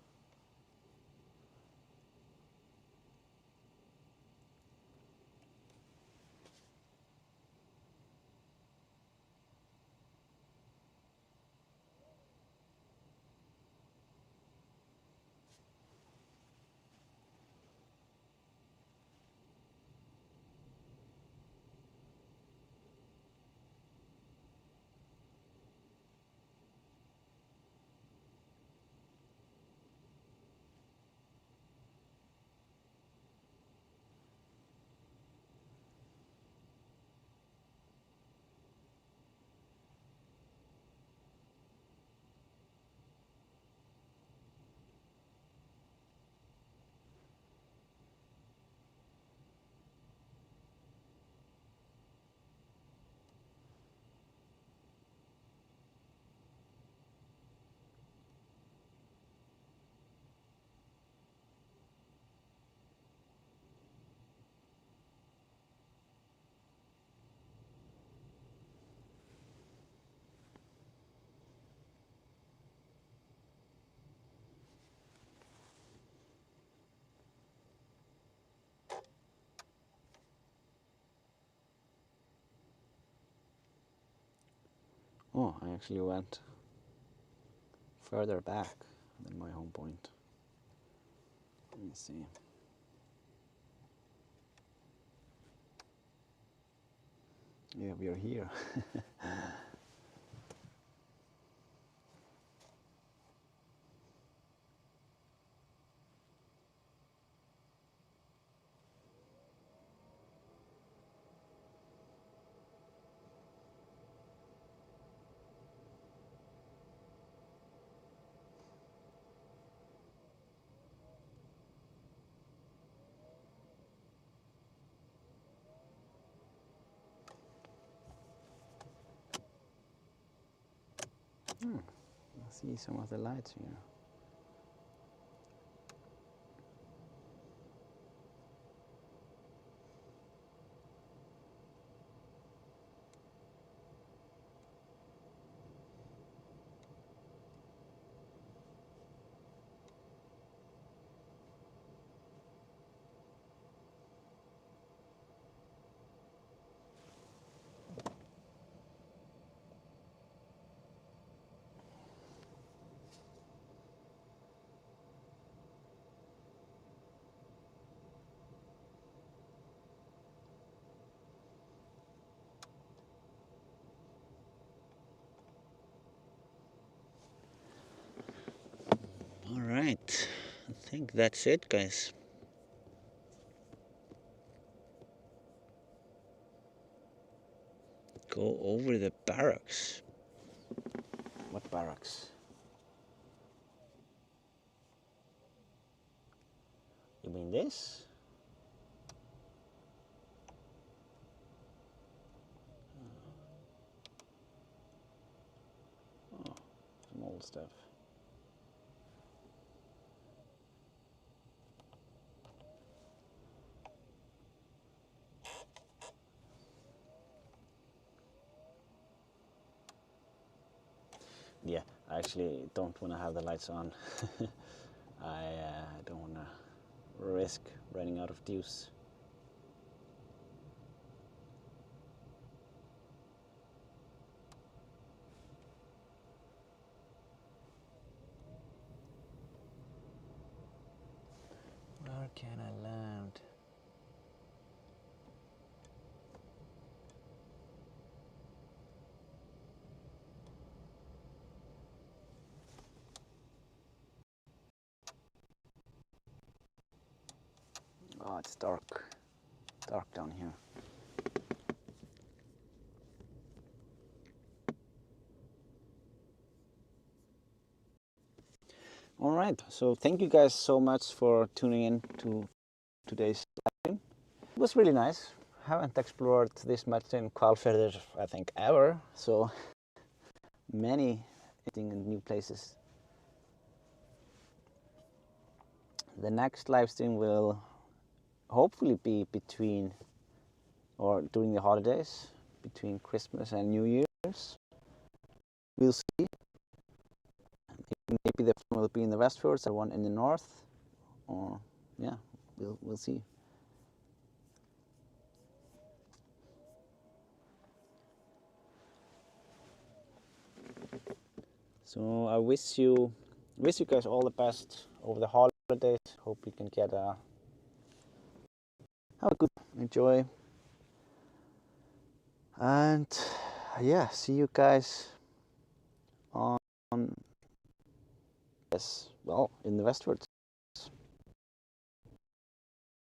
Oh, I actually went further back than my home point. Let me see. Yeah, we are here. I see some of the lights here. All right, I think that's it, guys. Go over the barracks. What barracks? You mean this? Oh, some old stuff. Yeah, I actually don't want to have the lights on. I don't want to risk running out of juice. Where can I land? Oh, it's dark down here. All right, so thank you guys so much for tuning in to today's live stream. It was really nice. Haven't explored this much in Hvalfjörður, I think, ever. So many interesting and new places. The next live stream will hopefully be between or during the holidays, between Christmas and New Year's. We'll see. Maybe the one will be in the Westfjords, or one in the north, or yeah, we'll see. So I wish you guys all the best over the holidays. Hope you can get have a good enjoy, and yeah, see you guys on in the Westwards.